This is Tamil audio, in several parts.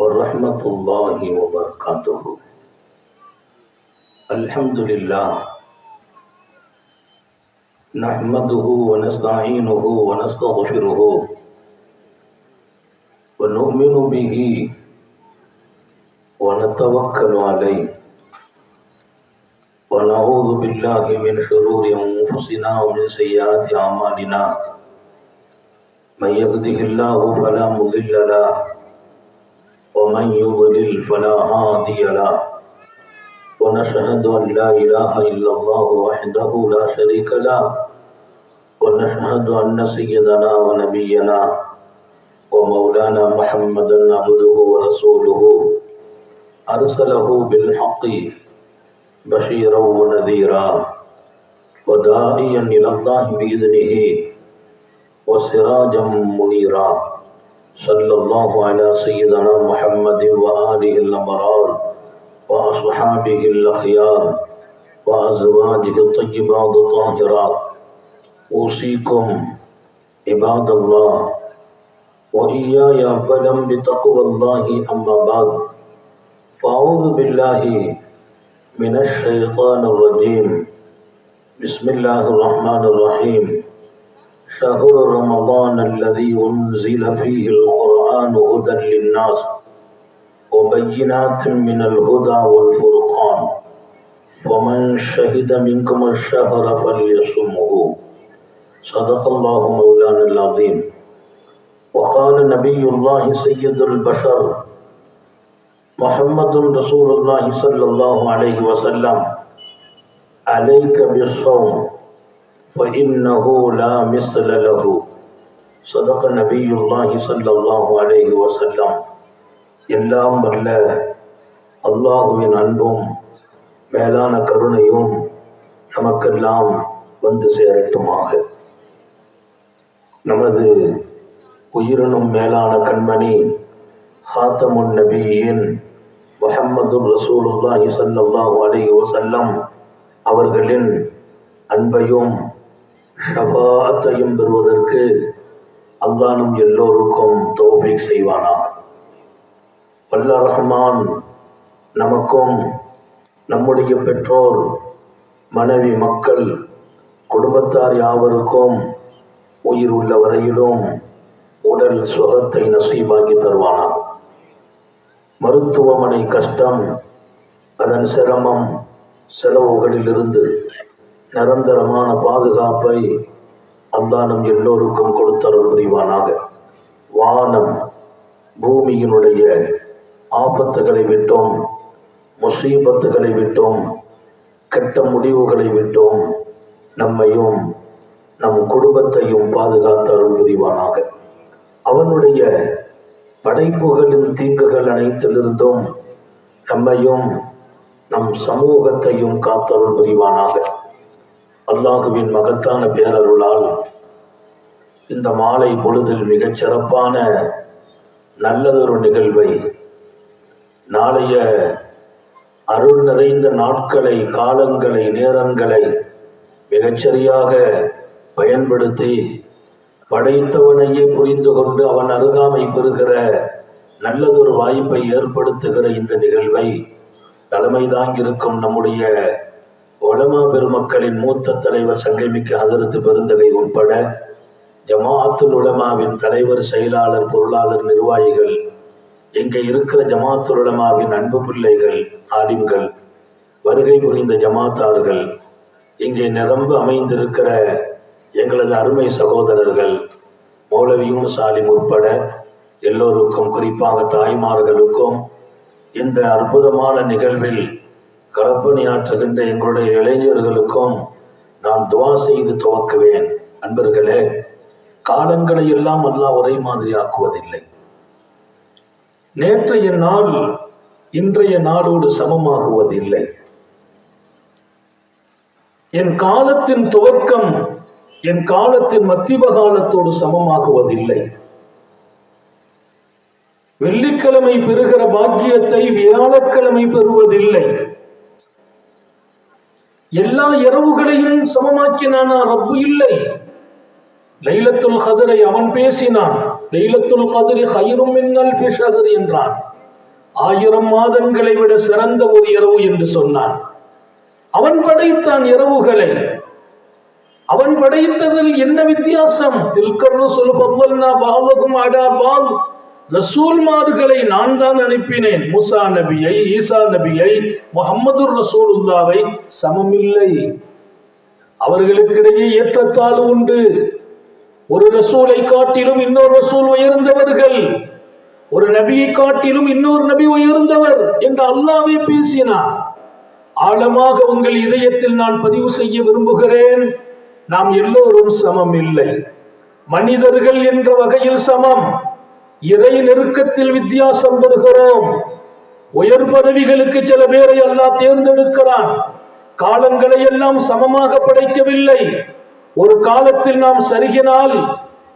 ورحمة الله وبركاته. الحمد لله نحمده ونستعينه ونستغفره ونؤمن به ونتوكل عليه ونعوذ بالله من شرور أنفسنا ومن سيئات أعمالنا. من يهده الله فلا مضل له ومن يضلل فلا هادي له. ونشهد أن لا إله إلا الله وحده لا شريك له ونشهد أن سيدنا ونبينا ومولانا محمدا عبده ورسوله أرسله بالحق بشيرا ونذيرا وداعيا إلى الله بإذنه وسراجا منيرا. صلى الله على سيدنا محمد وآله الأبرار وأصحابه الأخيار وأزواجه الطيبات الطاهرات. أوصيكم عباد الله وإياي أولا بتقوى الله. أما بعد فأعوذ بالله من الشيطان الرجيم. بسم الله الرحمن الرحيم. شهر رمضان الذي أنزل فيه القرآن هدى للناس وبينات من الهدى والفرقان فمن شهد منكم الشهر فليصمه. صدق الله مولانا العظيم. وقال نبي الله سيد البشر محمد رسول الله صلى الله عليه وسلم عليك بالصوم فإنه لا مثل له. صدق نبي الله صلى الله عليه وسلم. எல்லாம் வல்ல அல்லாஹுவின் அன்பும் மேலான கருணையும் நமக்கெல்லாம் வந்து சேரட்டுமாக. நமது உயிரினும் மேலான கண்மணி ஹாத்தமுன் நபியின் முஹம்மது ரசூலுல்லாஹி ஸல்லல்லாஹு அலைஹி வஸல்லம் அவர்களின் அன்பையும் ஷஃபாஅத்தையும் பெறுவதற்கு அல்லாஹ் நம் எல்லோருக்கும் தௌஃபீக் செய்வானாக. வல்ல ரஹ்மான் நமக்கும் நம்முடைய பெற்றோர் மனைவி மக்கள் குடும்பத்தார் யாவருக்கும் உயிர் உள்ள வரையிலும் உடல் சுகத்தை நசீபாக்கி தருவானாக. மருத்துவமனை கஷ்டம் அதன் சிரமம் செலவுகளிலிருந்து நிரந்தரமான பாதுகாப்பை அல்லாஹ் நம் எல்லோருக்கும் கொடுத்தருள் புரிவானாக. வானம் பூமியினுடைய ஆபத்துகளை விட்டோம், முசீபத்துகளை விட்டோம், கெட்ட முடிவுகளை விட்டோம் நம்மையும் நம் குடும்பத்தையும் பாதுகாத்து அருள் புரிவானாக. அவனுடைய படைப்புகளின் தீங்குகள் அனைத்திலிருந்தும் நம்மையும் நம் சமூகத்தையும் காத்தருள் புரிவானாக. அல்லாஹுவின் மகத்தான பேரருளால் இந்த மாலை பொழுதில் மிகச் சிறப்பான நல்லதொரு நிகழ்வை, நாளைய அருள் நிறைந்த நாட்களை, காலங்களை, நேரங்களை மிகச்சரியாக பயன்படுத்தி படைத்தவனையே புரிந்து கொண்டு அவன் அருகாமை பெறுகிற நல்லதொரு வாய்ப்பை ஏற்படுத்துகிற இந்த நிகழ்வை தலைமை தாங்கியிருக்கும் நம்முடைய உலமா பெருமக்களின் மூத்த தலைவர் சங்கைமிக்க ஹதரத் பெருந்தகை உட்பட ஜமாஅத்துல் உலமாவின் தலைவர், செயலாளர், பொருளாளர், நிர்வாகிகள், இங்கே இருக்கிற ஜமாஅத்துல் உலமாவின் அன்பு பிள்ளைகள், ஆலிம்கள், வருகை புரிந்த ஜமாத்தார்கள், இங்கே நிரம்ப அமைந்திருக்கிற எங்களது அருமை சகோதரர்கள், மௌலவியும் சாலிம் உட்பட எல்லோருக்கும், குறிப்பாக தாய்மார்களுக்கும் இந்த அற்புதமான நிகழ்வில் களப்பணியாற்றுகின்ற எங்களுடைய இளைஞர்களுக்கும் நான் துவா செய்து துவக்குவேன். அன்பர்களே, காலங்களை எல்லாம் அல்லாஹ் ஒரே மாதிரி ஆக்குவதில்லை. நேற்றைய நாள் இன்றைய நாளோடு சமமாகுவதில்லை. என் காலத்தின் துவக்கம் என் காலத்தின் மத்திய காலத்தோடு சமமாகுவதில்லை. வெள்ளிக்கிழமை பெறுகிற பாக்கியத்தை வியாழக்கிழமை பெறுவதில்லை. எல்லா இரவுகளையும் சமமாக்கினானா ரப்பு இல்லை. லைலத்துல் கத்ரை அவன் பேசினான். லைலத்துல் கத்ரி கைரும் மின் அல்ஃபி ஷஹர் என்றான். 1000 மாதங்களை விட சிறந்த ஒரு இரவு என்று சொன்னான். அவன் படைத்தான் இரவுகளை. அவன் படைத்ததில் என்ன வித்தியாசம்? தில்கர்னு சொல்லுன்னா பாவகும் அடாபால். ரசூல்மார்களை நான் தான் அனுப்பினேன். மூசா நபியை, ஈசா நபியை, முஹம்மது ரசூலுல்லாவை சமமில்லை. அவர்களுக்கிடையே ஏற்றத்தாழ்வு உண்டு. ஒரு ரசூலை காட்டிலும் இன்னொரு ரசூல் உயர்ந்தவர்கள், ஒரு நபியை காட்டிலும் இன்னொரு நபி உயர்ந்தவர் என்று அல்லாஹ்வே பேசினார். ஆழமாக உங்கள் இதயத்தில் நான் பதிவு செய்ய விரும்புகிறேன், நாம் எல்லோரும் சமம் இல்லை. மனிதர்கள் என்ற வகையில் சமம், இறை நெருக்கத்தில் வித்தியாசம் பெறுகிறோம். உயர் பதவிகளுக்கு சில பேரை அல்லாஹ் தேர்ந்தெடுக்கிறான். காலங்களை எல்லாம் சமமாக படைக்கவில்லை. ஒரு காலத்தில் நாம் சருகினால்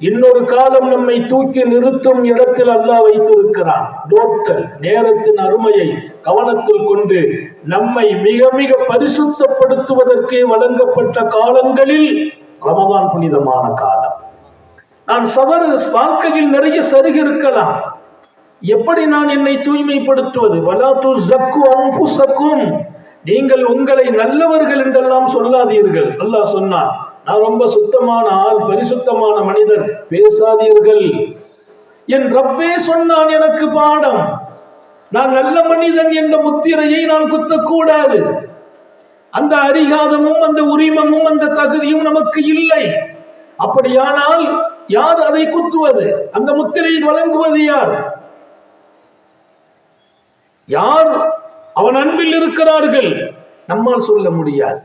இன்னொரு காலம் நம்மை தூக்கி நிறுத்தும் இடத்தில் அல்லாஹ் வைத்திருக்கிறான். டோட்டல் நேரத்தின் அருமையை கவனத்தில் கொண்டு நம்மை மிக மிக பரிசுத்தப்படுத்துவதற்கே வழங்கப்பட்ட காலங்களில் ரமதான் புனிதமான காலம். நான் வாழ்க்கையில் நிறைய சருகி இருக்கலாம். எப்படி நான் என்னை தூய்மைப்படுத்துவது? வலா துஸக்கு அன்ஃபுஸக்கும், நீங்கள் உங்களை நல்லவர்கள் என்றெல்லாம் சொல்லாதீர்கள். அல்லாஹ் சொன்னான், நான் ரொம்ப சுத்தமான ஆள், பரிசுத்தமான மனிதர், பேசாதீர்கள். என் ரப்பே சொன்னான் எனக்கு பாடம். நான் நல்ல மனிதன் என்ற முத்திரையை நான் குத்தக்கூடாது. அந்த அரிகாதமும் அந்த உரிமமும் அந்த தகுதியும் நமக்கு இல்லை. அப்படியானால் யார் அதை குத்துவது? அந்த முத்திரையை வழங்குவது யார்? யார் அவன் அன்பில் இருக்கிறார்கள்? நம்மால் சொல்ல முடியாது.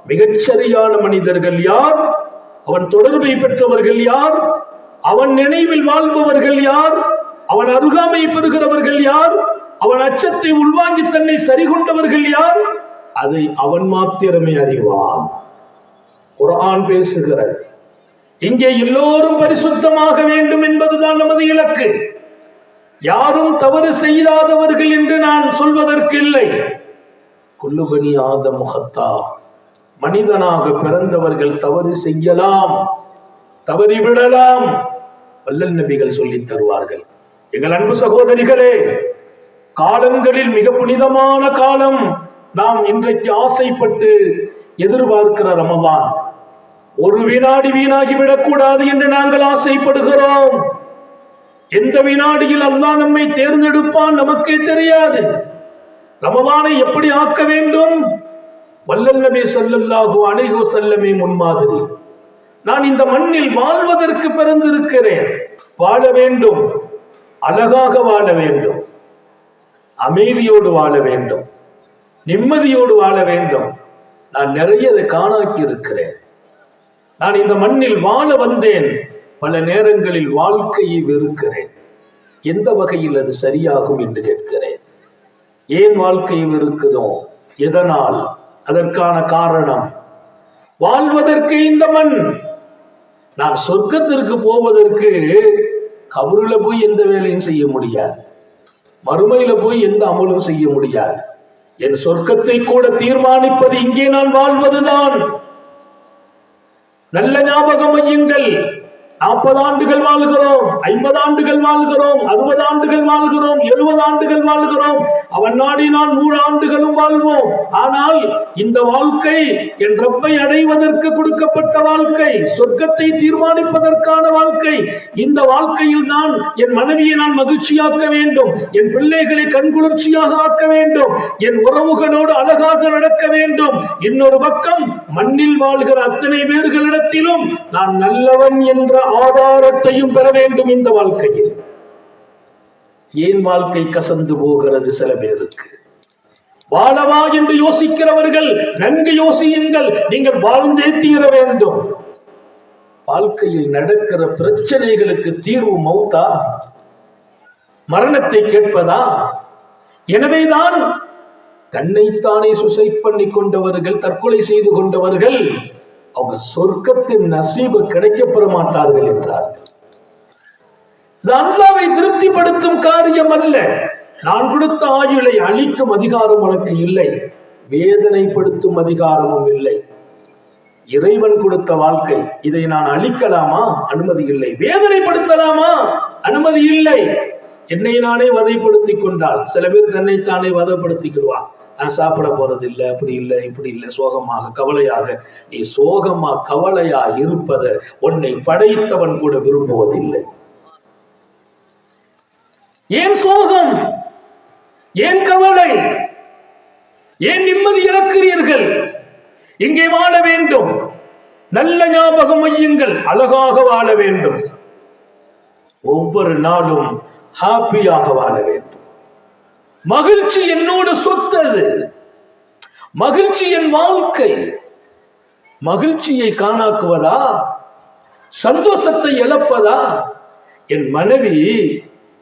மிகச்சரியான மனிதர்கள் யார்? அவன் தொடர்பை பெற்றவர்கள் யார்? அவன் நினைவில் வாழ்பவர்கள் யார்? அவன் அருகாமை பெறுகிறவர்கள் யார்? அவன் அச்சத்தை உள்வாங்கி தன்னை சரிகொண்டவர்கள் யார்? அதை அவன் மாத்திரமே அறிவான். குர்ஆன் பேசுகிறது. இங்கே எல்லோரும் பரிசுத்தமாக வேண்டும் என்பதுதான் நமது இலக்கு. யாரும் தவறு செய்யாதவர்கள் என்று நான் சொல்வதற்கு இல்லை. குல்லுபனி ஆதம் முகத்தா, மனிதனாக பிறந்தவர்கள் தவறு செய்யலாம், தவறிவிடலாம். வல்லல் நபிகள் சொல்லித் தருவார்கள். எங்கள் அன்பு சகோதரிகளே, காலங்களில் மிக புனிதமான காலம் நாம் இன்றைக்கு ஆசைப்பட்டு எதிர்பார்க்கிற ரமதான். ஒரு வினாடி வீணாகிவிடக் கூடாது என்று நாங்கள் ஆசைப்படுகிறோம். எந்த வினாடியில் அல்லாஹ் நம்மை தேர்ந்தெடுப்பான் நமக்கே தெரியாது. ரமதானை எப்படி ஆக்க வேண்டும்? வல்லல் நபி ஸல்லல்லாஹு அலைஹி வஸல்லமே முன்மாதிரி. நான் இந்த மண்ணில் வாழ்வதற்கு பிறந்திருக்கிறேன். வாழ வேண்டும், அழகாக வாழ வேண்டும், அமைதியோடு வாழ வேண்டும், நிம்மதியோடு வாழ வேண்டும். நான் நிறைய அதை காணாக்கி இருக்கிறேன். நான் இந்த மண்ணில் வாழ வந்தேன். பல நேரங்களில் வாழ்க்கையை வெறுக்கிறேன். எந்த வகையில் அது சரியாகும் என்று கேட்கிறேன். ஏன் வாழ்க்கையை வெறுக்கிறோம்? எதனால்? அதற்கான காரணம், வாழ்வதற்கு இந்த மண். நான் சொர்க்கத்திற்கு போவதற்கு கபருல போய் எந்த வேலையும் செய்ய முடியாது, மறுமையில போய் எந்த அமலும் செய்ய முடியாது. என் சொர்க்கத்தை கூட தீர்மானிப்பது இங்கே நான் வாழ்வதுதான். நல்ல ஞாபகம் வையுங்கள். 40 ஆண்டுகள் வாழ்கிறோம், 50 ஆண்டுகள் வாழ்கிறோம், 60 ஆண்டுகள் வாழ்கிறோம், 70 ஆண்டுகள் வாழ்கிறோம். அவன் நாடி நான் 100 ஆண்டுகளும் வாழ்வோம். ஆனால் இந்த வாழ்க்கை என் ரப்பை அடைவதற்கு கொடுக்கப்பட்ட வாழ்க்கை, சொர்க்கத்தை தீர்மானிப்பதற்கான வாழ்க்கை. இந்த வாழ்க்கையில் நான் என் மனைவியை நான் மகிழ்ச்சியாக்க வேண்டும், என் பிள்ளைகளை கண்குளிர்ச்சியாக ஆக்க வேண்டும், என் உறவுகளோடு அழகாக நடக்க வேண்டும். இன்னொரு பக்கம் மண்ணில் வாழ்கிற அத்தனை பேர்களிடத்திலும் நான் நல்லவன் என்ற ஆதாரத்தையும் பெற வேண்டும். இந்த வாழ்க்கையில் ஏன் வாழ்க்கை கசந்து போகிறது? சில பேருக்கு வாழவா என்று யோசிக்கிறவர்கள் நன்கு யோசியுங்கள். நீங்கள் வாழ்ந்தே தீர வேண்டும். வாழ்க்கையில் நடக்கிற பிரச்சனைகளுக்கு தீர்வு மௌத்தா, மரணத்தை கேட்பதா? எனவேதான் தன்னைத்தானே சுசைட் பண்ணி கொண்டவர்கள், தற்கொலை செய்து கொண்டவர்கள், அவங்க சொர்க்கத்தின் நசீபு கிடைக்கப்பெற மாட்டார்கள் என்றார்கள். அல்லாஹ்வை திருப்திப்படுத்தும் காரியம் அல்ல. நான் கொடுத்த ஆயுளை அழிக்கும் அதிகாரம் உனக்கு இல்லை, வேதனைப்படுத்தும் அதிகாரமும் இல்லை. இறைவன் கொடுத்த வாழ்க்கை, இதை நான் அழிக்கலாமா? அனுமதி இல்லை. வேதனைப்படுத்தலாமா? அனுமதி இல்லை. என்னை நானே வதைப்படுத்திக் கொண்டால், சில பேர் தன்னைத்தானே வதைப்படுத்திக்கிடுவான். நான் சாப்பிட போறது இல்லை, அப்படி இல்லை, இப்படி இல்லை, சோகமாக கவலையாக. நீ சோகமா கவலையா இருப்பதை உன்னை படைத்தவன் கூட விரும்புவதில்லை. ஏன் சோகம்? ஏன் கவலை? ஏன் நிம்மதி இழக்கிறீர்கள்? இங்கே வாழ வேண்டும். நல்ல ஞாபகம் வையுங்கள், அழகாக வாழ வேண்டும். ஒவ்வொரு நாளும் ஹாப்பியாக வாழ வேண்டும். மகிழ்ச்சி என்னோட சொத்தது. மகிழ்ச்சி என் வாழ்க்கை. மகிழ்ச்சியை காணாக்குவதா? சந்தோஷத்தை இழப்பதா? என் மனைவி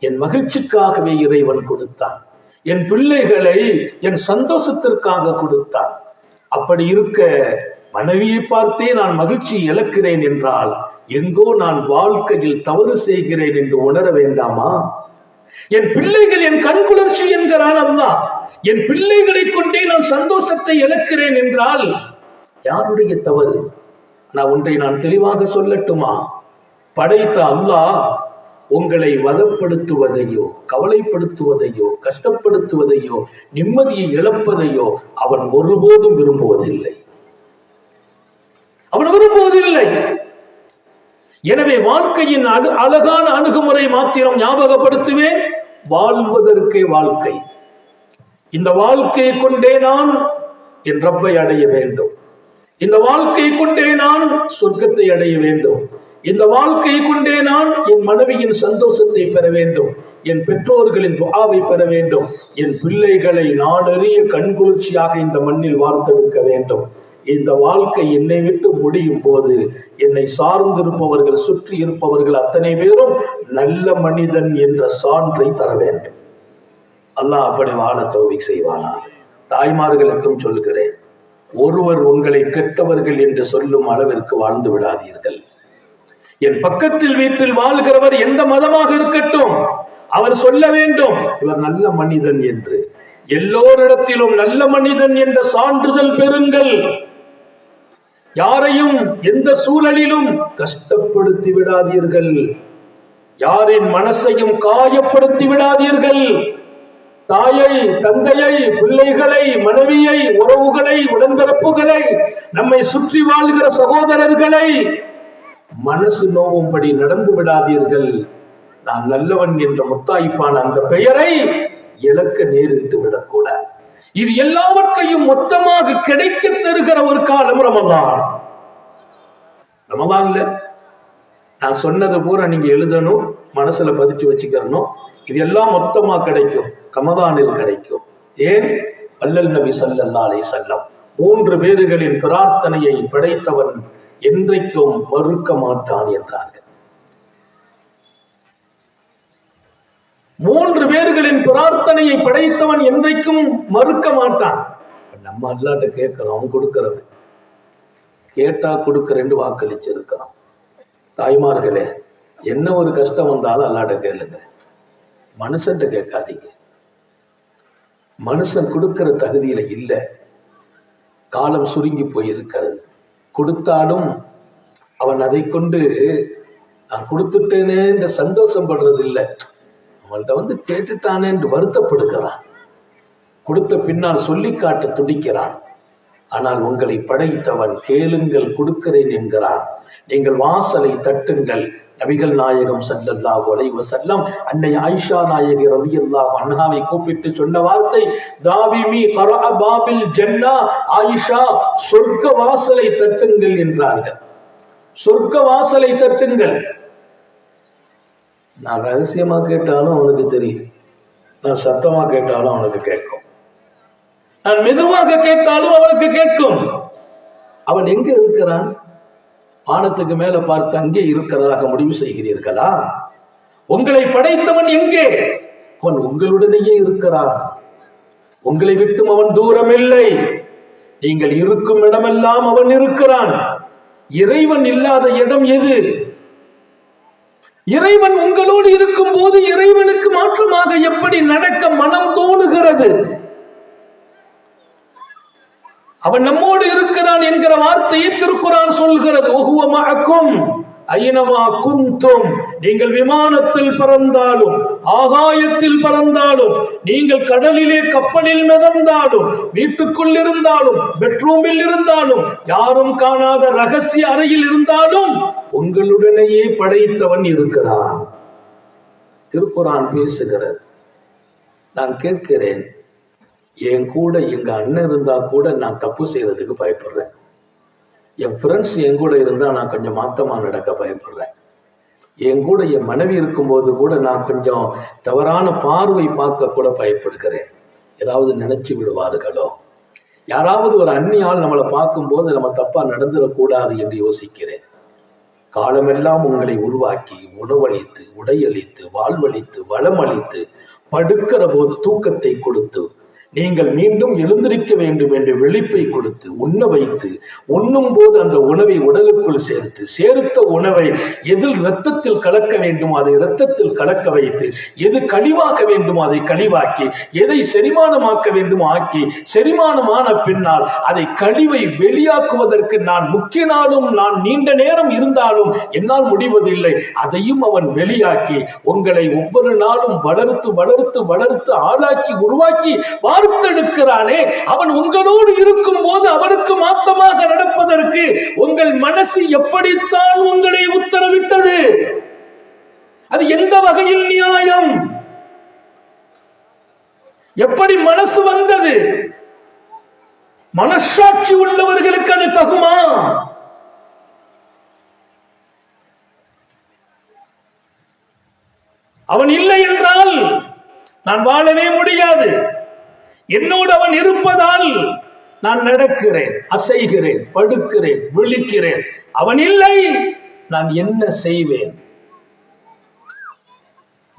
என் மகிழ்ச்சிக்காகவே இறைவன் கொடுத்தான். என் பிள்ளைகளை என் சந்தோஷத்திற்காக கொடுத்தான். அப்படி இருக்க மனைவியை பார்த்தே நான் மகிழ்ச்சி இழக்கிறேன் என்றால் எங்கோ நான் வாழ்க்கையில் தவறு செய்கிறேன் என்று உணர வேண்டாமா? என் பிள்ளைகள் என் கண்குளிர்ச்சி என்கிறான் அல்லாஹ். என் பிள்ளைகளை கொண்டே நான் சந்தோஷத்தை இழக்கிறேன் என்றால் யாருடைய தவறு? நான் ஒன்றை நான் தெளிவாக சொல்லட்டுமா? படைத்த அல்லாஹ் உங்களை வதப்படுத்துவதையோ, கவலைப்படுத்துவதையோ, கஷ்டப்படுத்துவதையோ, நிம்மதியை இழப்பதையோ அவன் ஒருபோதும் விரும்புவதில்லை. அவன் விரும்புவதில்லை. எனவே வாழ்க்கையின் அழகான அணுகுமுறை மாத்திரம் ஞாபகப்படுத்துவேன். வாழ்வதற்கே வாழ்க்கை. இந்த வாழ்க்கையை கொண்டே நான் என் ரப்பை அடைய வேண்டும். இந்த வாழ்க்கையை கொண்டே நான் சொர்க்கத்தை அடைய வேண்டும். இந்த வாழ்க்கையை கொண்டே நான் என் மனைவியின் சந்தோஷத்தை பெற வேண்டும். என் பெற்றோர்களின் துஆவை பெற வேண்டும். என் பிள்ளைகளை நாடறிய கண்குளிர்ச்சியாக இந்த மண்ணில் வார்த்தெடுக்க வேண்டும். இந்த வாழ்க்கை என்னை விட்டு முடியும் போது என்னை சார்ந்திருப்பவர்கள், சுற்றி இருப்பவர்கள் அத்தனை பேரும் நல்ல மனிதன் என்ற சான்றை தர வேண்டும். அல்லாஹ் அப்படி வாழ தௌஃபீக் செய்வானா. தாய்மார்களுக்கும் சொல்கிறேன், ஒருவர் உங்களை கெட்டவர்கள் என்று சொல்லும் அளவிற்கு வாழ்ந்து விடாதீர்கள். என் பக்கத்தில் வீட்டில் வாழ்கிறவர் எந்த மதமாக இருக்கட்டும், அவர் சொல்ல வேண்டும் இவர் நல்ல மனிதன் என்று. எல்லோரிடத்திலும் நல்ல மனிதன் என்ற சான்றிதழ் பெறுங்கள். யாரையும் எந்த சூழலிலும் கஷ்டப்படுத்தி விடாதீர்கள். யாரின் மனசையும் காயப்படுத்தி விடாதீர்கள். தாயை, தந்தையை, பிள்ளைகளை, மனைவியை, உறவுகளை, உடன்பிறப்புகளை, நம்மை சுற்றி வாழ்கிற சகோதரர்களை மனசு நோவும்படி நடந்து விடாதீர்கள். நான் நல்லவன் என்ற முத்தாய்ப்பான அந்த பெயரை இழக்க நேரிட்டு விடக்கூடாது. இது எல்லாவற்றையும் மொத்தமாக கிடைக்க தருகிற ஒரு காலம் ரமலான். ரமலான்ல நான் சொன்னது பூரா நீங்க எழுதணும், மனசுல பதிச்சு வச்சுக்கணும். இது எல்லாம் மொத்தமா கிடைக்கும், ரமலானில் கிடைக்கும். ஏன்? வல்லல் நபி ஸல்லல்லாஹு அலைஹி வஸல்லம் 3 பேர்களின் பிரார்த்தனையை படைத்தவன் என்றைக்கும் மறுக்க மாட்டான் என்றார்கள். 3 பேர்களின் பிரார்த்தனையை படைத்தவன் என்றைக்கும் மறுக்க மாட்டான். நம்ம அல்லாஹ்ட்ட கேட்கிறோம், அவன் கொடுக்கிறவன். கேட்டா கொடுக்கிறேன்னு வாக்களிச்சிருக்கிறான். தாய்மார்களே, என்ன ஒரு கஷ்டம் வந்தாலும் அல்லாஹ்ட்ட கேளுங்க, மனுஷன்ட்ட கேட்காதீங்க. மனுஷன் கொடுக்கிற தகுதியில இல்லை. காலம் சுருங்கி போயிருக்கிறது. கொடுத்தாலும் அவன் அதை கொண்டு நான் கொடுத்துட்டேனே என்று சந்தோஷம் படுறது இல்லை. அவன்கிட்ட கேட்டுட்டானே என்று வருத்தப்படுகிறான். கொடுத்த பின்னால் சொல்லி காட்ட துடிக்கிறான். ஆனால் உங்களை படைத்தவன் கேளுங்கள் கொடுக்கிறேன் என்கிறான். நீங்கள் வாசலை தட்டுங்கள். நபிகள் நாயகம் ஸல்லல்லாஹு அலைஹி வஸல்லம் அன்னை ஆயிஷா நாயகி ரலியல்லாஹு அன்ஹாவை கூப்பிட்டு சொன்ன வார்த்தை, தாவிமி கரஅ பாபில் ஜன்னா, ஆயிஷா சொர்க்க வாசலை தட்டுங்கள் என்றார்கள். சொர்க்க வாசலை தட்டுங்கள். நான் ரகசியமா கேட்டாலும் அவனுக்கு தெரியும், நான் சத்தமா கேட்டாலும் அவனுக்கு கேட்கும், நான் மெதுவாக கேட்டாலும் அவனுக்கு கேட்கும். அவன் எங்க இருக்கிறான்? வானத்துக்கு மேல பார்த்து அங்கே இருக்கிறதாக முடிவு செய்கிறீர்களா? உங்களை படைத்தவன் எங்கே? அவன் உங்களுடனேயே இருக்கிறான். உங்களை விட்டும் அவன் தூரம் இல்லை. நீங்கள் இருக்கும் இடமெல்லாம் அவன் இருக்கிறான். இறைவன் இல்லாத இடம் எது? இறைவன் உங்களோடு இருக்கும் போது இறைவனுக்கு மாற்றமாக எப்படி நடக்க மனம் தோணுகிறது? அவன் நம்மோடு இருக்கிறான் என்கிற வார்த்தையை திருக்குர்ஆன் சொல்கிறது. வஹுவ மஅக்கும் ஐனமா குந்தும், நீங்கள் விமானத்தில் பறந்தாலும், ஆகாயத்தில் பறந்தாலும், நீங்கள் கடலிலே கப்பலில் மிதந்தாலும், வீட்டுக்குள் இருந்தாலும், பெட்ரூமில் இருந்தாலும், யாரும் காணாத ரகசிய அறையில் இருந்தாலும் உங்களுடனேயே படைத்தவன் இருக்கிறான். திருக்குர்ஆன் பேசுகிறது. நான் கேட்கிறேன், என் கூட எங்க அண்ணன் இருந்தா கூட நான் தப்பு செய்யறதுக்கு பயப்படுறேன். என் ஃப்ரெண்ட்ஸ் என் கூட இருந்தா நான் கொஞ்சம் மாத்தமா நடக்க பயப்படுறேன். என் கூட என் மனைவி இருக்கும்போது கூட நான் கொஞ்சம் தவறான பார்வை பார்க்க கூட பயப்படுகிறேன். ஏதாவது நினைச்சு விடுவார்களோ, யாராவது ஒரு அந்நியால் நம்மளை பார்க்கும்போது நம்ம தப்பா நடந்துடக்கூடாது என்று யோசிக்கிறேன். காலமெல்லாம் உங்களை உருவாக்கி, உணவளித்து, உடையளித்து, வாழ்வளித்து, வளமளித்து, படுக்கிற போது தூக்கத்தை கொடுத்து, நீங்கள் மீண்டும் எழுந்திருக்க வேண்டும் என்று விழிப்பை கொடுத்து, உண்ண வைத்து, உண்ணும் போது அந்த உணவை உடலுக்குள் சேர்த்து, சேர்த்த உணவை எதில் இரத்தத்தில் கலக்க வேண்டுமோ அதை இரத்தத்தில் கலக்க வைத்து, எது கழிவாக்க வேண்டுமோ அதை கழிவாக்கி, எதை செரிமானமாக்க வேண்டுமோ ஆக்கி, செரிமானமான பின்னால் அதை கழிவை வெளியாக்குவதற்கு நான் முக்கிய நாளும் நான் நீண்ட நேரம் இருந்தாலும் என்னால் முடிவதில்லை. அதையும் அவன் வெளியாக்கி உங்களை ஒவ்வொரு நாளும் வளர்த்து வளர்த்து வளர்த்து ஆளாக்கி உருவாக்கி வார்த்தெடுக்கிறானே, அவன் உங்களோடு இருக்கும் போது அவனுக்கு மாத்தமாக நடப்பதற்கு உங்கள் மனசு எப்படித்தான் உங்களை உத்தரவிட்டது? அது எந்த வகையில் நியாயம்? எப்படி மனசு வந்தது? மனசாட்சி உள்ளவர்களுக்கு அது தகுமா? அவன் இல்லை என்றால் நான் வாழவே முடியாது. என்னோடு அவன் இருப்பதால் நான் நடக்கிறேன், அசைகிறேன், படுக்கிறேன், விழிக்கிறேன். அவன் இல்லை, நான் என்ன செய்வேன்?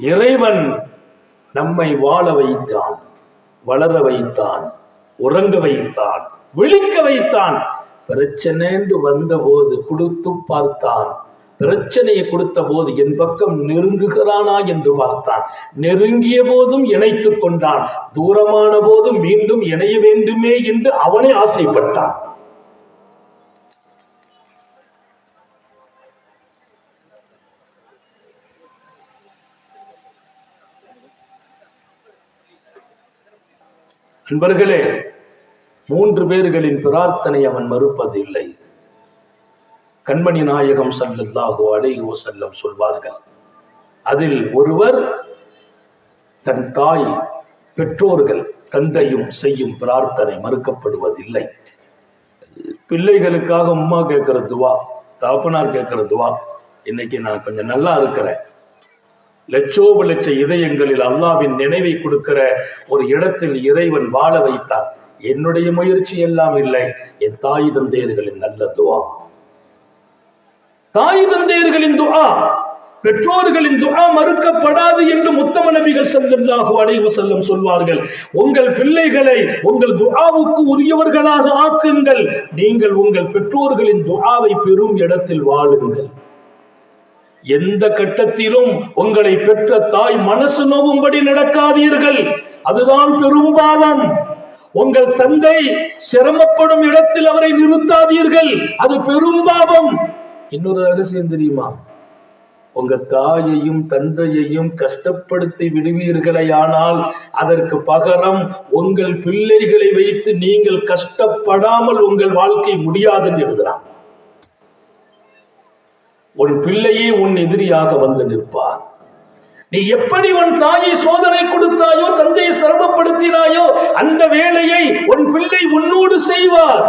இறைவன் நம்மை வாழ வைத்தான், வளர வைத்தான், உறங்க வைத்தான், விழிக்க வைத்தான். பிரச்சனை என்று வந்த போது கொடுத்து பார்த்தான். பிரச்சனையை கொடுத்த போது என் பக்கம் நெருங்குகிறானா என்று பார்த்தான். நெருங்கிய போதும் இணைத்துக் கொண்டான், தூரமான போதும் மீண்டும் இணைய வேண்டுமே என்று அவனே ஆசைப்பட்டான். அன்பர்களே, 3 பேர்களின் பிரார்த்தனை அவன் மறுப்பதில்லை. கண்மணி நாயகம் ஸல்லல்லாஹு அலைஹி வஸல்லம் சொல்வார்கள், அதில் ஒருவர் தன் தாய், பெற்றோர்கள், தந்தையும் செய்யும் பிரார்த்தனை மறுக்கப்படுவதில்லை. பிள்ளைகளுக்காக அம்மா கேட்கிற துவா, தகப்பனார் கேட்கிற துவா, இன்னைக்கு நான் கொஞ்சம் நல்லா இருக்கிறேன், லட்சோப லட்ச இதயங்களில் அல்லாஹ்வின் நினைவை கொடுக்கிற ஒரு இடத்தில் இறைவன் வாழ வைத்தார். என்னுடைய முயற்சி எல்லாம் இல்லை, என் தாய் தந்தையர்களின் நல்ல துவா. தாய் தந்தையர்களின் துஆ, பெற்றோர்களின் துஆ மறுக்கப்படாது என்று முத்தம நபிகள் ஸல்லல்லாஹு அலைஹி வஸல்லம் சொல்வார்கள். உங்கள் பிள்ளைகளை உங்கள் துஆவுக்கு உரியவர்களாக ஆக்குங்கள். நீங்கள் உங்கள் பெற்றோர்களின் துஆவை பெறும் இடத்தில் வாழுங்கள். எந்த கட்டத்திலும் உங்களை பெற்ற தாய் மனசு நோவும்படி நடக்காதீர்கள், அதுதான் பெரும் பாவம். உங்கள் தந்தை சிரமப்படும் இடத்தில் அவரை நிறுத்தாதீர்கள், அது பெரும் பாவம். இன்னொரு ரகசியம் தெரியுமா? உங்க தாயையும் தந்தையையும் கஷ்டப்படுத்தி விடுவீர்களே, ஆனால் அதற்கு பகரம் உங்கள் பிள்ளைகளை வைத்து நீங்கள் கஷ்டப்படாமல் உங்கள் வாழ்க்கை முடியாதுன்னு எழுதுறான். உன் பிள்ளையே உன் எதிரியாக வந்து நிற்பார். நீ எப்படி உன் தாயை சோதனை கொடுத்தாயோ, தந்தையை சிரமப்படுத்தினாயோ, அந்த வேலையை உன் பிள்ளை உன்னோடு செய்வார்.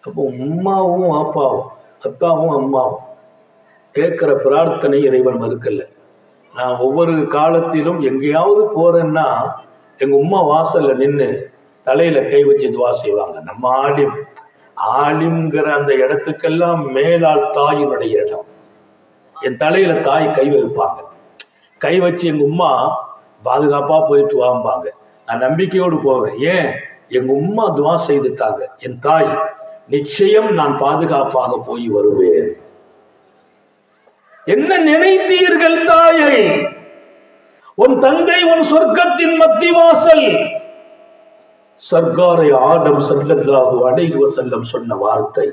அப்போ உம்மாவும் அப்பாவும், அத்தாவும் அம்மாவும் கேட்கிற பிரார்த்தனை இறைவன் மறுக்கல. நான் ஒவ்வொரு காலத்திலும் எங்கேயாவது போறேன்னா எங்க உம்மா வாசல்ல நின்று தலையில கை வச்சு துவா செய்வாங்க. நம்ம ஆலிம்ங்கிற அந்த இடத்துக்கெல்லாம் மேலால் தாயினுடைய இடம். என் தலையில தாய் கை வைப்பாங்க. கை வச்சு எங்க உம்மா பாதுகாப்பா போயிட்டு வாம்பாங்க. நான் நம்பிக்கையோடு போவேன். ஏன்? எங்க உம்மா துவா செய்துட்டாங்க, என் தாய் நிச்சயம் நான் பாதுகாப்பாக போய் வருவேன். என்ன நினைத்தீர்கள் தாயை? உன் தந்தை உன் சொர்க்கத்தின் மத்திவாசல். சர்க்காரை ஆடம் ஸல்லல்லாஹு அலைஹி வஸல்லம் சொன்ன வார்த்தை,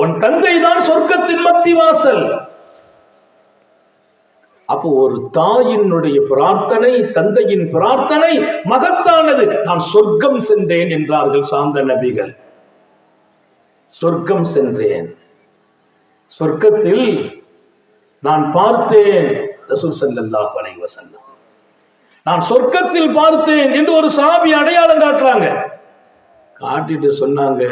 உன் தந்தை தான் சொர்க்கத்தின் மத்தி வாசல். அப்போ ஒரு தாயினுடைய பிரார்த்தனை, தந்தையின் பிரார்த்தனை மகத்தானது. நான் சொர்க்கம் சென்றேன் என்றார்கள் சாந்த நபிகள். சொர்க்கம் சென்றேன், சொர்க்கத்தில் நான் பார்த்தேன். ரசூல் ஸல்லல்லாஹு அலைஹி வஸல்லம் நான் சொர்க்கத்தில் பார்த்தேன் என்று ஒரு சஹாபி அடையாளம் காட்டுறாங்க. காட்டிட்டு சொன்னாங்க,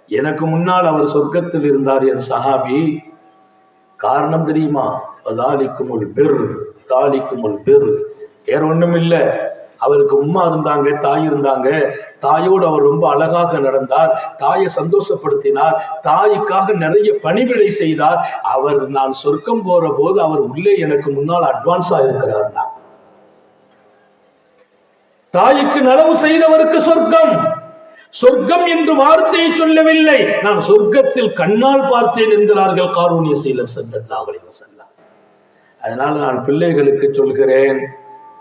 எனக்கு முன்னால் அவர் சொர்க்கத்தில் இருந்தார் என் சஹாபி. காரணம் தெரியுமா? தாலிக்குமுல் பிர், தாலிக்குமுல் பிர். வேற ஒண்ணும் இல்ல, அவருக்கு உம்மா இருந்தாங்க, தாய் இருந்தாங்க. தாயோடு அவர் ரொம்ப அழகாக நடந்தார், தாயை சந்தோஷப்படுத்தினார், தாய்க்காக நிறைய பணிவிடை செய்தார். அவர் நான் சொர்க்கம் போற போது அவர் உள்ளே எனக்கு முன்னால் அட்வான்ஸா இருக்கிறார். தாய்க்கு நலவு செய்தவருக்கு சொர்க்கம். சொர்க்கம் என்று வார்த்தையை சொல்லவில்லை, நான் சொர்க்கத்தில் கண்ணால் பார்த்தேன் என்கிறார்கள் காரூணிய சீலர் ஸல்லல்லாஹு அலைஹி வஸல்லம். அதனால நான் பிள்ளைகளுக்கு சொல்கிறேன்,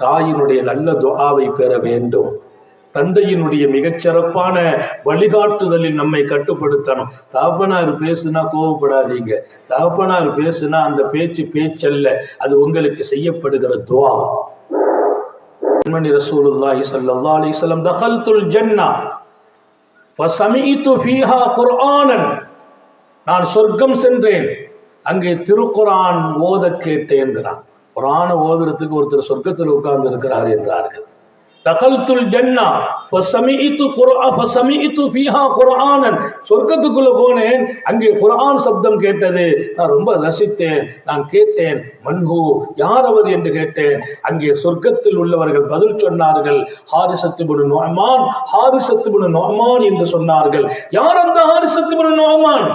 தாயினுடைய நல்ல துஆவை பெற வேண்டும். தந்தையினுடைய மிகச்சிறப்பான வழிகாட்டுதலில் நம்மை கட்டுப்படுத்தணும். தகப்பனார் பேசுனா கோவப்படாதீங்க. தகப்பனார் பேசுனா அந்த பேச்சு பேச்சல்ல, அது உங்களுக்கு செய்யப்படுகிற துஆ. ரசூலுல்லாஹி ஸல்லல்லாஹு அலைஹி வஸல்லம் தகல்துல் ஜன்னah ஃபஸமிஅது ஃபீஹா குர்ஆனன். நான் சொர்க்கம் சென்றேன், அங்கே திருக்குர்ஆன் ஓத கேட்டேன்கிறான். குர்ஆனை ஓதுறதுக்கு ஒருத்தர் சொர்க்கத்தில் உட்கார்ந்து இருக்கிறார் என்றார்கள். தகல்துல் ஜன்னah ஃபஸமிஅது ஃபீஹா குர்ஆனன். சொர்க்கத்துக்குள்ள போனேன், அங்கே குர்ஆன் சப்தம் கேட்டது. நான் ரொம்ப ரசித்தேன், நான் கேட்டேன், மன்ஹு, யார் அவர் என்று கேட்டேன். அங்கே சொர்க்கத்தில் உள்ளவர்கள் பதில் சொன்னார்கள், ஹாரிஸத் இப்னு நுஅமான், ஹாரிஸத் இப்னு நுஅமான் என்று சொன்னார்கள். யார் அந்த ஹாரிஸத் இப்னு நுஅமான்?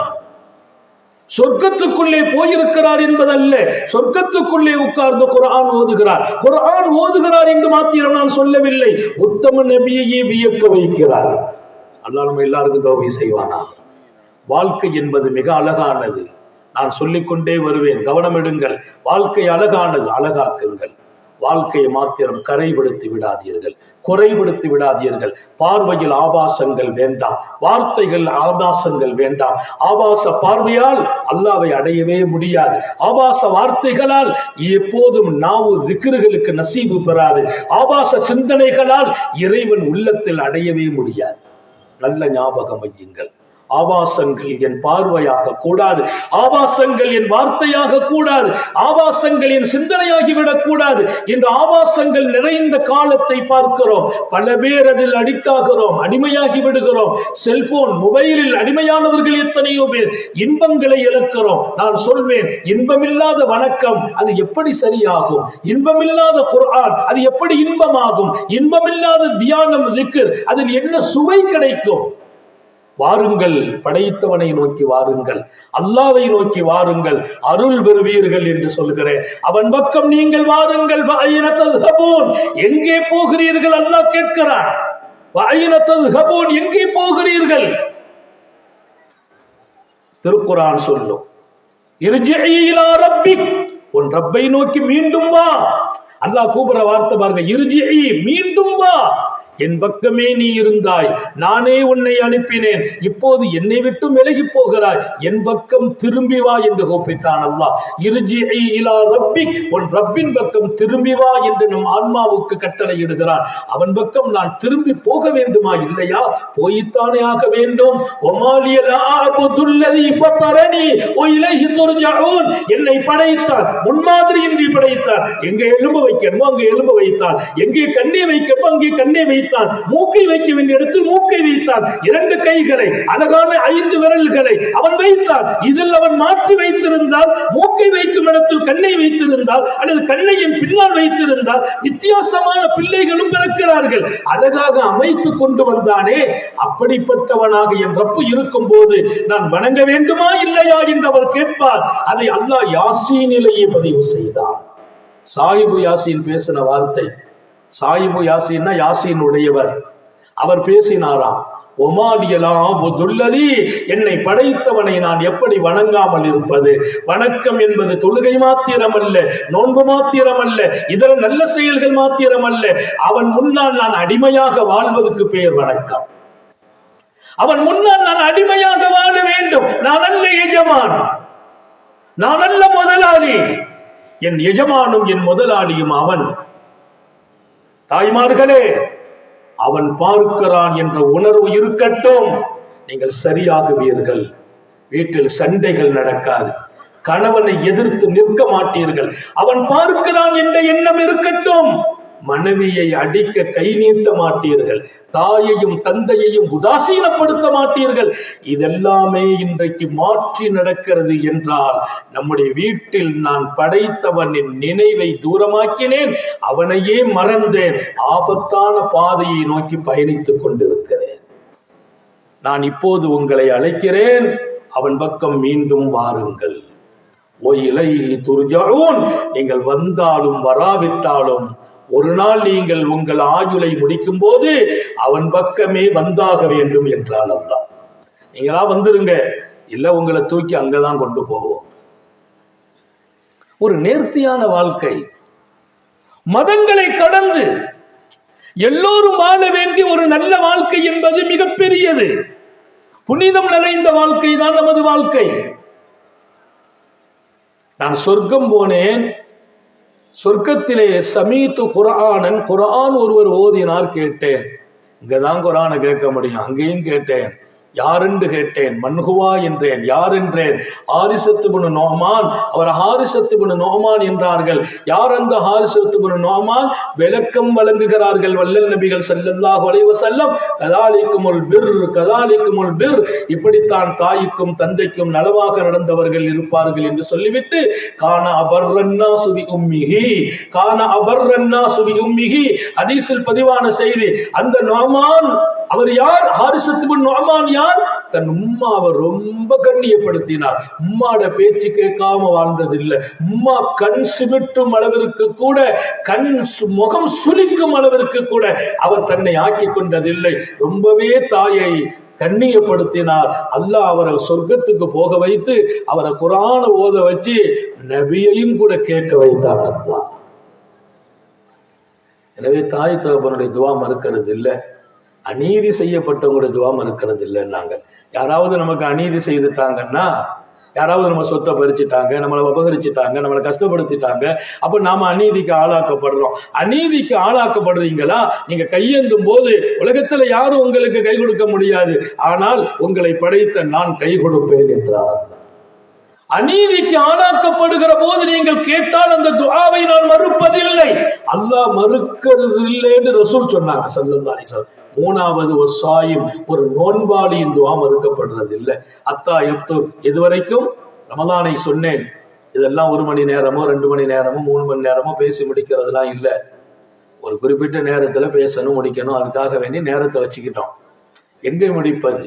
சொர்க்கத்துக்குள்ளே போயிருக்கிறார் என்பதல்ல, சொர்க்கத்துக்குள்ளே உட்கார்ந்து குர்ஆன் ஓதுகிறார். குர்ஆன் ஓதுகிறார் என்று மாத்திரம் நான் சொல்லவில்லை, உத்தம நபியையே வியக்க வைக்கிறார். அல்லாஹ் நம்ம எல்லாருக்கும் தௌபீக் செய்வானா. வாழ்க்கை என்பது மிக அழகானது. நான் சொல்லிக்கொண்டே வருவேன், கவனம் எடுங்கள். வாழ்க்கை அழகானது, அழகாக்குங்கள். வாழ்க்கையை மாத்திரம் கரைப்படுத்தி விடாதீர்கள், குறைபடுத்தி விடாதீர்கள். பார்வையில் ஆபாசங்கள் வேண்டாம், வார்த்தைகள் ஆபாசங்கள் வேண்டாம். ஆபாச பார்வையால் அல்லாஹ்வை அடையவே முடியாது. ஆபாச வார்த்தைகளால் எப்போதும் நாவு திக்ருகளுக்கு நசீபு பெறாது. ஆபாச சிந்தனைகளால் இறைவன் உள்ளத்தில் அடையவே முடியாது. நல்ல ஞாபகம் வையுங்கள். ஆபாசங்கள் என் பார்வையாக கூடாது, ஆபாசங்கள் என் வார்த்தையாக கூடாது, ஆபாசங்கள் என் சிந்தனையாகிவிடக் கூடாது என்று ஆபாசங்கள் நிறைந்த காலத்தை பார்க்கிறோம். பல பேர் அதில் அடிக்ட் ஆகிறோம், அடிமையாகி விடுகிறோம். செல்போன், மொபைலில் அடிமையானவர்கள் எத்தனையோ பேர். இன்பங்களை இழக்கிறோம். நான் சொல்வேன், இன்பமில்லாத வணக்கம் அது எப்படி சரியாகும்? இன்பமில்லாத குர்ஆன் அது எப்படி இன்பமாகும்? இன்பமில்லாத தியானம், திக்ர், அதில் என்ன சுவை கிடைக்கும்? வாருங்கள், படைத்தவனை நோக்கி வாருங்கள், அல்லாஹ்வை நோக்கி வாருங்கள், அருள் பெறுவீர்கள் என்று சொல்கிறேன். அவன் பக்கம் நீங்கள் வாருங்கள். வஅய்ன தذهبون, எங்கே போகிறீர்கள்? அல்லாஹ் கேட்கிறான். வஅய்ன தذهبون, எங்கே போகிறீர்கள்? திருக்குர்ஆன் சொல்லும், இர்ஜிஇ இலா ரப்பிக், உன் ரப்பை நோக்கி மீண்டும் வா. அல்லாஹ் கூப்பிடுற வார்த்தை பாருங்க, இர்ஜிஇ, மீண்டும் வா. என் பக்கமே நீ இருந்தாய், நானே உன்னை அனுப்பினேன், இப்போது என்னை விட்டு விலகி போகிறாய், என் பக்கம் திரும்பி வா என்று கூப்பிட்டான் அல்லாஹ். இர்ஜிஇ இலா ரப்பிக், உன் ரப்பின் பக்கம் திரும்பி வா என்று நம் ஆன்மாவுக்கு கட்டளை இடுகிறான். அவன் பக்கம் நான் திரும்பி போக வேண்டுமா? இல்லையா? போய்த்தானே ஆக வேண்டும். ஒமாலிய லா அஅ்புதுல்லதி ஃபதரனி வ இலைஹி துர்ஜஊன், என்னை படைத்தான், முன்மாதிரியின்றி படைத்தான். எங்கே எலும்பு வைக்கணுமோ அங்கே எலும்பு வைத்தான், எங்கே கண்ணை வைக்கணுமோ அங்கே கண்ணை வைத்தான், மூக்கை வைக்க வேண்டிய இடத்தில் மூக்கை வைத்தான், 2 கைகளை, அழகான 5 விரல்களை அவன் வைத்தான். இதில் அவன் மாற்றி வைத்திருந்தால், மூக்கை வைக்கும் இடத்தில் கண்ணை வைத்திருந்தால், அல்லது கண்ணையின் பின்னால் வைத்திருந்தால், வித்தியாசமான பிள்ளைகளும் பிறக்கிறார்கள். அழகாக அமைத்து கொண்டு வந்தானே, அப்படிப்பட்டவனாக என் ரப்பு இருக்கும் போது நான் வணங்க வேண்டுமா இல்லையா என்று அவர் கேட்பார். அதை அல்லாஹ் யாசீனிலேயே பதிவு செய்தான். சாயிபு யாசீன் பேசின வார்த்தை. சாயிபு யாசீன்னா யாசீன் உடையவர். அவர் பேசினாராம், ஒமாலியலாபுதுல்லதி, என்னை படைத்தவனை நான் எப்படி வணங்காமல் இருப்பது? வணக்கம் என்பது தொழுகை மாத்திரமல்ல, நோன்பு மாத்திரமல்ல, இதர நல்ல செயல்கள் மாத்திரமல்ல, அவன் முன்னால் நான் அடிமையாக வாழ்வதற்கு பெயர் வணக்கம். அவன் முன்னால் நான் அடிமையாக வாழ வேண்டும். நான் அல்ல எஜமான், நான் அல்ல முதலாளி. என் எஜமானும் என் முதலாளியும் அவன். தாய்மார்களே, அவன் பார்க்கிறான் என்ற உணர்வு இருக்கட்டும். நீங்கள் சரியாகுவீர்கள். வீட்டில் சண்டைகள் நடக்காது. கணவனை எதிர்த்து நிற்க மாட்டீர்கள். அவன் பார்க்கிறான் என்ற எண்ணம் இருக்கட்டும். மனைவியை அடிக்க கை நீட்ட மாட்டீர்கள். தாயையும் தந்தையையும் உதாசீனப்படுத்த மாட்டீர்கள். இதெல்லாமே இன்றைக்கு மாற்றி நடக்கிறது என்றால் நம்முடைய வீட்டில் நான் படைத்தவனின் நினைவை தூரமாக்கினேன், அவனையே மறந்தேன், ஆபத்தான பாதையை நோக்கி பயணித்துக் கொண்டிருக்கிறேன். நான் இப்போது உங்களை அழைக்கிறேன், அவன் பக்கம் மீண்டும் வாருங்கள். நீங்கள் வந்தாலும் வராவிட்டாலும் ஒரு நாள் நீங்கள் உங்கள் ஆயுளை முடிக்கும் போது அவன் பக்கமே வந்தாக வேண்டும் என்றால் அல்லாஹ். நீங்களா வந்துருங்க, இல்ல உங்களை தூக்கி அங்கதான் கொண்டு போவோம். ஒரு நேர்த்தியான வாழ்க்கை, மதங்களை கடந்து எல்லோரும் வாழ வேண்டிய ஒரு நல்ல வாழ்க்கை என்பது மிகப்பெரியது. புனிதம் நிறைந்த வாழ்க்கை தான் நமது வாழ்க்கை. நான் சொர்க்கம் போனேன். சொர்க்கத்திலே சமீத்து குர்ஆனன், குர்ஆன் ஒருவர் ஓதினார், கேட்டேன். இங்கதான் குர்ஆனை கேட்க முடியும். அங்கேயும் கேட்டேன். யாரென்று கேட்டேன். மன்ஹுவா என்றேன். யார் என்றேன். ஹாரிஸத் இப்னு நுஅமான். அவர் ஹாரிஸத் இப்னு நுஅமான் என்றார்கள். யார் அந்த ஹாரிஸத் இப்னு நுஅமான்? விளக்கம் வழங்குகிறார்கள் வல்லல் நபிகள் ஸல்லல்லாஹு அலைஹி வஸல்லம். கதாலிக்குமுல் பிர், கதாலிக்குமுல் பிர், இப்படித்தான் தாய்க்கும் தந்தைக்கும் நலவாக நடந்தவர்கள் இருப்பார்கள் என்று சொல்லிவிட்டு, கான அபர்ரன்னாசு பி உம்மிஹி, கான அபர்ரன்னாசு பி உம்மிஹி, ஹதீஸில் பதிவான செய்தி. அந்த நுஅமான் அவர் யார்? ஹாரிஸத் இப்னு நுஅமான் யார்? தன் உம்மாவை ரொம்ப கண்ணியப்படுத்தினார். உம்மாட பேச்சு கேட்காம வாழ்ந்ததில்லை. உம்மா கண் சிமிட்டும் அளவிற்கு கூட, கண் முகம் சுளிக்கும் அளவிற்கு கூட அவர் தன்னை ஆக்கி கொண்டதில்லை. ரொம்பவே தாயை கண்ணியப்படுத்தினார். அல்லாஹ் அவரை சொர்க்கத்துக்கு போக வைத்து அவரை குர்ஆனை ஓத வச்சு நபியையும் கூட கேட்க வைத்தார் அல்லாஹ். எனவே தாய் தகப்பனுடைய துவா மறுக்கிறது இல்லை, அநீதி செய்யப்பட்டவங்களுடைய துவா மறுக்கிறது இல்லைன்னாங்க. யாராவது நமக்கு அநீதி செய்துட்டாங்கன்னா, யாராவது நம்ம சொத்தை பறிச்சுட்டாங்க, நம்மளை அபகரிச்சுட்டாங்க, நம்மளை கஷ்டப்படுத்திட்டாங்க, அப்ப நாம அநீதிக்கு ஆளாக்கப்படுறோம். அநீதிக்கு ஆளாக்கப்படுறீங்களா? நீங்க கையேந்தும் போது உலகத்துல யாரும் உங்களுக்கு கை கொடுக்க முடியாது, ஆனால் உங்களை படைத்த நான் கை கொடுப்பேன் என்றார். அநீதிக்கு ஆளாக்கப்படுகிற போது நீங்கள் கேட்டால் அந்த துஆவை நான் மறுப்பதில்லை, அல்லாஹ் மறுக்கிறது இல்லை என்று ரசூல் சொன்னாங்க ஸல்லல்லாஹு அலைஹி வஸல்லம். மூணாவது வசாயும், ஒரு நோன்பாளியின் துஆ மறுக்கப்படுறது இல்லை. அத்தா யஃப்துர், இதுவரைக்கும் ரமலானை சொன்னேன். இதெல்லாம் 1 மணி நேரமோ 2 மணி நேரமோ 3 மணி நேரமோ பேசி முடிக்கிறதுலாம் இல்லை. ஒரு குறிப்பிட்ட நேரத்துல பேசணும், முடிக்கணும். அதுக்காக வேண்டி நேரத்தை வச்சுக்கிட்டோம். எங்கே முடிப்பது?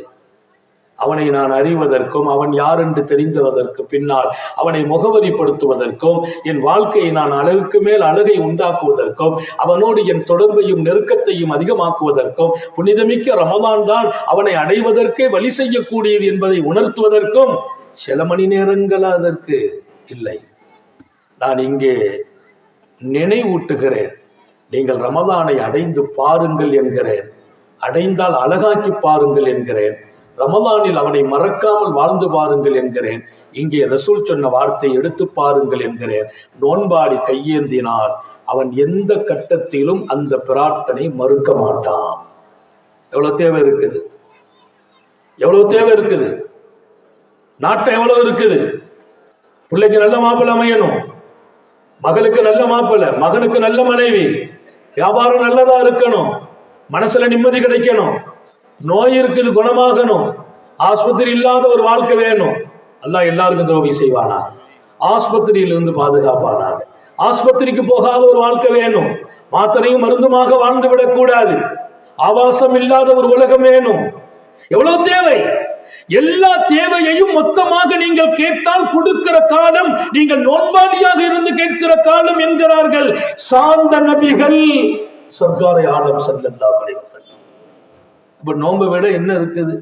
அவனை நான் அறிவதற்கும், அவன் யார் என்று தெரிந்ததற்கு பின்னால் அவனை முகவரிப்படுத்துவதற்கும், என் வாழ்க்கையை நான் அழகுக்கு மேல் அழகை உண்டாக்குவதற்கும், அவனோடு என் தொடர்பையும் நெருக்கத்தையும் அதிகமாக்குவதற்கும், புனிதமிக்க ரமலான் தான் அவனை அடைவதற்கே வழி செய்யக்கூடியது என்பதை உணர்த்துவதற்கும் சில மணி நேரங்கள் அதற்கு இல்லை. நான் இங்கே நினைவூட்டுகிறேன், நீங்கள் ரமலானை அடைந்து பாருங்கள் என்கிறேன். அடைந்தால் அழகாக்கி பாருங்கள் என்கிறேன். ரமலானில் அவனை மறக்காமல் வாழ்ந்து பாருங்கள் என்கிறேன். இங்கே ரசூல் சொன்ன வார்த்தை எடுத்து பாருங்கள் என்கிறேன். நோன்பாடி கையேந்தினால் அவன் எந்த கட்டத்திலும் அந்த பிரார்த்தனை மறுக்க மாட்டான். எவ்வளவு தேவை இருக்குது, எவ்வளவு தேவை இருக்குது, நாட்டம் எவ்வளவு இருக்குது. பிள்ளைக்கு நல்ல மாப்பிள்ளை அமையணும், மகளுக்கு நல்ல மாப்பிள்ளை, மகனுக்கு நல்ல மனைவி, வியாபாரம் நல்லதா இருக்கணும், மனசுல நிம்மதி கிடைக்கணும், நோய் இருக்குது குணமாகணும், ஆஸ்பத்திரி இல்லாத ஒரு வாழ்க்கை வேணும். அல்லாஹ் எல்லாருக்கும் தௌபி செய்வானா, ஆஸ்பத்திரியிலிருந்து பாதுகாப்பானாக. ஆஸ்பத்திரிக்கு போகாத ஒரு வாழ்க்கை வேணும், மாத்திரையும் மருந்துமாக வாழ்ந்து விடக்கூடாது, ஆபாசம் இல்லாத ஒரு உலகம் வேணும். எவ்வளவு தேவை? எல்லா தேவையையும் மொத்தமாக நீங்கள் கேட்டால் கொடுக்கிற காலம் நீங்கள் நோன்பாளியாக இருந்து கேட்கிற காலம் என்கிறார்கள் சாந்த நபிகள் சர்க்காரை ஆலம் ஸல்லல்லாஹு அலைஹி வஸல்லம். இப்ப நோன்பை விட என்ன இருக்குது?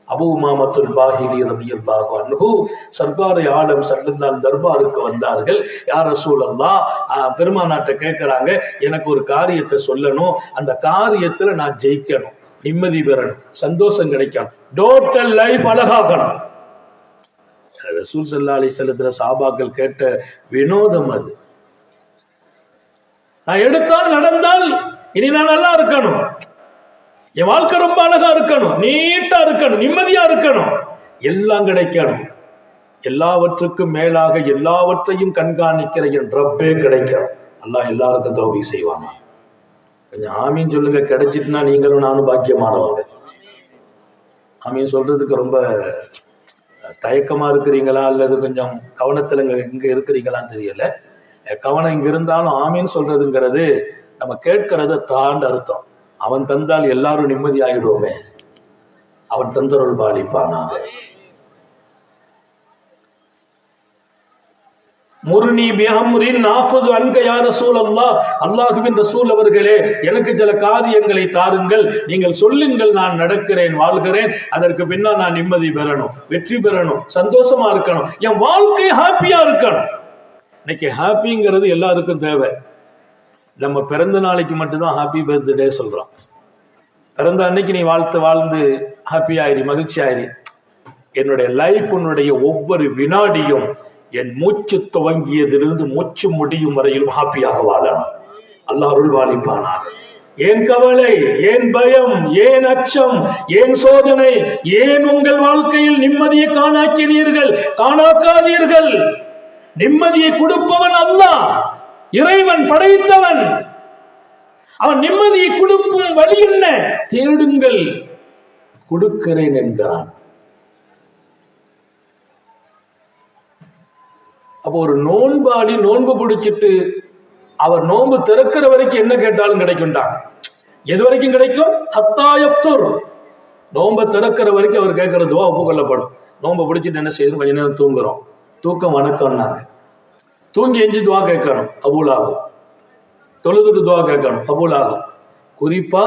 அபூ உமாமத்துல் பாஹிலி ரலியல்லாஹு அன்ஹு சர்க்காரை ஆலம் ஸல்லல்லாஹு தர்பாருக்கு வந்தார்கள். யா ரசூலல்லாஹ், பெருமானாட்ட கேட்கிறாங்க, எனக்கு ஒரு காரியத்தை சொல்லணும், அந்த காரியத்துல நான் ஜெயிக்கணும். நிம்மதி பெறணும், சந்தோஷம் கிடைக்கணும், டோட்டல் லைஃப் அழகாகணும். ரசூல் ஸல்லல்லாஹு அலைஹி வஸல்லம் சஹாபாக்கள் கேட்ட வினோதம் அது. நான் எடுத்தால் நடந்தால் இனி நான் நல்லா இருக்கணும், என் வாழ்க்கை ரொம்ப அழகா இருக்கணும், நீட்டா இருக்கணும், நிம்மதியா இருக்கணும், எல்லாம் கிடைக்கணும். எல்லாவற்றுக்கும் மேலாக எல்லாவற்றையும் கண்காணிக்கிற என் ரப்பே கிடைக்கணும். அல்லாஹ் எல்லாருக்கும் தௌபீக் செய்வாங்க. கொஞ்சம் ஆமீன் சொல்லுங்க. கிடைச்சிட்டுனா நீங்களும் நானும் பாக்கியமானவங்க. ஆமீன் சொல்றதுக்கு ரொம்ப தயக்கமா இருக்கிறீங்களா அல்லது கொஞ்சம் கவனத்துல இங்க இருக்கிறீங்களான்னு தெரியல. கவனம் இங்க இருந்தாலும் ஆமீன் சொல்றதுங்கிறது நம்ம கேட்கறத தாண்ட அர்த்தம். அவன் தந்தால் எல்லாரும் நிம்மதி ஆயிடுவோமே, அவன் தந்தருள் பாலிப்பானாக. முர்னி பிஅம்ரின் நாஃபுது அன்க யா ரசூலல்லாஹ், அல்லாஹ்வின் ரசூல் அவர்களே எனக்கு சில காரியங்களை தாருங்கள், நீங்கள் சொல்லுங்கள், நான் நடக்கிறேன், வாழ்கிறேன், அதற்கு பின்னால் நான் நிம்மதி பெறணும், வெற்றி பெறணும், சந்தோஷமா இருக்கணும், என் வாழ்க்கை ஹாப்பியா இருக்கணும். இன்னைக்கு ஹாப்பிங்கிறது எல்லாருக்கும் தேவை. நம்ம பிறந்த நாளைக்கு மட்டும்தான் ஹாப்பி பர்த்டே சொல்றோம். பிறந்த அன்னைக்கு நீ வாழ்ந்து ஹாப்பி ஆயிரி, மகிழ்ச்சி ஆயிரி. என்னுடைய லைஃப், உன்னுடைய ஒவ்வொரு வினாடியும் என் மூச்சு துவங்கியதிலிருந்து மூச்சு முடியும் வரையிலும் ஹாப்பியாக வாழணும். அல்லாஹ் அருள் பாலிப்பானாக. ஏன் கவலை, ஏன் பயம், ஏன் அச்சம், ஏன் சோதனை, ஏன் உங்கள் வாழ்க்கையில் நிம்மதியை காணாக்காதீர்கள். நிம்மதியை கொடுப்பவன் அல்லாஹ், இறைவன், படைத்தவன். அவன் நிம்மதியை கொடுக்கும் வழி என்ன? தேடுங்கள், கொடுக்கிறேன் என்கிறான். அப்போ ஒரு நோன்பாளி நோன்பு பிடிச்சிட்டு அவர் நோன்பு திறக்கிற வரைக்கும் என்ன கேட்டாலும் கிடைக்கும்டாங்க. எது வரைக்கும் கிடைக்கும்? ஹத்தாயப்துர். நோன்பை திறக்கிற வரைக்கும் அவர் கேட்கிற துவா ஒப்புக்கொள்ளப்படும். நோன்பை பிடிச்சிட்டு என்ன செய்யணும்? கொஞ்ச நேரம் தூங்குறோம், தூக்கம் வணக்கம்னாங்க. தூங்கி எஞ்சி துவா கேட்கணும், கபூலாகும். தொழுதுட்டு துவா கேட்கணும், கபூலாகும். குறிப்பா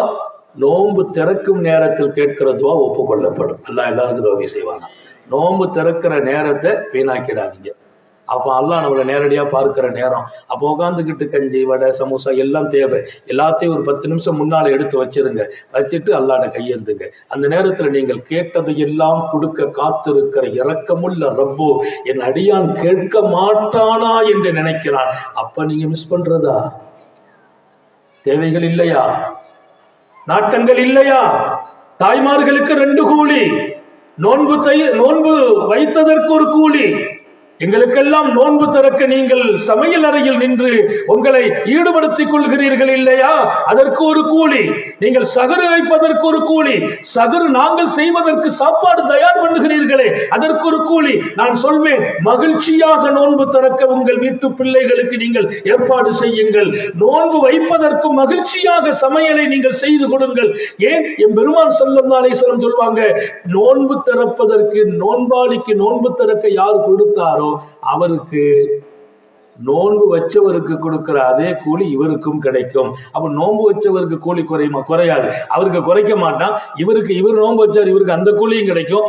நோன்பு திறக்கும் நேரத்தில் கேட்கிற துவா ஒப்புக்கொள்ளப்படும். அல்லாஹ் எல்லாருக்கும் துவா செய்வாங்க. நோன்பு திறக்கிற நேரத்தை வீணாக்கிடாதீங்க. அப்போ அல்லாஹ் நம்மளை நேரடியாக பார்க்கிற நேரம். அப்போ உட்காந்துக்கிட்டு கஞ்சி, வடை, சமோசா எல்லாம் தேவை. எல்லாத்தையும் ஒரு 10 நிமிஷம் முன்னால் எடுத்து வச்சிருங்க. வச்சுட்டு அல்லாஹ்ட கையேந்துங்க. அந்த நேரத்தில் நீங்கள் கேட்டதை எல்லாம் கொடுக்க காத்திருக்கிற இரக்கமுள்ள ரப்பு என் அடியான் கேட்க மாட்டானா என்று நினைக்கிறான். அப்ப நீங்க மிஸ் பண்றதா? தேவைகள் இல்லையா? நாட்டங்கள் இல்லையா? தாய்மார்களுக்கு 2 கூலி, நோன்பு வைத்ததற்கு ஒரு கூலி. எங்களுக்கெல்லாம் நோன்பு திறக்க நீங்கள் சமையல் அறையில் நின்று உங்களை ஈடுபடுத்திக் கொள்கிறீர்கள் இல்லையா? அதற்கு ஒரு கூலி. நீங்கள் சகரு வைப்பதற்கு ஒரு கூலி. சகரு நாங்கள் செய்வதற்கு சாப்பாடு தயார் பண்ணுகிறீர்களே, அதற்கு ஒரு கூலி. நான் சொல்வேன், மகிழ்ச்சியாக நோன்பு திறக்க உங்கள் வீட்டு பிள்ளைகளுக்கு நீங்கள் ஏற்பாடு செய்யுங்கள். நோன்பு வைப்பதற்கு மகிழ்ச்சியாக சமையலை நீங்கள் செய்து கொடுங்கள். ஏன்? என் பெருமான் ஸல்லல்லாஹு அலைஹி வஸல்லம் சொல்வாங்க, நோன்பு திறப்பதற்கு, நோன்பாளிக்கு நோன்பு திறக்க யார் கொடுத்தாரோ அவருக்கு நோன்பு வச்சவருக்கு கொடுக்கிற அதே கூலி இவருக்கும் கிடைக்கும். அப்ப நோன்பு வச்சவருக்கு கூலி குறையுமா? குறையாது. அவருக்கு குறைக்க மாட்டான். இவர் நோன்பு வச்சார், இவருக்கு அந்த கூலியும் கிடைக்கும்.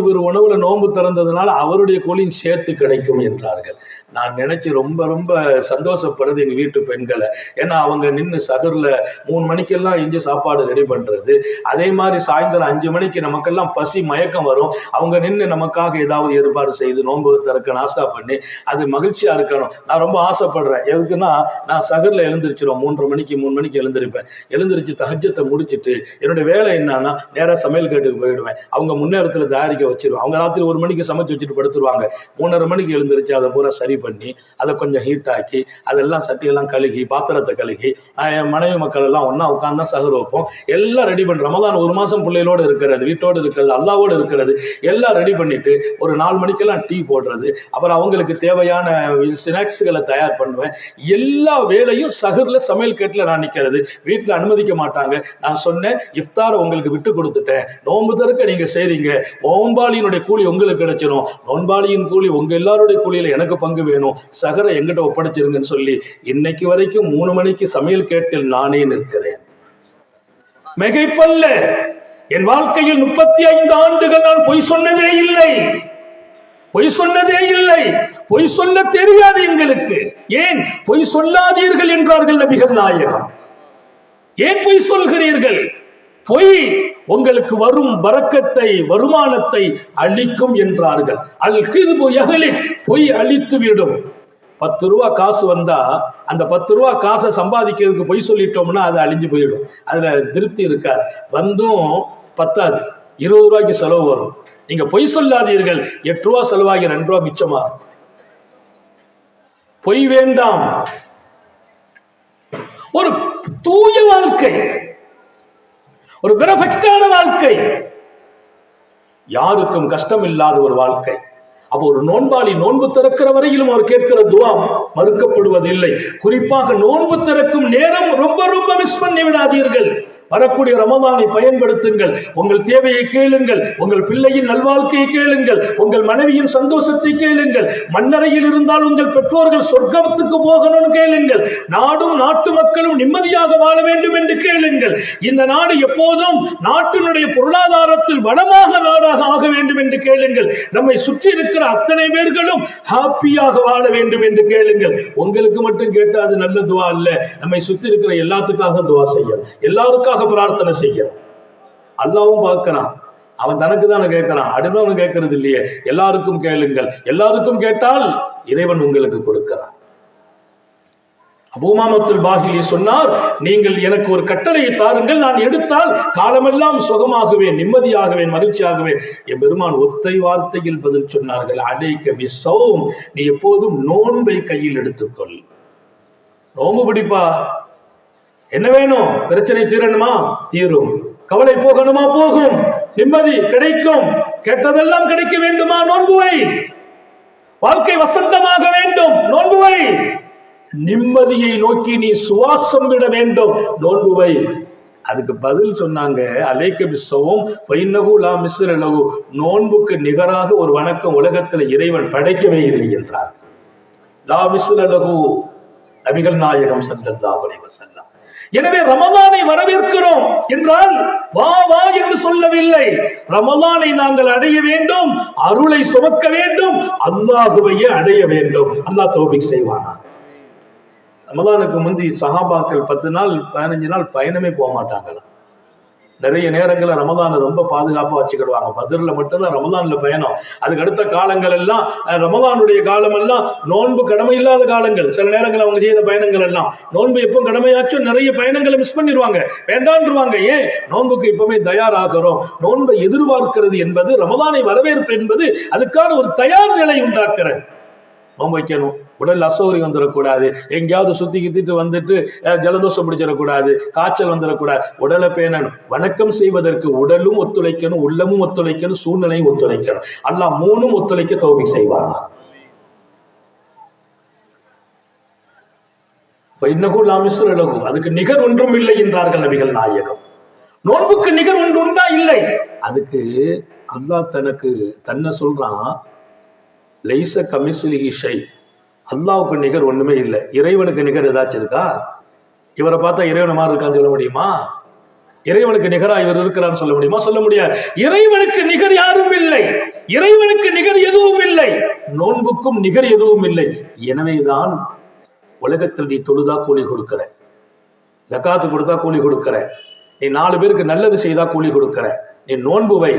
இவர் உணவுல நோன்பு திறந்ததுனால அவருடைய கூலியும் சேர்த்து கிடைக்கும் என்றார்கள். நான் நினைச்சு ரொம்ப ரொம்ப சந்தோஷப்படுறது எங்க வீட்டு பெண்களை. ஏன்னா அவங்க நின்று சகர்ல 3 மணிக்கெல்லாம் எஞ்சி சாப்பாடு ரெடி பண்றது. அதே மாதிரி சாயந்தரம் 5 மணிக்கு நமக்கெல்லாம் பசி மயக்கம் வரும். அவங்க நின்று நமக்காக ஏதாவது ஏற்பாடு செய்து நோன்பு திறக்க நாஸ்டா பண்ணி அது மகிழ்ச்சியா இருக்கணும். நான் ரொம்ப ஆசைப்படுறேன். எதுக்குன்னா, நான் சகர்ல எழுந்திருச்சிடும் 3 மணிக்கு எழுந்திருப்பேன். எழுந்திருச்சு தஹஜ்ஜத்தை முடிச்சுட்டு என்னுடைய வேலை என்னன்னா, நேராக சமையல் கேட்டுக்கு போயிடுவேன். அவங்க முன்னேரத்தில் தயாரிக்க வச்சிருவேன். அவங்க ராத்திரி 1 மணிக்கு சமைச்சு வச்சுட்டு படுத்துருவாங்க. 3:30 மணிக்கு எழுந்திருச்சு அதை பூரா சரி பண்ணி அதை கொஞ்சம் ஹீட் ஆக்கி அதெல்லாம் சட்டியெல்லாம் கழுகி பாத்திரத்தை கழுகி என் மனைவி மக்கள் எல்லாம் ஒன்னா உட்காந்து சகர் வைப்போம். எல்லாம் ரெடி பண்ணி ரமலான் 1 மாசம் பிள்ளைகளோடு இருக்கிறது, வீட்டோடு இருக்கிறது, அல்லாவோடு இருக்கிறது, எல்லாம் ரெடி பண்ணிட்டு ஒரு 4 மணிக்கெல்லாம் டீ போடுறது. அப்புறம் அவங்களுக்கு தேவையான ஸ்நாக்ஸ்களை தயார் பண்ணுவேன். எல்லா வேலையும் சகர்ல சமையல் கேட்டில் நான் நிற்கிறது. வீட்டில் அனுமதிக்க மாட்டாங்க. நான் சொன்னேன், இஃப்தாரை உங்களுக்கு விட்டு கொடுத்துட்டேன், நோன்பு திறக்க நீங்க செய்றீங்க, நோன்பாளியினுடைய கூலி உங்களுக்கு கிடைச்சிடும், நோன்பாளியின் கூலி உங்க எல்லாருடைய கூலியில எனக்கு பங்கு வேணும், சகரை எங்கிட்ட ஒப்படைச்சிருங்கன்னு சொல்லி இன்னைக்கு வரைக்கும் 3 மணிக்கு சமையல் கேட்டில் நானே நிற்கிறேன். மிகைப்பல்ல. என் வாழ்க்கையில் 35 ஆண்டுகள் நான் பொய் சொன்னதே இல்லை. பொய் சொல்ல தெரியாது எங்களுக்கு. ஏன் பொய் சொல்லாதீர்கள் என்றார்கள் நபிகள் நாயகம். ஏன் பொய் சொல்கிறீர்கள்? பொய் உங்களுக்கு வரும் பரக்கத்தை, வருமானத்தை அளிக்கும் என்றார்கள். அல்-கிذ்பு யஹ்லிக், பொய் அழித்து விடும். 10 ரூபா காசு வந்தா அந்த 10 ரூபா காசை சம்பாதிக்கிறதுக்கு பொய் சொல்லிட்டோம்னா அது அழிஞ்சு போயிடும். அதுல திருப்தி இருக்காது. வந்தும் பத்தாது, 20 ரூபாய்க்கு செலவு வரும். நீங்க பொய் சொல்லாதீர்கள், 8 ரூபா செலவாகி 2 ரூபா மிச்சமாகும். பொய் வேண்டாம். ஒரு தூய வாழ்க்கை, ஒரு பெர்ஃபெக்டான வாழ்க்கை, யாருக்கும் கஷ்டம் இல்லாத ஒரு வாழ்க்கை. அப்போ ஒரு நோன்பாளி நோன்பு திறக்கிற வரையிலும் அவர் கேட்கிற துஆ மறுக்கப்படுவதில்லை. குறிப்பாக நோன்பு திறக்கும் நேரம் ரொம்ப ரொம்ப மிஸ் பண்ணி விடாதீர்கள். வரக்கூடிய ரமதானை பயன்படுத்துங்கள். உங்கள் தேவையை கேளுங்கள், உங்கள் பிள்ளையின் நல்வாழ்க்கையை கேளுங்கள், உங்கள் மனைவியின் சந்தோஷத்தை கேளுங்கள். மண்ணறையில் இருந்தால் உங்கள் பெற்றோர்கள் சொர்க்கத்துக்கு போகணும்னு கேளுங்கள். நாடும் நாட்டு மக்களும் நிம்மதியாக வாழ வேண்டும் என்று கேளுங்கள். இந்த நாடு எப்போதும் நாட்டினுடைய பொருளாதாரத்தில் வளமாக நாடாக ஆக வேண்டும் என்று கேளுங்கள். நம்மை சுற்றி இருக்கிற அத்தனை பேர்களும் ஹாப்பியாக வாழ வேண்டும் என்று கேளுங்கள். உங்களுக்கு மட்டும் கேட்டால் அது நல்ல துஆ அல்ல. நம்மை சுற்றி இருக்கிற எல்லாத்துக்காக துஆ செய்யணும், எல்லாருக்காக பிரார்த்தனை செய்ய. அல்லாஹ்வும் பார்க்கிறான், அவன் தனக்கு தானே கேட்கிறான், அடுத்தவன் கேட்கறது இல்லையே. எல்லாருக்கும் கேளுங்கள். எல்லாருக்கும் கேட்டால் இறைவன் உங்களுக்கு கொடுக்கிறான். அபூ உமாமத்துல் பாஹிலி சொன்னார், நீங்கள் எனக்கு ஒரு கட்டளையை தாருங்கள், நான் எடுத்தால் காலமெல்லாம் சுகமாகுவேன், நிம்மதியாகுவேன், மகிழ்ச்சியாகுவேன். என் பெருமான் ஒத்தை வார்த்தையில் பதில் சொன்னார்கள், அலைக பிஸ்ஸௌம், நீ எப்போதும் நோன்பை கையில் எடுத்துக்கொள். நோன்பு பிடிப்பா. என்ன வேணும்? பிரச்சனை தீரணுமா? தீரும். கவலை போகணுமா? போகும். நிம்மதி கிடைக்கும். கேட்டதெல்லாம் கிடைக்க வேண்டுமா? நோன்புவை. வாழ்க்கை வசந்தமாக வேண்டும், நோன்புவை. நிம்மதியை நோக்கி நீ சுவாசம் விட வேண்டும், நோன்புவை. அதுக்கு பதில் சொன்னாங்க, அலைக பிஸ்ஸௌம் ஃபைன்னஹு லா மிஸ்ல லஹு, நோன்புக்கு நிகராக ஒரு வணக்கம் உலகத்தில் இறைவன் படைக்கவே இல்லை என்றார். லா மிஸ்ல லஹு, நபிகள் நாயகம் ஸல்லல்லாஹு அலைஹி வஸல்லம். எனவே ரமலானை வரவேற்கிறோம் என்றால் வா வா என்று சொல்லவில்லை. ரமலானை நாங்கள் அடைய வேண்டும், அருளை சுமக்க வேண்டும், அல்லாஹ்வையே அடைய வேண்டும். அல்லாஹ் தௌஃபீக் செய்வானா. ரமலானுக்கு முந்தி சஹாபாக்கள் 10 நாள் 15 நாள் பயணமே போக மாட்டாங்களாம். நிறைய நேரங்களில் ரமலானை ரொம்ப பாதுகாப்பா வச்சுக்கிடுவாங்க. பத்ர்ல மட்டும்தான் ரமலான்ல பயணம். அதுக்கு அடுத்த காலங்கள் எல்லாம், ரமலானுடைய காலம் எல்லாம் நோன்பு கடமை இல்லாத காலங்கள். சில நேரங்கள் அவங்க செய்த பயணங்கள் எல்லாம் நோன்பு எப்போ கடமையாச்சும் நிறைய பயணங்களை மிஸ் பண்ணிடுவாங்க, வேண்டான்றுவாங்க. ஏன்? நோன்புக்கு இப்பவுமே தயாராகிறோம். நோன்பை எதிர்பார்க்கிறது என்பது, ரமலானை வரவேற்பு என்பது அதுக்கான ஒரு தயார் நிலை உண்டாக்குறது. நோன்பு வைக்கணும், உடல் அசௌகரியம் வந்துடக்கூடாது, எங்கேயாவது சுத்தி கித்திட்டு வந்துட்டு ஜலதோஷம் பிடிச்சிடக்கூடாது, காய்ச்சல் வந்துடக்கூடாது. உடலை பேணணும். வணக்கம் செய்வதற்கு உடலும் ஒத்துழைக்கணும், உள்ளமும் ஒத்துழைக்கணும், சூழ்நிலையும் ஒத்துழைக்கணும். அல்லாஹ் 3ம் ஒத்துழைக்க தௌஃபீக் செய்வார். ஃபைன்னஹு லா மிஸ்ல லஹு, அதுக்கு நிகர் ஒன்றும் இல்லை என்றார்கள் நபிகள் நாயகம். நோன்புக்கு நிகர் ஒன்று உண்டா? இல்லை. அதுக்கு அல்லாஹ் தன்னை சொல்றான், லைஸ கமிஸ்லிஹி ஷை, அல்லாஹ்வுக்கு நிகர் ஒண்ணுமே இல்லை. இறைவனுக்கு நிகர் ஏதாச்சும் இருக்கா? இவரை பார்த்தா இறைவனை மாதிரி இருக்கான்னு சொல்ல முடியுமா? இறைவனுக்கு நிகரா இவர் இருக்கிறான்னு சொல்ல முடியுமா? சொல்ல முடியாது. இறைவனுக்கு நிகர் யாரும் இல்லை, இறைவனுக்கு நிகர் எதுவும் இல்லை, நோன்புக்கும் நிகர் எதுவும் இல்லை. எனவேதான் உலகத்தில் நீ தொழுதா கூலி கொடுக்கிற, ஜகாத்து கொடுத்தா கூலி கொடுக்கிற, நீ 4 பேருக்கு நல்லது செய்தா கூலி கொடுக்கிற. நீ நோன்பு வை,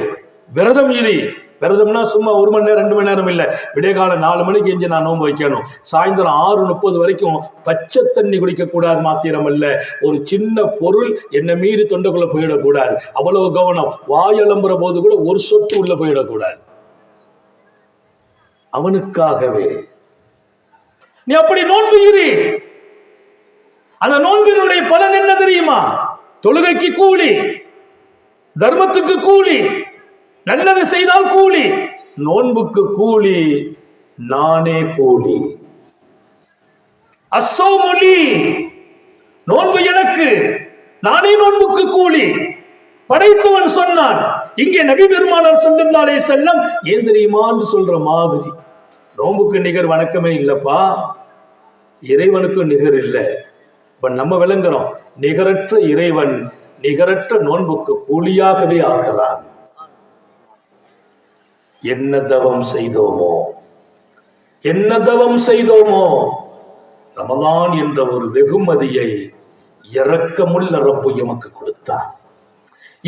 விரதம் இரு. விரதம்னா சும்மா 1 மணி நேரம் 2 மணி நேரம் இல்லை. விடிய காலம் 4 மணிக்கு எஞ்சி நான் நோன்பு வைக்கணும். சாயந்தரம் 6:30 வரைக்கும் பச்சை தண்ணி குடிக்க கூடாது. மாத்திரம் அல்ல, ஒரு சின்ன பொருள் என்னை மீறி தொண்டைக்குள்ள போயிடக்கூடாது. அவ்வளவு கவனம். வாயலம்புற போது கூட ஒரு சொட்டு உள்ள போயிடக்கூடாது. அவனுக்காகவே நீ அப்படி நோன்பு இரு. அந்த நோன்பினுடைய பலன் என்ன தெரியுமா? தொழுகைக்கு கூலி, தர்மத்துக்கு கூலி, நல்லது செய்தால் கூலி. நோன்புக்கு கூலி, நானே கூலி. அஸ்ஸௌமுலி, நோன்பு எனக்கு, நானே நோன்புக்கு கூலி. படைத்தவன் சொன்னான். இங்கே நபி பெருமானார் ஸல்லல்லாஹு அலைஹி வஸல்லம் ஏன் தெரியுமான்னு சொல்ற மாதிரி, நோன்புக்கு நிகர் வணக்கமே இல்லப்பா, இறைவனுக்கு நிகர் இல்லை. இப்ப நம்ம விளங்குறோம், நிகரற்ற இறைவன் நிகரற்ற நோன்புக்கு கூலியாகவே ஆகிறான். என்ன தவம் செய்தோமோ, என்ன தவம் செய்தோமோ, ரமலான் என்ற ஒரு வெகுமதியை இரக்கமுள்ள ரப்பு எமக்கு கொடுத்தான்.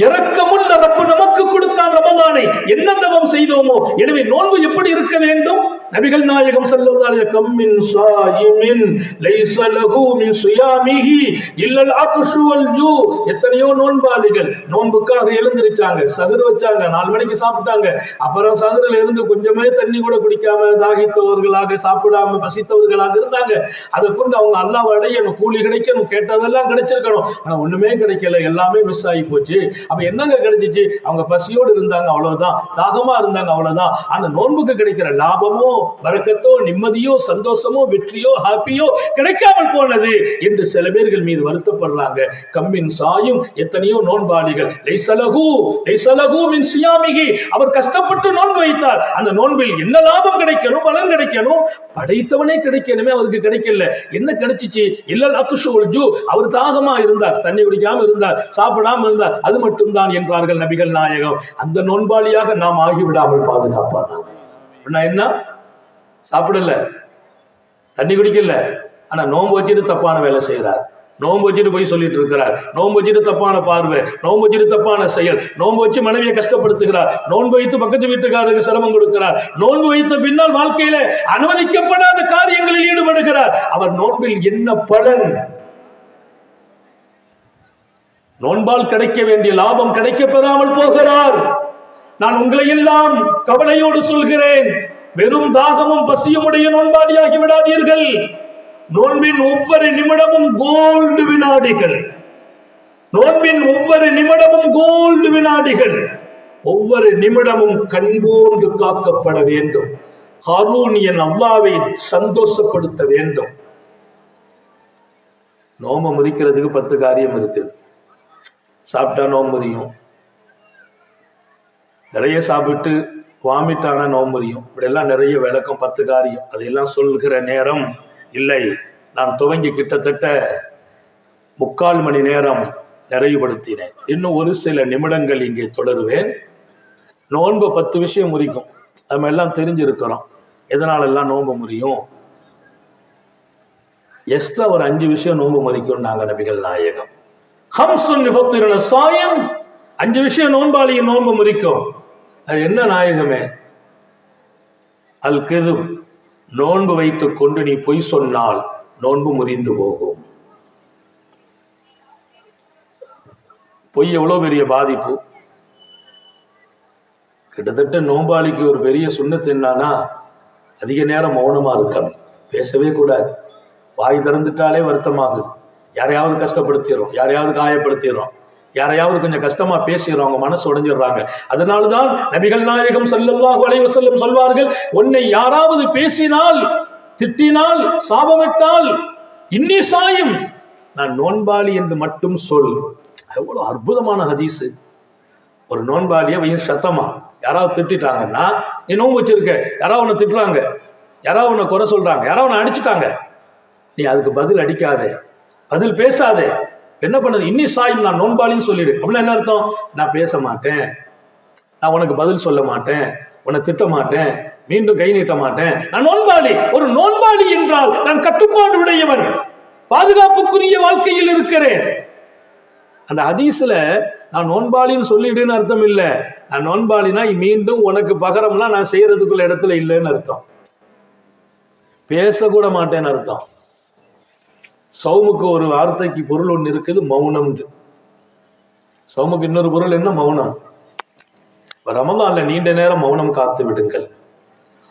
இரக்கமுள்ள ரப்பு நமக்கு கொடுத்தான் ரமலானை, என்ன தவம் செய்தோமோ. எனவே நோன்பு எப்படி இருக்க வேண்டும்? நபிகள் நாயகம் ஸல்லல்லாஹு அலைஹி வஸல்லம் மின் ஸாயிமின் லைஸ லஹு மின் ஸியாமிஹி இல்லல் அத்ஷு வல் ஜூ. எத்தனையோ நோன்பாளிகள் நோன்புக்காக எழுந்திருச்சாங்க, சஹர் வச்சாங்க, 4 மணிக்கு சாப்பிட்டாங்க, அப்புறம் சஹரில் இருந்து கொஞ்சமே தண்ணி கூட குடிக்காம தாகித்தவர்களாக, சாப்பிடாம பசித்தவர்களாக இருந்தாங்க. அதை கொண்டு அவங்க அல்லாஹ்வை அடையணும், கூலி கிடைக்கணும், கேட்டதெல்லாம் கிடைச்சிருக்கணும். ஆனா ஒண்ணுமே கிடைக்கல, எல்லாமே மிஸ் ஆகி போச்சு. அப்ப என்னங்க கிடைச்சிச்சு? அவங்க பசியோடு இருந்தாங்க, அவ்வளவுதான். தாகமா இருந்தாங்க, அவ்வளவுதான். அந்த நோன்புக்கு கிடைக்கிற லாபமோ, பரக்கத்தோ, நிம்மதியோ, சந்தோஷமோ, வெற்றியோ, ஹாப்பியோ கிடைக்காமல் போனது என்று சில பேர்கள் மீது வருத்தப்படுறாங்க. கம்மின் சாயும், எத்தனையோ நோன்பாளிகள் லைஸலஹு மின் சியாமிஹி, அவர் கஷ்டப்பட்டு நோன்பு வைத்தார். அந்த நோன்பில் என்ன லாபம் கிடைக்கணும், பலன் கிடைக்கணும், படைத்தவனே கிடைக்கணுமே, அவருக்கு கிடைக்கல. என்ன கிடைச்சிச்சு? இல்லல் அத்ஷு வல் ஜூ, அவர் தாகமா இருந்தார், தண்ணி குடிக்காம இருந்தார், சாப்பிடாம இருந்தார், அது மட்டும்தான் என்றார்கள் நபிகள் நாயகம். அந்த நோன்பாளியாக நாம் ஆகிவிடாமல் பாதுகாப்பான. என்ன? சாப்பிடல, தண்ணி குடிக்கல, ஆனா நோன்பு வச்சுட்டு தப்பான வேலை செய்யறார், நோன்பு வச்சுட்டு போய் சொல்லிட்டு இருக்கிறார், நோன்பு வச்சுட்டு தப்பான பார்வை, நோன்பு வச்சுட்டு தப்பான செயல், நோன்பு வச்சு மனைவியை கஷ்டப்படுத்துகிறார், நோன்பு வைத்து பக்கத்து வீட்டுக்காரருக்கு சிரமம் கொடுக்கிறார், நோன்பு வைத்த பின்னால் வாழ்க்கையில அனுமதிக்கப்படாத காரியங்களில் ஈடுபடுகிறார். அவர் நோன்பில் என்ன பலன்? நோன்பால் கிடைக்க வேண்டிய லாபம் கிடைக்க பெறாமல் போகிறார். நான் உங்களை எல்லாம் கவலையோடு சொல்கிறேன், வெறும் தாகமும் பசியும் உடைய நோன்பாடியாகி விடாதீர்கள். நோன்பின் ஒவ்வொரு நிமிடமும் கோல்டு வினாடிகள், நோன்பின் ஒவ்வொரு நிமிடமும் கோல்டு வினாடிகள், ஒவ்வொரு நிமிடமும் கண்போன்று காக்கப்பட வேண்டும். ஹாரூன் என் அல்லாஹ்வை சந்தோஷப்படுத்த வேண்டும். நோம்பு முறிக்கிறதுக்கு 10 காரியம் இருக்குது. சாப்பிட்டா நோம்பு முறியும், நிறைய சாப்பிட்டு வாமிட்டான நோம்பு முறியும், இப்படியெல்லாம் நிறைய விளக்கம், 10 காரியம். அதையெல்லாம் சொல்கிற நேரம் இல்லை. நான் துவங்கி கிட்டத்தட்ட 3/4 மணி நேரம் நிறைவுபடுத்தினேன். இன்னும் ஒரு சில நிமிடங்கள் இங்கே தொடருவேன். நோன்பு 10 விஷயம் முறிக்கும், நம்ம எல்லாம் தெரிஞ்சிருக்கிறோம். எதனாலெல்லாம் நோன்பு முறியும்? எக்ஸ்ட்ரா ஒரு 5 விஷயம் நோன்பு முறிக்கும் நாங்க நபிகள் நாயகம். ஹம்சுன் யுஃபத்திருன சாயம், 5 விஷயம் நோன்பாளியின் நோன்பு முறிக்கும். அது என்ன நாயகமே? அல் கிதுப், நோன்பு வைத்துக் கொண்டு நீ பொய் சொன்னால் நோன்பு முறிந்து போகும். பொய் எவ்வளவு பெரிய பாதிப்பு. கிட்டத்தட்ட நோன்பாளிக்கு ஒரு பெரிய சுன்னத்து என்னன்னா, அதிக நேரம் மௌனமா இருக்கணும், பேசவே கூடாது. வாய் திறந்துட்டாலே வருத்தமாகுது, யாரையாவது கஷ்டப்படுத்திடுறோம், யாரையாவது காயப்படுத்திடுறோம், யாரையாவது கொஞ்சம் கஷ்டமா பேசிடுறோம், அவங்க மனசு உடைஞ்சிடுறாங்க. அதனால்தான் நபிகள் நாயகம் ஸல்லல்லாஹு அலைஹி வஸல்லம் சொல்வார்கள், உன்னை யாராவது பேசினால், திட்டினால், சாபமிட்டால், இன்னி சாயும், நான் நோன்பாளி என்று மட்டும் சொல். எவ்வளவு அற்புதமான ஹதீஸ். ஒரு நோன்பாளியை வயிறு சத்தமா யாராவது திட்டாங்கன்னா, நீ நோன்பு வச்சிருக்க, யாராவது உன்னை திட்டுறாங்க, யாராவது உன்னை குறை சொல்றாங்க, யாராவது உன்னை அடிச்சுட்டாங்க, நீ அதுக்கு பதில் அடிக்காதே, பதில் பேசாதே. என்ன பண்ணது? இன்னி சாயும், நான் நோன்பாளின்னு சொல்லிடு. அப்படின்னா என்ன அர்த்தம்? நான் பேச மாட்டேன், நான் உனக்கு பதில் சொல்ல மாட்டேன், உன்னை திட்ட மாட்டேன், மீண்டும் கை நீட்ட மாட்டேன், நான் நோன்பாளி. ஒரு நோன்பாளி என்றால் நான் கட்டுப்பாடு உடையவன், பாதுகாப்புக்குரிய வாழ்க்கையில் இருக்கிறேன். அந்த ஹதீஸ்ல நான் நோன்பாளின்னு சொல்லிடுன்னு அர்த்தம் இல்லை. நான் நோன்பாளினா மீண்டும் உனக்கு பகரம்லாம் நான் செய்யறதுக்குள்ள இடத்துல இல்லைன்னு அர்த்தம். பேசக்கூட மாட்டேன்னு அர்த்தம். சௌமுக்கு ஒரு வார்த்தைக்கு பொருள் ஒன்று இருக்குது, மௌனம். சௌமுக்கு இன்னொரு பொருள் என்ன? மௌனம். ரமலான்ல நீண்ட நேரம் மௌனம் காத்து விடுங்கள்.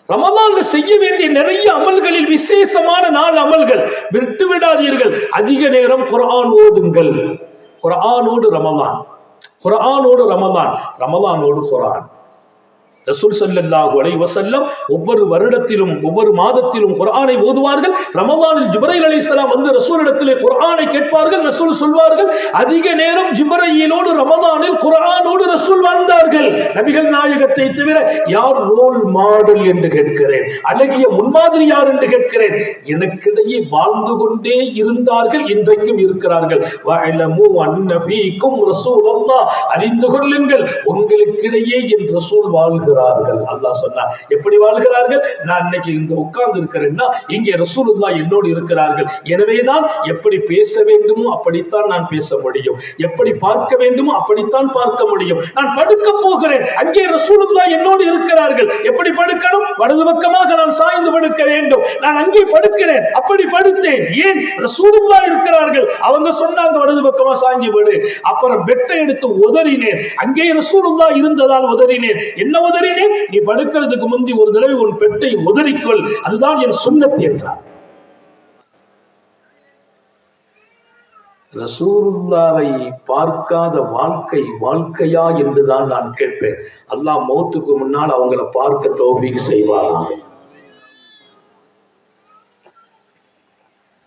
ரமலான்ல செய்ய வேண்டிய நிறைய அமல்களில் விசேஷமான 4 அமல்கள் விட்டு விடாதீர்கள். அதிக நேரம் குர்ஆன் ஓதுங்கள். குர்ஆனோடு ரமலான், குர்ஆனோடு ரமலான், ரமலானோடு குர்ஆன். ரசூல் ஸல்லல்லாஹு அலைஹி வஸல்லம் ஒவ்வொரு வருடத்திலும் ஒவ்வொரு மாதத்திலும் குர்ஆனை ஓதுவார்கள். ரமலானில் ஜிப்ரீல் அலைஹிஸ்ஸலாம் வந்து ரசூலிடத்திலே குர்ஆனை கேட்பார்கள். ரசூல் சொல்வார்கள், அதிக நேரம் ஜிப்ரீலோடு ரமலானில் குர்ஆனோடு ரசூல் வாழ்ந்தார்கள். நபிகள் நாயகத்தை தவிர யார் ரோல் மாடல் என்று கேட்கிறேன், அழகிய முன்மாதிரி யார் என்று கேட்கிறேன். எனக்கிடையே வாழ்ந்து கொண்டே இருந்தார்கள், இன்றைக்கும் இருக்கிறார்கள். வஅலமு அன்ன ஃபீக்கும் ரசூலல்லாஹ், அறிந்து கொள்ளுங்கள், உங்களுக்கிடையே என் ரசூல் வாழ்கிறார். வாழ்கிறார்கள். அல்லாஹ் சொன்னா எப்படி வாழ்கிறார்கள்? நான் இன்னைக்கு இங்க உட்கார்ந்து இருக்கிறேன்னா இங்கே ரசூலுல்லாஹ் என்னோடு இருக்கிறார்கள். எனவேதான் எப்படி பேச வேண்டுமோ அப்படித்தான் நான் பேச முடியும், எப்படி பார்க்க வேண்டுமோ அப்படித்தான் பார்க்க முடியும். நான் படுக்க போகிறேன், அங்கே ரசூலுல்லாஹ் என்னோடு இருக்கிறார்கள். எப்படி படுக்கணும்? வலது பக்கமாக நான் சாய்ந்து படுக்க வேண்டும். நான் அங்கே படுக்கிறேன், அப்படி படுத்தேன். ஏன்? ரசூலுல்லாஹ் இருக்கிறார்கள், அவங்க சொன்னாங்க வலது பக்கமா சாய்ந்து படு. அப்புறம் பெட்டை எடுத்து உதறினேன், அங்கே ரசூலுல்லாஹ் இருந்ததால் உதறினேன். என்ன உதறினேன்? நீ படுக்கிறதுக்கு முந்தி ஒரு தடவை உன் பெட்டை உதறிக்கொள், அதுதான் என் சுன்னத் என்றார். ரசூலுல்லாவை பார்க்காத வாழ்க்கை வாழ்க்கையா என்றுதான் நான் கேட்பேன். அல்லாஹ் மௌத்துக்கு முன்னால் அவங்கள பார்க்க தௌஃபீக் செய்வாராம்.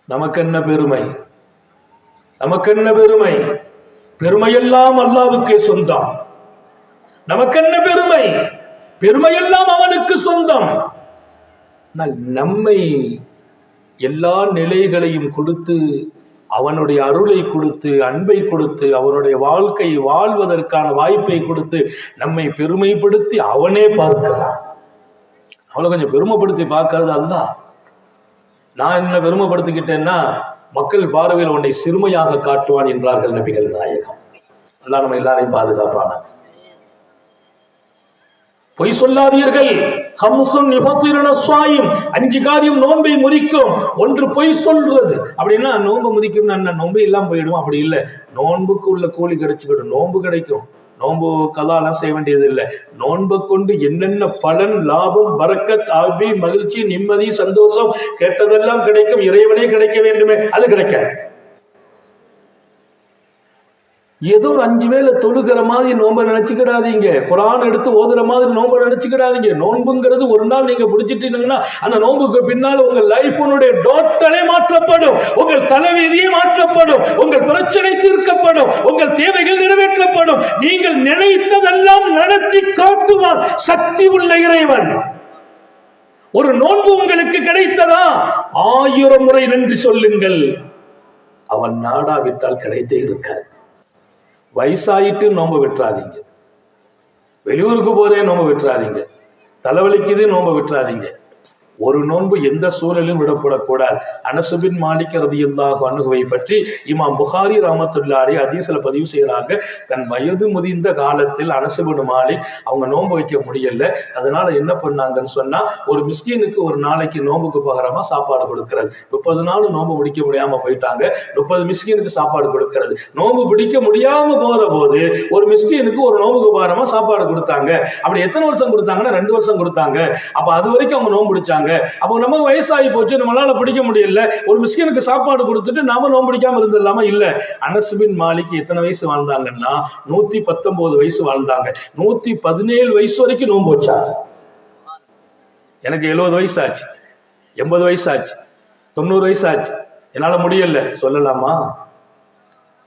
நமக்கு என்ன பெருமை? நமக்கு என்ன பெருமை? பெருமையெல்லாம் அல்லாஹ்வுக்கே சொந்தம். நமக்கு என்ன பெருமை? பெருமையெல்லாம் அவனுக்கு சொந்தம். நம்மை எல்லா நிலைகளையும் கொடுத்து, அவனுடைய அருளை கொடுத்து, அன்பை கொடுத்து, அவனுடைய வாழ்க்கை வாழ்வதற்கான வாய்ப்பை கொடுத்து நம்மை பெருமைப்படுத்தி அவனே பார்க்கிறான். அவளை கொஞ்சம் பெருமைப்படுத்தி பார்க்கறது அல்லாஹ். நான் என்ன பெருமைப்படுத்திக்கிட்டேன்னா மக்கள் பார்வையில் உன்னை சிறுமையாக காட்டுவான் என்றார்கள் நபிகள் நாயகம். அல்லாஹ் நம்ம எல்லாரையும் பாதுகாப்பான. பொய் சொல்லாதீர்கள். 5 காரியம் நோன்பை முறிக்கும். ஒன்று பொய் சொல்றது. அப்படின்னா நோன்பு முறிக்கும், நோன்பு எல்லாம் போயிடும் அப்படி இல்லை. நோன்புக்கு உள்ள கூலி கிடைச்சுக்கிடும், நோன்பு கிடைக்கும். நோன்பு கதாலாம் செய்ய வேண்டியது இல்லை. நோன்பை கொண்டு என்னென்ன பலன், லாபம், பரக்கத், ஆபி, மகிழ்ச்சி, நிம்மதி, சந்தோஷம் கேட்டதெல்லாம் கிடைக்கும். இறைவனே கிடைக்க வேண்டுமே, அது கிடைக்காது. ஏதோ ஒரு 5 வேளை தொழுகிற மாதிரி நோன்பை நினைச்சுக்கிடாதீங்க. குர்ஆன் எடுத்து ஓதுற மாதிரி நோன்பை நினைச்சுக்கிடாதீங்க. நோன்புங்கிறது ஒரு நாள் நீங்க பிடிச்சிட்டீங்கன்னா அந்த நோன்புக்கு பின்னால் உங்க லைஃபுடைய டோட்டலே மாற்றப்படும், உங்கள் தலைவிதியே மாற்றப்படும், உங்கள் பிரச்சனை தீர்க்கப்படும், உங்கள் தேவைகள் நிறைவேற்றப்படும். நீங்கள் நினைத்ததெல்லாம் நடத்தி காட்டுவான் சக்தி உள்ள இறைவன். ஒரு நோன்பு உங்களுக்கு கிடைத்ததா? 1000 முறை நன்றி சொல்லுங்கள். அவன் நாடாவிட்டால் கிடைத்தே இருக்காது. வயசாயிட்டு நோன்பு விட்டுறாதீங்க. வெளியூருக்கு போறேன் நோன்பு விட்டுறாதீங்க. தலைவலிக்குது நோன்பு விட்டுறாதீங்க. ஒரு நோன்பு எந்த சூழலும் விடப்படக்கூடாது. அனஸ் பின் மாலிக் ரலியல்லாஹு அன்ஹுவை பற்றி இமாம் புகாரி ரஹ்மத்துல்லாஹி ஹதீஸ்ல பதிவு செய்யறாங்க. தன் வயது முதிர்ந்த காலத்தில் அனஸ் பின் மாலிக் அவங்க நோன்பு வைக்க முடியல. அதனால என்ன பண்ணாங்கன்னு சொன்னா, ஒரு மிஸ்கீனுக்கு ஒரு நாளைக்கு நோன்புக்கு பகரமா சாப்பாடு கொடுக்கிறது. 30 நாள் நோன்பு பிடிக்க முடியாம போயிட்டாங்க. 30 மிஸ்கீனுக்கு சாப்பாடு கொடுக்கிறது. நோன்பு பிடிக்க முடியாம போற போது ஒரு மிஸ்கீனுக்கு ஒரு நோன்புக்கு பகரமா சாப்பாடு கொடுத்தாங்க. அப்படி எத்தனை வருஷம் கொடுத்தாங்கன்னா 2 வருஷம் கொடுத்தாங்க. அப்ப அது வரைக்கும் அவங்க நோன்பு பிடிச்சாங்க. அப்போ நம்ம வயசாகி போச்சு, நம்மளால பிடிக்க முடியல, ஒரு மிஸ்கினுக்கு சாப்பாடு கொடுத்துட்டு நாம நோன்பு பிடிக்காம இருந்துடலாமா? இல்ல. அனஸ் பின் மாலிக் எத்தனை வயசு வாழ்ந்தாங்கன்னா 119 வயசு வாழ்ந்தாங்க. 117 வயசு வரைக்கும் நோன்பு வச்சாங்க. எனக்கு 70 வயசு ஆச்சு, 80 வயசு ஆச்சு, 90 வயசு ஆச்சு, என்னால முடியல சொல்லலாமா?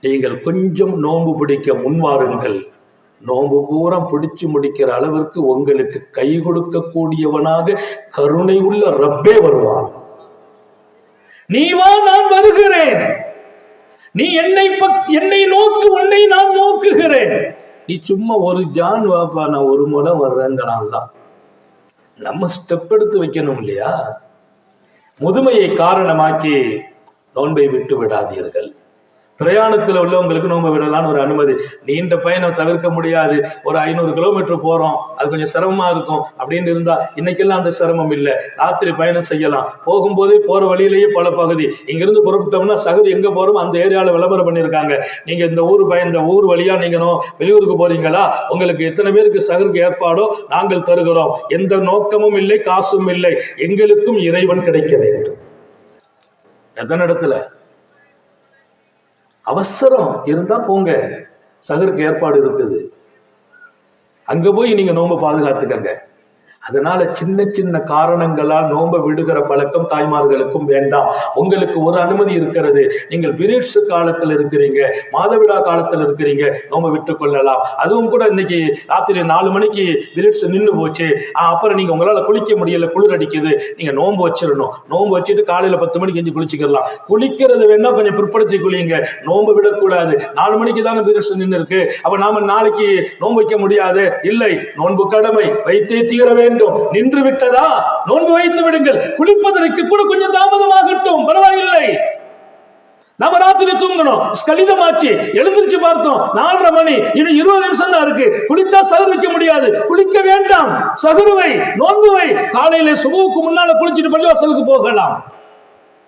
நீங்கள் கொஞ்சம் நோன்பு பிடிக்க முன்வாருங்கள். நோன்பு பூரா பிடிச்சு முடிக்கிற அளவிற்கு உங்களுக்கு கை கொடுக்க கூடியவனாக கருணை உள்ள ரப்பே வருவான். நீ வா, நான் வருகிறேன். நீ என்னை நோக்கு, உன்னை நான் நோக்குகிறேன். நீ சும்மா ஒரு ஜான் வாப்பா, நான் ஒரு முறை வர்றேங்கிறான். நம்ம ஸ்டெப் எடுத்து வைக்கணும் இல்லையா? முதுமையை காரணமாக்கி நோன்பை விட்டு விடாதீர்கள். பிரயாணத்தில் உள்ளவங்களுக்கு நோன்பு விடலான்னு ஒரு அனுமதி. நீண்ட பயணம் தவிர்க்க முடியாது, ஒரு 500 கிலோமீட்டர் போறோம், அது கொஞ்சம் சிரமமா இருக்கும் அப்படின்னு இருந்தா இன்னைக்கெல்லாம் அந்த சிரமம் இல்லை. ராத்திரி பயணம் செய்யலாம். போகும்போதே போற வழியிலேயே பல பகுதி, இங்கிருந்து புறப்பட்டோம்னா சகுதி எங்க போறோம் அந்த ஏரியாவில் விளம்பரம் பண்ணியிருக்காங்க. நீங்க இந்த ஊர் வழியா நீங்க வெளியூருக்கு போறீங்களா, உங்களுக்கு எத்தனை பேருக்கு சகருக்கு ஏற்பாடோ நாங்கள் தருகிறோம். எந்த நோக்கமும் இல்லை, காசும் இல்லை, எங்களுக்கும் இறைவன் கிடைக்க வேண்டும். எத்தனை இடத்துல அவசரம் இருந்தா போங்க, சகருக்கு ஏற்பாடு இருக்குது, அங்க போய் நீங்க நோன்பு பாதுகாத்துக்கங்க. அதனால சின்ன சின்ன காரணங்களால் நோன்பை விடுகிற பழக்கம் தாய்மார்களுக்கும் வேண்டாம். உங்களுக்கு ஒரு அனுமதி இருக்கிறது. நீங்கள் பீரியட்ஸ் காலத்தில் இருக்கிறீங்க, மாதவிடா காலத்தில் இருக்கிறீங்க, நோன்பை விட்டு கொள்ளலாம். அதுவும் கூட இன்னைக்கு ராத்திரி 4 மணிக்கு பீரியட்ஸ் நின்று போச்சு, அப்புறம் நீங்க உங்களால குளிக்க முடியல, குளிர் அடிக்குது, நீங்க நோன்பு வச்சிடணும். நோன்பு வச்சுட்டு காலையில 10 மணிக்கு எஞ்சி குளிச்சுக்கலாம். குளிக்கிறது வேணா கொஞ்சம் பிற்படுத்தி குளிங்க, நோன்பு விடக்கூடாது. 4 மணிக்கு தானே பீரியட்ஸ் நின்று இருக்கு, அப்ப நாம நாளைக்கு நோன்பு வைக்க முடியாது. இல்லை, நோன்பு கடமை, வைத்தே தீர வேண்டும். நின்று விட்டதா, நோன்பு வைத்து விடுங்கள். குளிப்பதற்கு கூட கொஞ்சம் தாமதமாகட்டும், பரவாயில்லை. நாம ராத்திரி தூங்கணும், ஸ்கலிதமாச்சு, எழுந்திருச்சு பார்த்தோம் 4:30 மணி, இன்னும் 20 நிமிஷம் தான் இருக்கு, குளிச்சா சகர் வைக்க முடியாது. குளிக்க வேண்டாம், சகருவை, நோன்புவை காலையில சுபுவுக்கு முன்னால குளிச்சுட்டு பள்ளிவாசலுக்கு போகலாம்.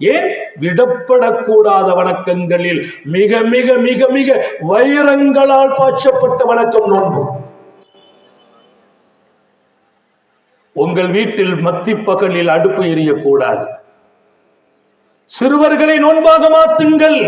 ஏன்? விடப்படக்கூடாத வணக்கங்களில் மிக மிக மிக மிக வைரங்களால் பாய்ச்சப்பட்ட வணக்கம் நோன்பு. உங்கள் வீட்டில் மத்தி பகலில் அடுப்பு எரியக்கூடாது. சிறுவர்களை நோன்பாக மாற்றுங்கள்.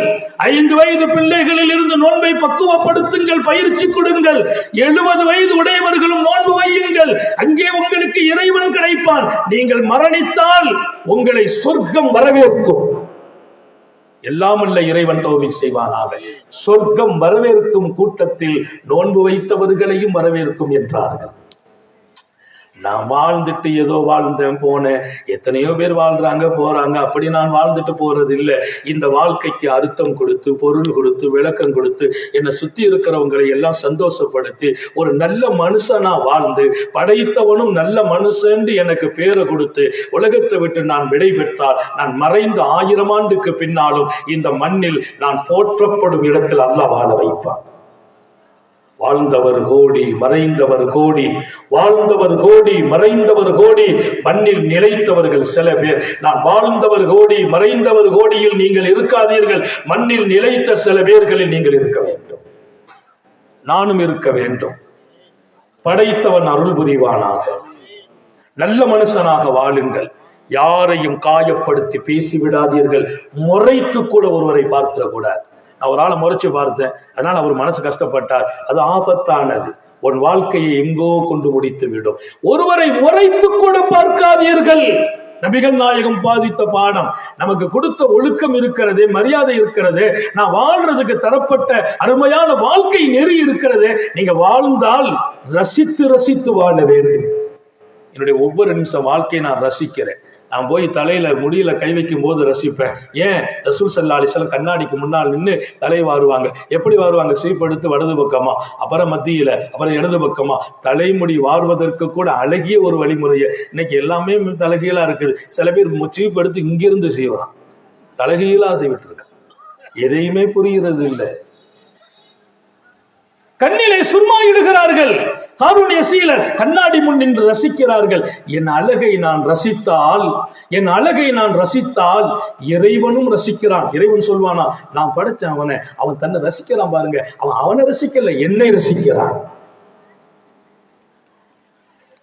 5 வயது பிள்ளைகளில் இருந்து நோன்பை பக்குவப்படுத்துங்கள், பயிற்சி கொடுங்கள். 70 வயது உடையவர்களும் நோன்பு வையுங்கள். அங்கே உங்களுக்கு இறைவன் கிடைப்பான். நீங்கள் மரணித்தால் உங்களை சொர்க்கம் வரவேற்கும். எல்லாமல்ல இறைவன் தௌஃபீக் செய்வானாக. சொர்க்கம் வரவேற்கும் கூட்டத்தில் நோன்பு வைத்தவர்களையும் வரவேற்கும் என்றார்கள். நான் வாழ்ந்துட்டு ஏதோ வாழ்ந்தேன் போனேன், எத்தனையோ பேர் வாழ்றாங்க போறாங்க, அப்படி நான் வாழ்ந்துட்டு போறது இல்லை. இந்த வாழ்க்கைக்கு அர்த்தம் கொடுத்து, பொருள் கொடுத்து, விளக்கம் கொடுத்து, என்னை சுத்தி இருக்கிறவங்களை எல்லாம் சந்தோஷப்படுத்தி ஒரு நல்ல மனுஷனா வாழ்ந்து, படைத்தவனும் நல்ல மனுஷன் எனக்கு பேரை கொடுத்து உலகத்தை விட்டு நான் விடை பெற்றால், நான் மறைந்த 1000 ஆண்டுக்கு பின்னாலும் இந்த மண்ணில் நான் போற்றப்படும் இடத்தில் அல்லாஹ் வாழ வைப்பான். வாழ்ந்தவர் கோடி, மறைந்தவர் கோடி. வாழ்ந்தவர் கோடி, மறைந்தவர் கோடி. மண்ணில் நிலைத்தவர்கள் சில பேர். நான் வாழ்ந்தவர் கோடி, மறைந்தவர் கோடியில் நீங்கள் இருக்காதீர்கள். மண்ணில் நிலைத்த சில பேர்களில் நீங்கள் இருக்க வேண்டும். நானும் இருக்க வேண்டும். படைத்தவன் அருள் புரிவானாக. நல்ல மனுஷனாக வாழுங்கள். யாரையும் காயப்படுத்தி பேசிவிடாதீர்கள். முறைத்து கூட ஒருவரை பார்த்திடக்கூடாது. நான் ஒரு ஆளை முறைச்சு பார்த்தேன், அதனால அவர் மனசு கஷ்டப்பட்டார், அது ஆபத்தானது. உன் வாழ்க்கையை எங்கோ கொண்டு முடித்து விடும். ஒருவரை முறைத்து கூட பார்க்காதீர்கள். நபிகள் நாயகம் பாதித்த பாடம், நமக்கு கொடுத்த ஒழுக்கம் இருக்கிறது, மரியாதை இருக்கிறது, நான் வாழ்றதுக்கு தரப்பட்ட அருமையான வாழ்க்கை நெறி இருக்கிறது. நீங்க வாழ்ந்தால் ரசித்து ரசித்து வாழ வேண்டும். என்னுடைய ஒவ்வொரு நிமிஷம் வாழ்க்கையை நான் ரசிக்கிறேன். நான் போய் தலையில முடியல கை வைக்கும் போது ரசிப்பேன். ஏன்? ரசூல் ஸல்லல்லாஹு அலைஹி வஸல்லம் கண்ணாடிக்கு முன்னால் நின்று தலை வாருவாங்க. எப்படி வாருவாங்க? சீப்படுத்து வலது பக்கமா, அப்புறம் மத்தியில, அப்புறம் இடது பக்கமா. தலைமுடி வாருவதற்கு கூட அழகிய ஒரு வழிமுறையை இன்னைக்கு எல்லாமே தலைகீழா இருக்குது. சில பேர் சீப்படுத்து இங்கிருந்து செய்வான், தலைகீழா செய்விட்டு இருக்க. எதையுமே புரிகிறது இல்லை. கண்ணிலே சுர்மா இடுகிறார்கள். காரூணிய சீலர் கண்ணாடி முன் நின்று ரசிக்கிறார்கள். என் அழகை நான் ரசித்தால், என் அழகை நான் ரசித்தால் இறைவனும் ரசிக்கிறான். இறைவன் சொல்வானா, நான் படைச்சேன் அவனை, அவன் தன்னை ரசிக்கிறான் பாருங்க. அவன் அவனை ரசிக்கல, என்னை ரசிக்கிறான்.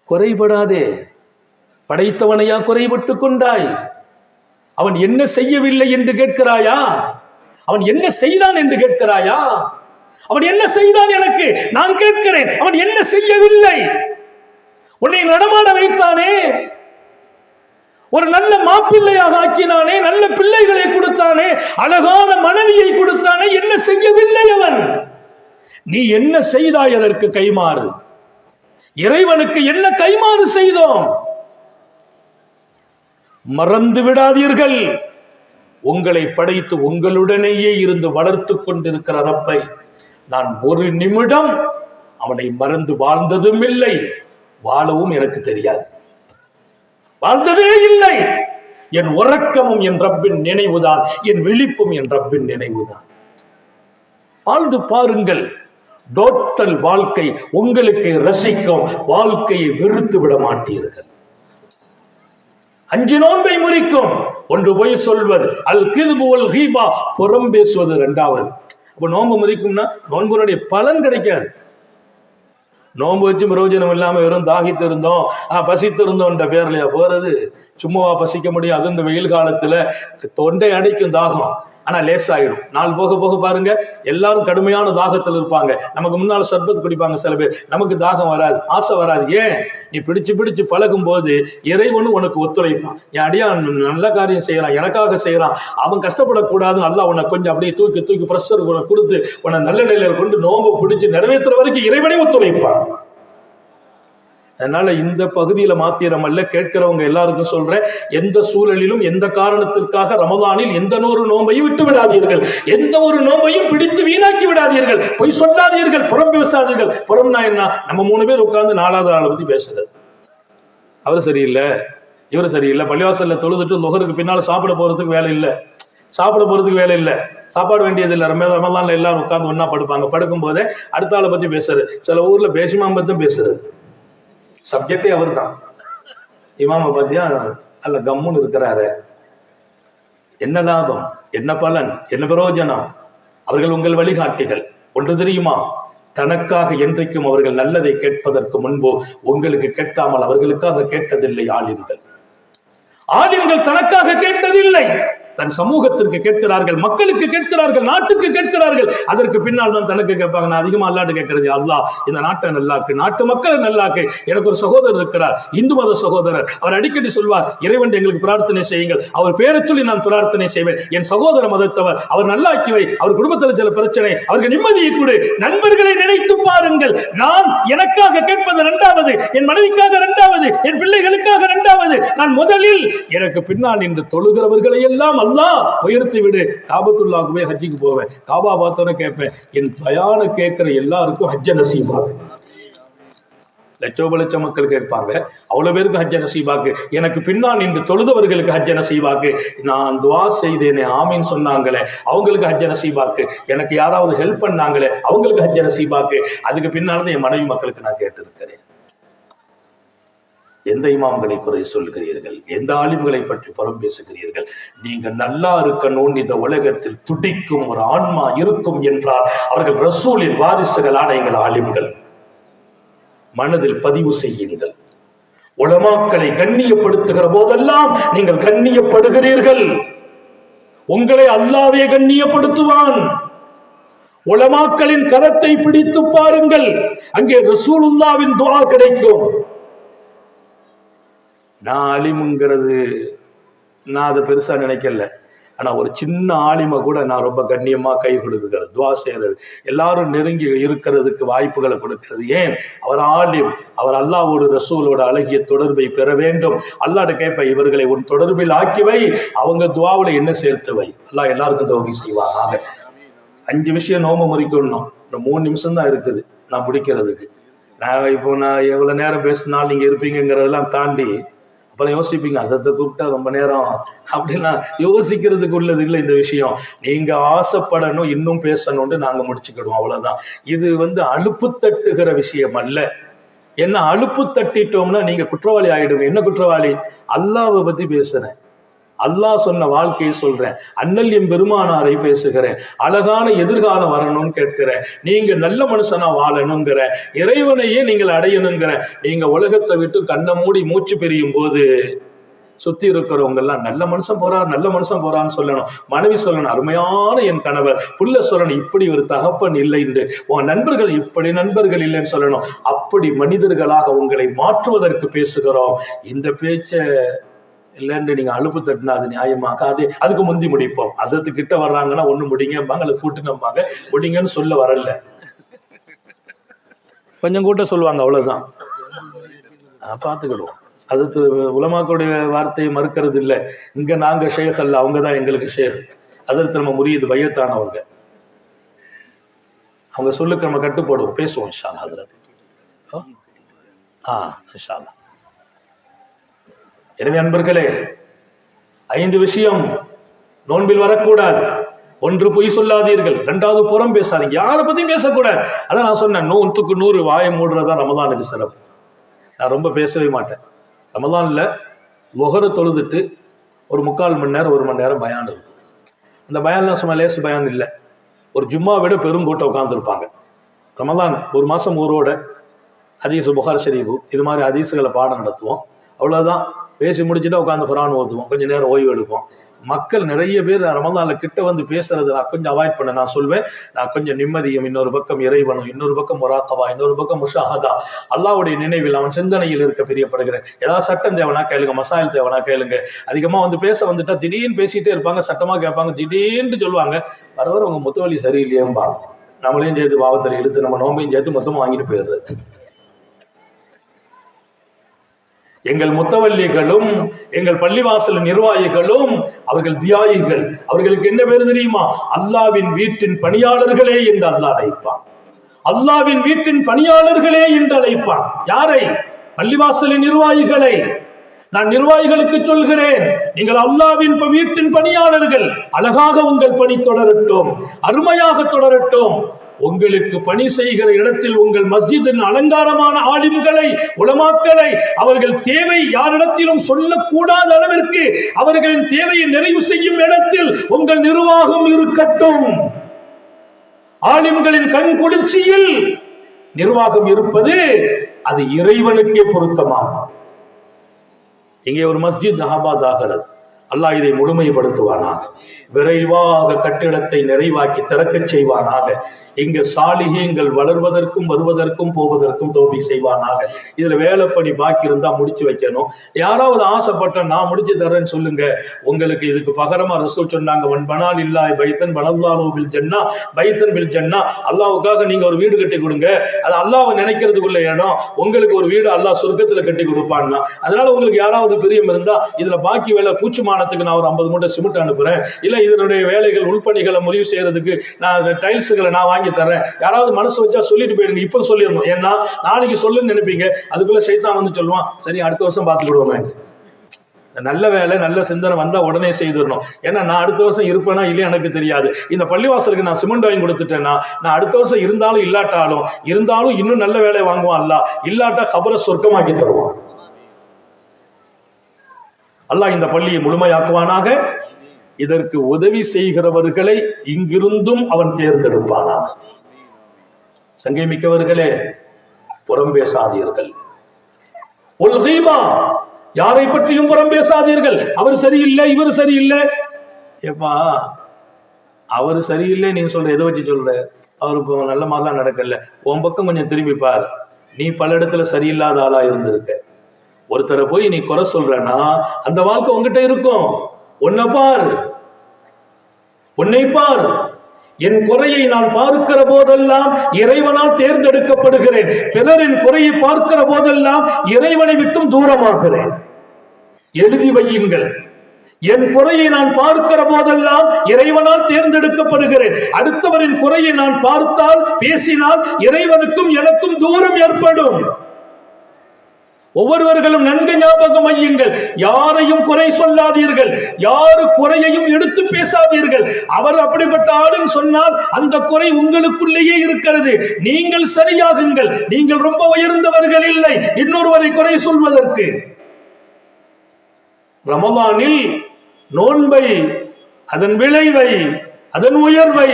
குறைபடாதே. படைத்தவனையா குறைபட்டு கொண்டாய்? அவன் என்ன செய்யவில்லை என்று கேட்கிறாயா? அவன் என்ன செய்தான் என்று கேட்கிறாயா? அவன் என்ன செய்தான் எனக்கு நான் கேட்கிறேன். அவன் என்ன செய்யவில்லை? உன்னை நடமாட வைத்தானே, ஒரு நல்ல மாப்பிள்ளையாக ஆக்கினானே, நல்ல பிள்ளைகளை கொடுத்தானே, அழகான மனைவியை கொடுத்தானே, என்ன செய்யவில்லை அவன்? நீ என்ன செய்தாய்? அதற்கு கைமாறு. இறைவனுக்கு என்ன கைமாறு செய்தோம்? மறந்து விடாதீர்கள். உங்களை படைத்து உங்களுடனேயே இருந்து வளர்த்து கொண்டிருக்கிற ரப்பை நான் ஒரு நிமிடம் அவனை மறந்து வாழ்ந்ததும் இல்லை, வாழவும் எனக்கு தெரியாது, வாழ்ந்ததே இல்லை. என் உறக்கமும் என் ரப்பின் நினைவுதான், என் விழிப்பும் என் ரப்பின் நினைவுதான். வாழ்ந்து பாருங்கள். டோட்டல் வாழ்க்கை உங்களுக்கு ரசிக்கும். வாழ்க்கையை வெறுத்து விட மாட்டீர்கள். 5 நோன்பை முறிக்கும். 1 பொய் சொல்வது, அல் கிதுபு வல் கீபா, புறம் பேசுவது 2வது. அப்ப நோன்பு முறிக்கும்னா நோன்புடைய பலன் கிடைக்காது. நோன்பு வச்சு பிரயோஜனம் இல்லாம வெறும் தாகித்து இருந்தோம், பசித்து இருந்தோன்ற பேர்லையா போறது? சும்மாவா பசிக்க முடியும்? அது இந்த வெயில் காலத்துல தொண்டை அடைக்கும் தாகம். ஆனா லேசாயிடும். நாள் போக போக பாருங்க, எல்லாரும் கடுமையான தாகத்தில் இருப்பாங்க. நமக்கு முன்னால சர்பத் குடிப்பாங்க சில பேர், நமக்கு தாகம் வராது, ஆசை வராது. ஏன்? நீ பிடிச்சு பிடிச்சு பழகும் போது இறைவனும் உனக்கு ஒத்துழைப்பான். என் அடியா நல்ல காரியம் செய்யறான், எனக்காக செய்யறான், அவன் கஷ்டப்படக்கூடாதுன்னு அல்லாஹ் உன்னை கொஞ்சம் அப்படியே தூக்கி தூக்கி பிரஷர் கொடுத்து உன்னை நல்ல நிலையில கொண்டு நோம்பு பிடிச்சு நிறைவேற்றுற வரைக்கும் இறைவனே ஒத்துழைப்பான். அதனால இந்த பகுதியில மாத்திரமல்ல, கேட்கிறவங்க எல்லாருக்கும் சொல்றேன், எந்த சூழலிலும் எந்த காரணத்திற்காக ரமதானில் எந்த ஒரு நோம்பையும் விட்டு விடாதீர்கள், எந்த ஒரு நோம்பையும் பிடித்து வீணாக்கி விடாதீர்கள், பொய் சொல்லாதீர்கள், புறம் பேசாதீர்கள். புறம்னா என்ன? நம்ம 3 பேர் உட்கார்ந்து 4வது ஆளை பத்தி பேசுறது, அவர் சரியில்லை, இவர் சரியில்லை, பள்ளிவாசல்ல தொழுதுட்டு நுகருக்கு பின்னால சாப்பிட போறதுக்கு வேலை இல்லை, சாப்பாடு வேண்டியது இல்லை. ரமதான்ல எல்லாரும் உட்கார்ந்து ஒன்னா படுப்பாங்க, படுக்கும் போதே அடுத்த ஆளை பத்தி பேசுறது. சில ஊர்ல பேசிமாம் பத்தும் பேசுறது, சப்ஜெக்டே அவர் தான். இமாம பத்தியா அல்ல கம்முன்னு இருக்கிறாரு, என்ன லாபம், என்ன பலன், என்ன பிரயோஜனம்? அவர்கள் உங்கள் வழிகாட்டிகள். ஒன்று தெரியுமா? தனக்காக என்றைக்கும் அவர்கள் நல்லதை கேட்பதற்கு முன்பு உங்களுக்கு கேட்காமல் அவர்களுக்காக கேட்டதில்லை ஆலிம்கள். ஆலிம்கள் தனக்காக கேட்டதில்லை, தன் சமூகத்திற்கு கேட்கிறார்கள், மக்களுக்கு கேட்கிறார்கள், நாட்டுக்கு கேட்கிறார்கள். அதற்கு பின்னால் தான் தனக்கு கேட்பாங்க. நான் அதிகமா அல்லாட்டு கேட்கறது, அல்லாஹ் இந்த நாட்டை நல்லாக்கு, நாட்டு மக்களை நல்லாக்கு. எனக்கு ஒரு சகோதரர் இருக்கிறார், இந்து மத சகோதரர். அவர் அடிக்கடி சொல்வார், இறைவன் எங்களுக்கு பிரார்த்தனை செய்யுங்கள், அவர் பேரை சொல்லி நான் பிரார்த்தனை செய்வேன். என் சகோதர மதத்தவர், அவர் நல்லாக்கிவை, அவர் குடும்பத்தில் சில பிரச்சனை, அவருக்கு நிம்மதியை கொடு. நண்பர்களை நினைத்து பாருங்கள். நான் எனக்காக கேட்பது 2வது, என் மனைவிக்காக 2வது, என் பிள்ளைகளுக்காக 2வது. நான் முதலில் எனக்கு பின்னால் நின்று தொழுகிறவர்களை எல்லாம் அல்லாஹ் உயர்த்தி விடு. காபத்துல்லாஹ்க்கு போய் ஹஜ்ஜுக்கு போவேன், காபா பார்த்தோன்னு கேட்பேன், என் பயான கேட்கிற எல்லாருக்கும் ஹஜ்ஜ நசீபாக்கு. லட்சோப மக்கள் கேட்பாங்க, அவ்வளவு பேருக்கு ஹஜ்ஜ நசீபாக்கு. எனக்கு பின்னால் நின்று தொழுதவர்களுக்கு ஹஜ்ஜ நசீபாக்கு. நான் துவா செய்தேனே, ஆமீன் சொன்னாங்களே, அவங்களுக்கு ஹஜ்ஜ நசீபாக்கு. எனக்கு யாராவது ஹெல்ப் பண்ணாங்களே, அவங்களுக்கு ஹஜ்ஜ நசீபாக்கு. அதுக்கு பின்னால்தான் என் மனைவி மக்களுக்கு நான் கேட்டிருக்கிறேன். எந்த இமாம்களை குறை சொல்கிறீர்கள்? எந்த ஆலிம்களை பற்றி புறம் பேசுகிறீர்கள்? நீங்க நல்லா இருக்கணும்னு இந்த உலகத்தில் துடிக்கும் ஒரு ஆன்மா இருக்கும் என்றால் அவர்கள் ரசூலின் வாரிசுகளான எங்கள் ஆலிம்கள். மனதில் பதிவு செய்யுங்கள். உலமாக்களை கண்ணியப்படுத்துகிற போதெல்லாம் நீங்கள் கண்ணியப்படுகிறீர்கள். உங்களை அல்லாஹ்வே கண்ணியப்படுத்துவான். உலமாக்களின் கரத்தை பிடித்து பாருங்கள், அங்கே ரசூலுல்லாஹ்வின் துஆ கிடைக்கும். நான் ஆலிமுங்கிறது நான் அதை பெருசா நினைக்கல. ஆனா ஒரு சின்ன ஆலிமை கூட நான் ரொம்ப கண்ணியமா கை கொடுக்கிறது, துவா செய்யறது, எல்லாரும் நெருங்கி இருக்கிறதுக்கு வாய்ப்புகளை கொடுக்கிறது. ஏன்? அவர் ஆலிம், அவர் அல்லாஹ்வோடு ரசூலோட அழகிய தொடர்பை பெற வேண்டும். அல்லாஹ்ட்ட கேட்ப, இவர்களை உன் தொடர்பில் ஆக்கி வை, அவங்க துவாவுல என்ன சேர்த்து வை. அல்லாஹ் எல்லாருக்கும் தௌஃபீக் செய்வாங்க. 5 விஷயம் நோம்பு முறிக்கணும். 3 நிமிஷம் தான் இருக்குது நான் முடிக்கிறதுக்கு. நான் எவ்வளவு நேரம் பேசினாலும் நீங்க இருப்பீங்கிறதெல்லாம் தாண்டி அப்புறம் யோசிப்பீங்க, அசத்தை கூப்பிட்டா ரொம்ப நேரம் அப்படின்னா யோசிக்கிறதுக்கு உள்ளது இல்லை இந்த விஷயம். நீங்க ஆசைப்படணும், இன்னும் பேசணும்னு நாங்க முடிச்சுக்கிடுவோம், அவ்வளவுதான். இது அலுப்பு தட்டுகிற விஷயம் அல்ல. என்ன அலுப்பு தட்டிட்டோம்னா நீங்க குற்றவாளி ஆயிடுங்க. என்ன குற்றவாளி? அல்லாஹ்வை பத்தி பேசுறேன், அல்லாஹ் சொன்ன வாழ்க்கையை சொல்றேன், அண்ணல் என் பெருமானாரை பேசுகிறேன், அழகான எதிர்காலம் வரணும்னு கேட்கிறேன், நீங்க நல்ல மனுஷனா வாழணுங்கிற, இறைவனையே நீங்கள் அடையணுங்கிற. நீங்க உலகத்தை விட்டு கண்ணை மூடி மூச்சு பெரியும் போது சுத்தி இருக்கிறவங்க எல்லாம் நல்ல மனுஷன் போறான்னு சொல்லணும். மனைவி சொல்லணும், அருமையான என் கணவர். புள்ள சொல்லணும், இப்படி ஒரு தகப்பன் இல்லை என்று. உன் நண்பர்கள் இப்படி நண்பர்கள் இல்லைன்னு சொல்லணும். அப்படி மனிதர்களாக உங்களை மாற்றுவதற்கு பேசுகிறோம். இந்த பேச்ச இல்லைன்னு நீங்க அலுப்பு தட்டினா அது நியாயமாக? அதுக்கு முந்தி முடிப்போம். அசத்து கிட்ட வர்றாங்கன்னா ஒண்ணு முடிங்கம்பாங்க, அல்லது கூட்டுங்கம்பாங்க. முடிங்கன்னு சொல்ல வரல, கொஞ்சம் கூட்ட சொல்லுவாங்க, அவ்வளவுதான். பார்த்துக்கிடுவோம். அது உலமாக்களுடைய வார்த்தையை மறுக்கிறது இல்லை. இங்க நாங்க ஷேக் அல்ல, அவங்கதான் எங்களுக்கு ஷேக். அதற்கு நம்ம முறியது பையத்தானவங்க, அவங்க சொல்லுக்கு நம்ம கட்டுப்படுவோம், பேசுவோம் இன்ஷா அல்லாஹ். இன்ஷா அல்லாஹ். எனவே அன்பர்களே, 5 விஷயம் நோன்பில் வரக்கூடாது. 1, பொய் சொல்லாதீர்கள். 2வது, புறம் பேசாதீங்க, யாரை பத்தியும் பேசக்கூடாது. அதான் நான் சொன்னேன், 100க்கு 100 வாயை மூடுறதா ரமதானுக்கு சிறப்பு. நான் ரொம்ப பேசவே மாட்டேன். ரமதான்ல லுஹர் தொழுதுட்டு ஒரு 3/4 மணி நேரம் 1 மணி நேரம் பயான் இருக்கும். அந்த பயான்லாம் சும்மா லேசு பயான் இல்லை, ஒரு ஜும்மா விட பெருங்கூட்டம் உட்கார்ந்துருப்பாங்க. ரமதான் 1 மாசம் ஊரோட ஹதீஸ், புகார் ஷரீஃபு, இது மாதிரி ஹதீஸுகளை பாடம் நடத்துவோம். அவ்வளவுதான். பேசி முடிச்சுட்டா உட்காந்து குர்ஆன் ஓதுவோம், கொஞ்சம் நேரம் ஓய்வு எடுப்போம். மக்கள் நிறைய பேர் ரமதான்ல கிட்ட வந்து பேசுறது நான் கொஞ்சம் அவாய்ட் பண்ண நான் சொல்வேன். நான் கொஞ்சம் நிம்மதியும், இன்னொரு பக்கம் இறைவனும், இன்னொரு பக்கம் முராக்கபா, இன்னொரு பக்கம் முஷாஹதா, அல்லாஹ்வுடைய நினைவில் அவன் சிந்தனையில் இருக்க பிரியப்படுகிறேன். ஏதாவது சட்டம் தேவனா கேளுங்க, மசாயில் தேவனா கேளுங்க. அதிகமா வந்து பேச வந்துட்டா திடீர்னு பேசிட்டே இருப்பாங்க, சட்டமா கேட்பாங்க, திடீர்னு சொல்லுவாங்க, வரவர உங்க முத்தவழி சரியில்லையேம்பாங்க. நம்மளையும் சேர்த்து பாவத்தில் இழுத்து நம்ம நோம்பையும் சேர்த்து மொத்தமா வாங்கிட்டு போயிடுறது. எங்கள் முத்தவல்லிகளும் எங்கள் பள்ளிவாசல் நிர்வாகிகளும் அவர்கள் தியாகிகள். அவர்களுக்கு என்ன பேரு தெரியுமா? அல்லாவின் வீட்டின் பணியாளர்களே என்று அல்லாஹ் அழைப்பான். அல்லாவின் வீட்டின் பணியாளர்களே என்று அழைப்பான். யாரை? பள்ளிவாசலின் நிர்வாகிகளை. நான் நிர்வாகிகளுக்கு சொல்கிறேன், நீங்கள் அல்லாவின் வீட்டின் பணியாளர்கள். அழகாக உங்கள் பணி தொடரட்டும், அருமையாக தொடரட்டும். உங்களுக்கு பணி செய்கிற இடத்தில் உங்கள் மஸ்ஜிதின் அலங்காரமான ஆலிம்களை, உலமாக்களை, அவர்கள் தேவை யாரிடத்திலும் சொல்லக்கூடாத அளவிற்கு அவர்களின் தேவையை நிறைவு செய்யும் இடத்தில் உங்கள் நிர்வாகம் இருக்கட்டும். ஆலிம்களின் கண் குளிர்ச்சியில் நிர்வாகம் இருப்பது அது இறைவனுக்கே பொருத்தமாகும். இங்கே ஒரு மஸ்ஜித் ஆபாத் ஆகிறது. அல்லாஹ் இதை முழுமைப்படுத்துவானாக. விரைவாக கட்டிடத்தை நிறைவாக்கி திறக்கச் செய்வானாக. இங்கு சாலிகங்கள் வளர்வதற்கும் வருவதற்கும் போவதற்கும் தௌஃபீக் செய்வானாக. இதுல வேலைப்படி பாக்கி இருந்தா முடிச்சு வைக்கணும். யாராவது ஆசைப்பட்ட நான் முடிச்சு தரேன்னு சொல்லுங்க. உங்களுக்கு இதுக்கு பகரமா ரசூல் சொன்னாங்க, வன் பனால் இல்லாஹ் பைத்தன் வனல்லாஹு பில் ஜன்னா பைத்தன் பில் ஜன்னா. அல்லாஹ்வுக்காக நீங்க ஒரு வீடு கட்டி கொடுங்க. அது அல்லாஹ்வை நினைக்கிறதுக்குள்ள இடம். உங்களுக்கு ஒரு வீடு அல்லாஹ் சொர்க்கத்துல கட்டி கொடுப்பான்னா. அதனால உங்களுக்கு யாராவது பிரியம் இருந்தா இதுல பாக்கி வேலை பூச்சிமானத்துக்கு நான் ஒரு 50 மூட்டை சிமெண்ட் அனுப்புறேன், இல்ல இதனுடைய வேலைகள் உள்பணிகளை முடிவு செய்யறதுக்கு நான் டைல்ஸுகளை நான் வாங்கி தரேன், யாராவது மனசு வச்சா சொல்லிட்டு போயிடுங்க. இப்ப சொல்லிடணும். ஏன்னா நாளைக்கு சொல்லுன்னு நினைப்பீங்க. அதுக்குள்ள சைத்தான் வந்து சொல்லுவான், சரி அடுத்த வருஷம் பார்த்துக்கிடுவோமே. நல்ல வேலை நல்ல சிந்தனை வந்தா உடனே செய்திடணும். ஏன்னா நான் அடுத்த வருஷம் இருப்பேனா இல்லையா எனக்கு தெரியாது. இந்த பள்ளிவாசலுக்கு நான் சிமெண்ட் வாங்கி கொடுத்துட்டேன்னா நான் அடுத்த வருஷம் இருந்தாலும் இருந்தாலும் இன்னும் நல்ல வேலையை வாங்குவான். அல்லாஹ் இல்லாட்டா கபரை சொர்க்கமாக்கி தருவான். அல்லாஹ் இந்த பள்ளியை முழுமையாக்குவானாக. இதற்கு உதவி செய்கிறவர்களை இங்கிருந்தும் அவன் தேர்ந்தெடுப்பானாக. சங்கை மிக்கவர்களே, புறம் பேசாதீர்கள். யாரை பற்றியும் புறம் பேசாதீர்கள். அவர் சரியில்லை, இவர் சரியில்லை. ஏப்பா அவர் சரியில்லை நீங்க சொல்ற, எதை வச்சு சொல்ற? அவருக்கு நல்ல மாதிரிலாம் நடக்கல. உன் பக்கம் கொஞ்சம் திரும்பி பார். நீ பல இடத்துல சரியில்லாத ஆளா இருந்திருக்க. ஒருத்தரை போய் நீ குறை சொல்றனா அந்த வாக்கு உங்ககிட்ட இருக்கும். உன்னை பார். என் குறையை நான் பார்க்கிற போதெல்லாம் இறைவனால் தேர்ந்தெடுக்கப்படுகிறேன். பிறரின் குறையை பார்க்கிற போதெல்லாம் இறைவனை விட்டும் தூரமாகிறேன். எழுதி வையுங்கள். என் குறையை நான் பார்க்கிற போதெல்லாம் இறைவனால் தேர்ந்தெடுக்கப்படுகிறேன். அடுத்தவரின் குறையை நான் பார்த்தால், பேசினால் இறைவனுக்கும் எனக்கும் தூரம் ஏற்படும். ஒவ்வொருவர்களும் நன்கு ஞாபகம் வையுங்கள். யாரையும் குறை சொல்லாதீர்கள், யாரு குறையையும் எடுத்து பேசாதீர்கள். அவர் அப்படிப்பட்ட ஆளுன்னு சொன்னால் அந்த குறை உங்களுக்குள்ளேயே இருக்கிறது. நீங்கள் சரியாகுங்கள். நீங்கள் ரொம்ப உயர்ந்தவர்கள் இல்லை இன்னொருவரை குறை சொல்வதற்கு. ரமலானில் நோன்பை, அதன் விளைவை, அதன் உயர்வை,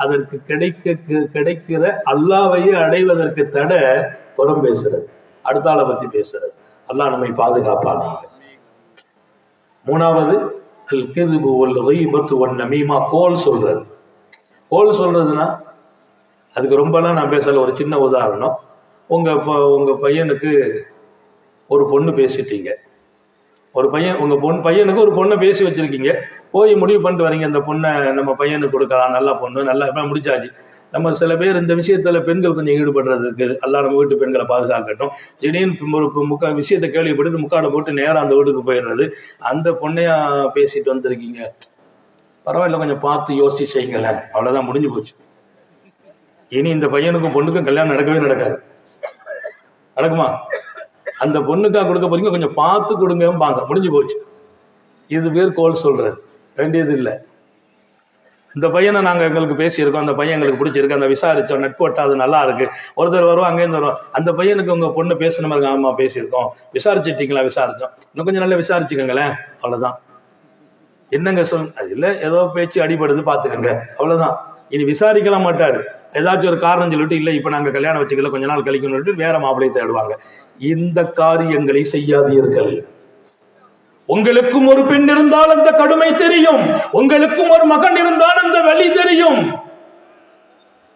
அதற்கு கிடைக்கிற அல்லாஹ்வையே அடைவதற்கு தடை புறம் பேசுறது, அடுத்த ஆளை பத்தி பேசுறது. அல்லாஹ் நம்மை பாதுகாப்பானாக. மூணாவது கோல் சொல்றது. கோல் சொல்றதுன்னா அதுக்கு ரொம்பலாம் நான் பேசல. ஒரு சின்ன உதாரணம். உங்க பையனுக்கு ஒரு பொண்ணு பேசிட்டீங்க. உங்க பையனுக்கு ஒரு பொண்ணை பேசி வச்சிருக்கீங்க. போய் முடிவு பண்ணிட்டு வரீங்க, இந்த பொண்ணை நம்ம பையனுக்கு கொடுக்கலாம், நல்ல பொண்ணு, நல்லா முடிச்சாச்சு. நம்ம சில பேர் இந்த விஷயத்துல பெண்கள் கொஞ்சம் ஈடுபடுறது இருக்குது. எல்லாம் நம்ம வீட்டு பெண்களை பாதுகாக்கட்டும். திடீர்னு ஒரு விஷயத்தை கேள்விப்பட்டு முக்காடை போட்டு நேரம் அந்த வீட்டுக்கு போயிடுறது. அந்த பொண்ணையா பேசிட்டு வந்திருக்கீங்க, பரவாயில்ல கொஞ்சம் பார்த்து யோசிச்சு செய்யுங்களேன். அவ்வளவுதான், முடிஞ்சு போச்சு. இனி இந்த பையனுக்கும் பொண்ணுக்கும் கல்யாணம் நடக்கவே நடக்காது. நடக்குமா? அந்த பொண்ணுக்கா கொடுக்க போறீங்க, கொஞ்சம் பார்த்து கொடுங்கம்பாங்க, முடிஞ்சு போச்சு. இது பேர் கோல் சொல்றது. வேண்டியது இல்லை. இந்த பையனை நாங்கள் எங்களுக்கு பேசியிருக்கோம், அந்த பையன் எங்களுக்கு பிடிச்சிருக்கு, அந்த விசாரித்தோம், நட்பு வட்டா அது நல்லா இருக்கு. ஒருத்தர் வருவோம், அங்கேருந்து வருவோம், அந்த பையனுக்கு உங்கள் பொண்ணு பேசுன மாதிரி ஆமா பேசியிருக்கோம், விசாரிச்சுட்டீங்களா? விசாரித்தோம், இன்னும் கொஞ்சம் நல்லா விசாரிச்சுக்கோங்களேன். அவ்வளோதான். என்னங்க அது இல்லை, ஏதோ பேச்சு அடிபடுது பார்த்துக்கோங்க, அவ்வளோதான். இனி விசாரிக்கலாம் மாட்டார். ஏதாச்சும் ஒரு காரணம் சொல்லிட்டு இல்லை இப்போ நாங்கள் கல்யாணம் வச்சுக்கல, கொஞ்ச நாள் கழிக்கணும்னு வேற மாப்பிள்ளையை தேடுவாங்க. இந்த காரியங்களை செய்யாதீர்கள். உங்களுக்கும் ஒரு பெண் இருந்தால் அந்த கடுமை தெரியும், உங்களுக்கும் ஒரு மகன் இருந்தால் அந்த வலி தெரியும்.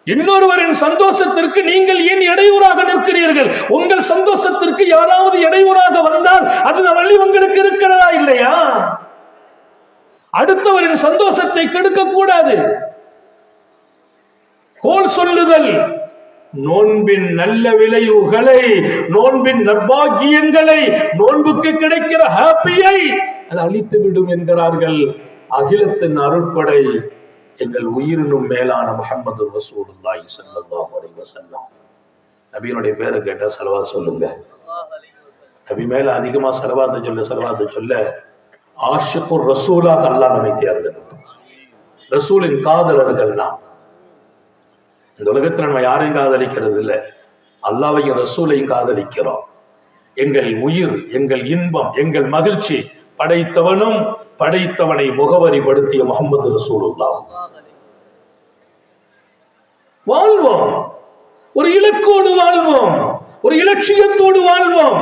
இன்னொருவரின் சந்தோஷத்திற்கு நீங்கள் ஏன் இடையூறாக நிற்கிறீர்கள்? உங்கள் சந்தோஷத்திற்கு யாராவது இடையூறாக வந்தால் அது வலி உங்களுக்கு இருக்கிறதா இல்லையா? அடுத்தவரின் சந்தோஷத்தை கெடுக்க கூடாது. கோல் சொல்லுதல் நோன்பின் நல்ல விளைவுகளை, நோன்பின் நற்பாகியங்களை, நோன்புக்கு கிடைக்கிற ஹாப்பியை அது அழித்து விடும் என்கிறார்கள். அகிலத்தின் அருட்படை எங்கள் உயிரினும் மேலான முஹம்மது ரசூலுல்லாஹி ஸல்லல்லாஹு அலைஹி வஸல்லம். நபியினுடைய பேரை கேட்டா ஸலவாத் சொல்லுங்க. நபி மேல அதிகமா ஸலவாத் சொல்ல ஆஷிகுர் ரசூலாக அல்லாஹ் நம்மை தேர்ந்தெடுத்தார். ரசூலின் காதலர்கள் நாம். இந்த உலகத்தில் நம்ம யாரையும் காதலிக்கிறது இல்லை, அல்லாஹ்வையும் ரசூலையும் காதலிக்கிறோம். எங்கள் உயிர், எங்கள் இன்பம், எங்கள் மகிழ்ச்சி படைத்தவனும் படைத்தவனை முகவரிப்படுத்திய முஹம்மது ரசூலுல்லாஹ். வாழ்வோம், ஒரு இலக்கோடு வாழ்வோம், ஒரு இலட்சியத்தோடு வாழ்வோம்.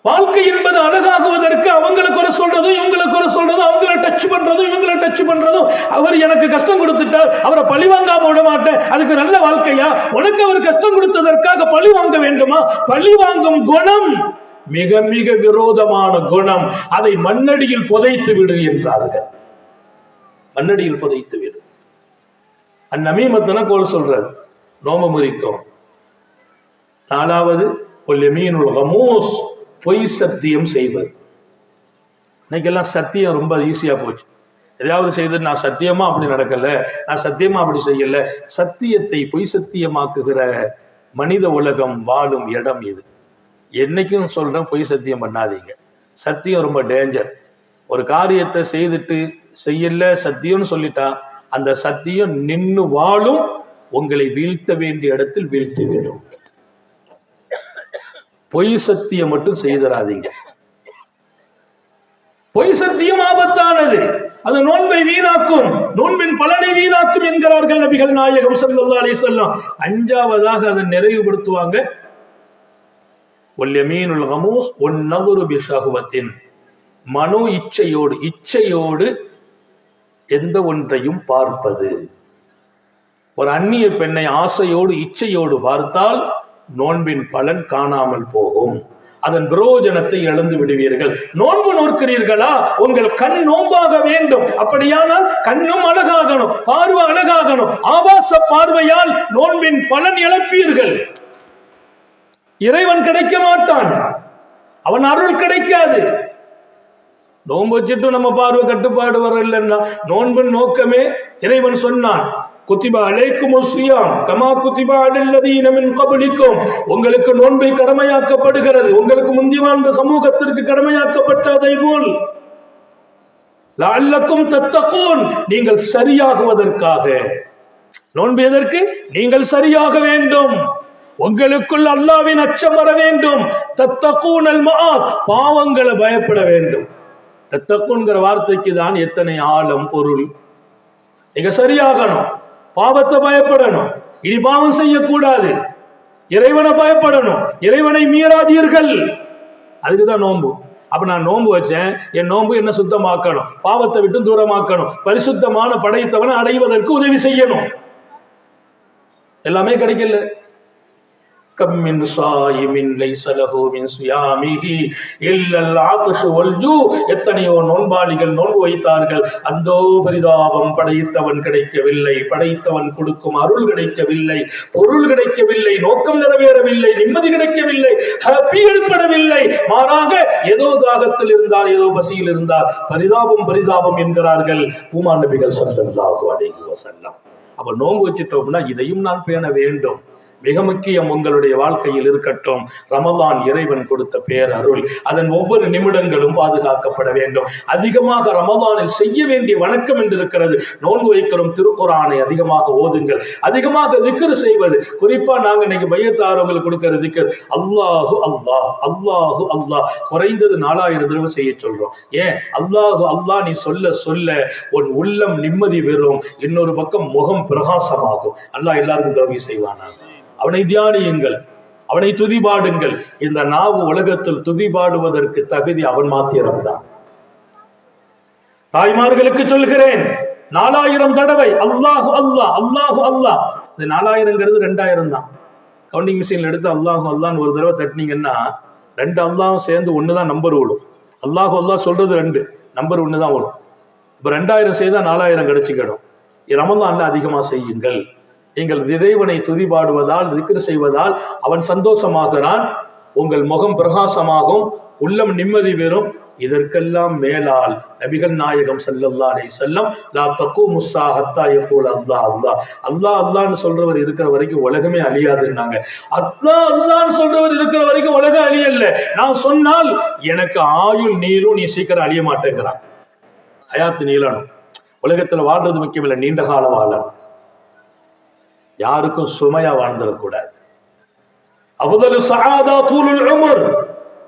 வாழ்க்கை என்பது அழகாகுவதற்கு அவங்களை குறை சொல்றதும் இவங்களை குறை சொல்றதும், அவங்களை டச் பண்றதும் இவங்களை டச் பண்றதும், அவர் எனக்கு கஷ்டம் கொடுத்துட்டார் அவரை பழி வாங்காம விட மாட்டேன், அதுக்கு நல்ல வாழ்க்கையா? உனக்கு அவர் கஷ்டம் கொடுத்ததற்காக பழி வாங்க வேண்டுமா? பழி வாங்கும் குணம் மிக மிக விரோதமான குணம். அதை மண்ணடியில் புதைத்து விடு என்றார்கள். மண்ணடியில் புதைத்து விடு. அந்நமீமத்தன கோல் சொல்றது நோம முறிக்கும். நாலாவது பொய் சத்தியம் செய்வது. இன்னைக்கெல்லாம் சத்தியம் ரொம்ப ஈஸியா போச்சு. எதையாவது செய்து நான் சத்தியமா அப்படி நடக்கல, நான் சத்தியமா அப்படி செய்யல. சத்தியத்தை பொய் சத்தியமாக்குகிற மனித உலகம் வாழும் இடம் இது. என்னைக்கும் சொல்றேன், பொய் சத்தியம் பண்ணாதீங்க. சத்தியம் ரொம்ப டேஞ்சர். ஒரு காரியத்தை செய்துட்டு செய்யல சத்தியம்னு சொல்லிட்டா அந்த சத்தியம் நின்று வாழும், உங்களை வீழ்த்த வேண்டிய இடத்தில் வீழ்த்தி விடும். பொய் சத்தியம் மட்டும் செய்தராதீங்க. பொய் சத்தியம் ஆபத்தானது, அது நோன்பை வீணாக்கும், நோன்பின் பலனை வீணாக்கும் என்கிறார்கள் நபிகள் நாயகம் ஸல்லல்லாஹு அலைஹி வஸல்லம். அஞ்சாவதாக அதை நிறைவுபடுத்துவாங்க, வல்யமீனுல் கமூஸ் வன்னதுரு பிஷஹவத்தின். மனோ இச்சையோடு எந்த ஒன்றையும் பார்ப்பது. ஒரு அந்நிய பெண்ணை ஆசையோடு இச்சையோடு பார்த்தால் நோன்பின் பலன் காணாமல் போகும், அதன் பிரயோஜனத்தை இழந்து விடுவீர்கள். நோன்பு நோக்கிறீர்களா? உங்கள் கண் நோன்பாக வேண்டும். அப்படியானால் கண்ணும் அழகாகணும், பார்வை அழகாகணும். ஆபாச பார்வையால் நோன்பின் பலன் இழப்பீர்கள். இறைவன் கிடைக்க மாட்டான், அவன் அருள் கிடைக்காது. நோன்பு வச்சுட்டு நம்ம பார்வை கட்டுப்பாடு வரலன்னா நோன்பின் நோக்கமே இறைவன் சொன்னான், குத்திபா அலைக்குமுஸ் ஸியாம் கமா குத்திபா அலல்லதீன மின் கப்லிக்கும். உங்களுக்கு நோன்பை கடமையாக்கப்படுகிறது, உங்களுக்கு முந்தி வாழ்ந்த சமூகத்திற்கு கடமையாக்கப்பட்டதை போல். லஅல்லக்கும் தத்தகூன், நீங்கள் சரியாகுவதற்காக. நோன்பு எதற்கு? நீங்கள் சரியாக வேண்டும், உங்களுக்குள் அல்லாஹ்வின் அச்சம் வர வேண்டும். தத்தகூனல் மஆத், பாவங்களை பயப்பட வேண்டும். தத்தகூன்கிற வார்த்தைக்கு தான் எத்தனை ஆழம் பொருள். நீங்க சரியாகணும், பாவத்தை பயப்படணும், இனி பாவம் செய்யக்கூடாது, இறைவனை பயப்படணும், இறைவனை மீறாதீர்கள். அதுக்குதான் நோன்பு. அப்ப நான் நோன்பு வச்சேன், என் நோன்பு என்ன சுத்தமாக்கணும், பாவத்தை விட்டு தூரமாக்கணும், பரிசுத்தமான படைத்தவனை அடைவதற்கு உதவி செய்யணும். எல்லாமே கிடைக்கல. கம் மின் ஸாயிமின் லைஸ லஹு மின் ஸியாமிஹி இல்லல் ஆத்ஷு வல் ஜூ. எத்தனையோ நோன்பாளிகள் நோன்பு வைத்தார்கள், அந்தோ பரிதாபம், படைத்தவன் கிடைக்கவில்லை, படைத்தவன் கொடுக்கும் அருள் கிடைக்கவில்லை, பொருள் கிடைக்கவில்லை, நோக்கம் நிறைவேறவில்லை, நிம்மதி கிடைக்கவில்லை, ஹாப்பி ஏற்படவில்லை. மாறாக ஏதோ தாகத்தில் இருந்தால், ஏதோ பசியில் இருந்தால் பரிதாபம் பரிதாபம் என்கிறார்கள் பூமான் நபிகள் ஸல்லல்லாஹு அலைஹி வஸல்லம். அப்ப நோன்பு வச்சுட்டோம்னா இதையும் நான் பேண வேண்டும். மிக முக்கியம், உங்களுடைய வாழ்க்கையில் இருக்கட்டும் ரமலான் இறைவன் கொடுத்த பேரருள். அதன் ஒவ்வொரு நிமிடங்களும் பாதுகாக்கப்பட வேண்டும். அதிகமாக ரமலானில் செய்ய வேண்டிய வணக்கம் என்று இருக்கிறது. நோன்பு வைக்கிறோம், திருக்குர்ஆனை அதிகமாக ஓதுங்கள், அதிகமாக திக்ர் செய்வது. குறிப்பா நாங்க இன்னைக்கு பையத்தாரவங்களுக்கு கொடுக்கிற திக்ர் அல்லாஹு அல்லாஹ் அல்லாஹு அல்லாஹ் குறைந்தது 4000 தடவை செய்ய சொல்றோம். ஏன்? அல்லாஹு அல்லாஹ் நீ சொல்ல சொல்ல உன் உள்ளம் நிம்மதி பெறும், இன்னொரு பக்கம் முகம் பிரகாசமாகும். அல்லாஹ் எல்லாருக்கும் உதவி செய்வானாக. அவனை தியானியுங்கள், அவனை துதிபாடுங்கள். இந்த நாவு உலகத்தில் துதிபாடுவதற்கு தகுதி அவன் மாத்திரம்தான். தாய்மார்களுக்கு சொல்கிறேன், 4000 தடவை அல்லாஹு அல்லாஹ் அல்லாஹு அல்லாஹ். இந்த 4000ங்கிறது 2000 தான். கவுண்டிங் மிஷின்ல எடுத்து அல்லாஹு அல்லான்னு ஒரு தடவை தட்டினீங்கன்னா 2 அல்லாஹும் சேர்ந்து 1 தான் நம்பர் விடும். அல்லாஹு அல்லாஹ் சொல்றது 2, நம்பர் 1 தான் வரும். இப்ப 2000 செய்தா 4000 கிடைச்சிக்கிடும். ரமலான்ல அதிகமா செய்யுங்கள். நீங்கள் இறைவனை துதிபாடுவதால், திக்ர் செய்வதால் அவன் சந்தோஷமாகிறான். உங்கள் முகம் பிரகாசமாகும், உள்ளம் நிம்மதி பெறும். இதற்கெல்லாம் மேலால் நபிகள் நாயகம் ஸல்லல்லாஹு அலைஹி வஸல்லம் லா தகூமு ஸா ஹத்தா யகூல் அல்லாஹ் அல்லாஹ் அல்லாஹ் அல்லாஹ்னு சொல்றவர் இருக்கிற வரைக்கும் உலகமே அழியாதுன்னாங்க. அல்லாஹ் அல்லாஹ்னு சொல்றவர் இருக்கிற வரைக்கும் உலகம் அழியல. நான் சொன்னால் எனக்கு ஆயுள் நீளும், நீ சீக்கிரம் அழிய மாட்டேங்கிறான். ஹயாத்து நீளணும். உலகத்துல வாழ்றது முக்கியம் இல்லை, நீண்ட காலம் வாழணும். யாருக்கும் சுமையா வாழ்ந்துடக்கூடாது. அஃதலு ஸஆதா தூலுல் உமர்,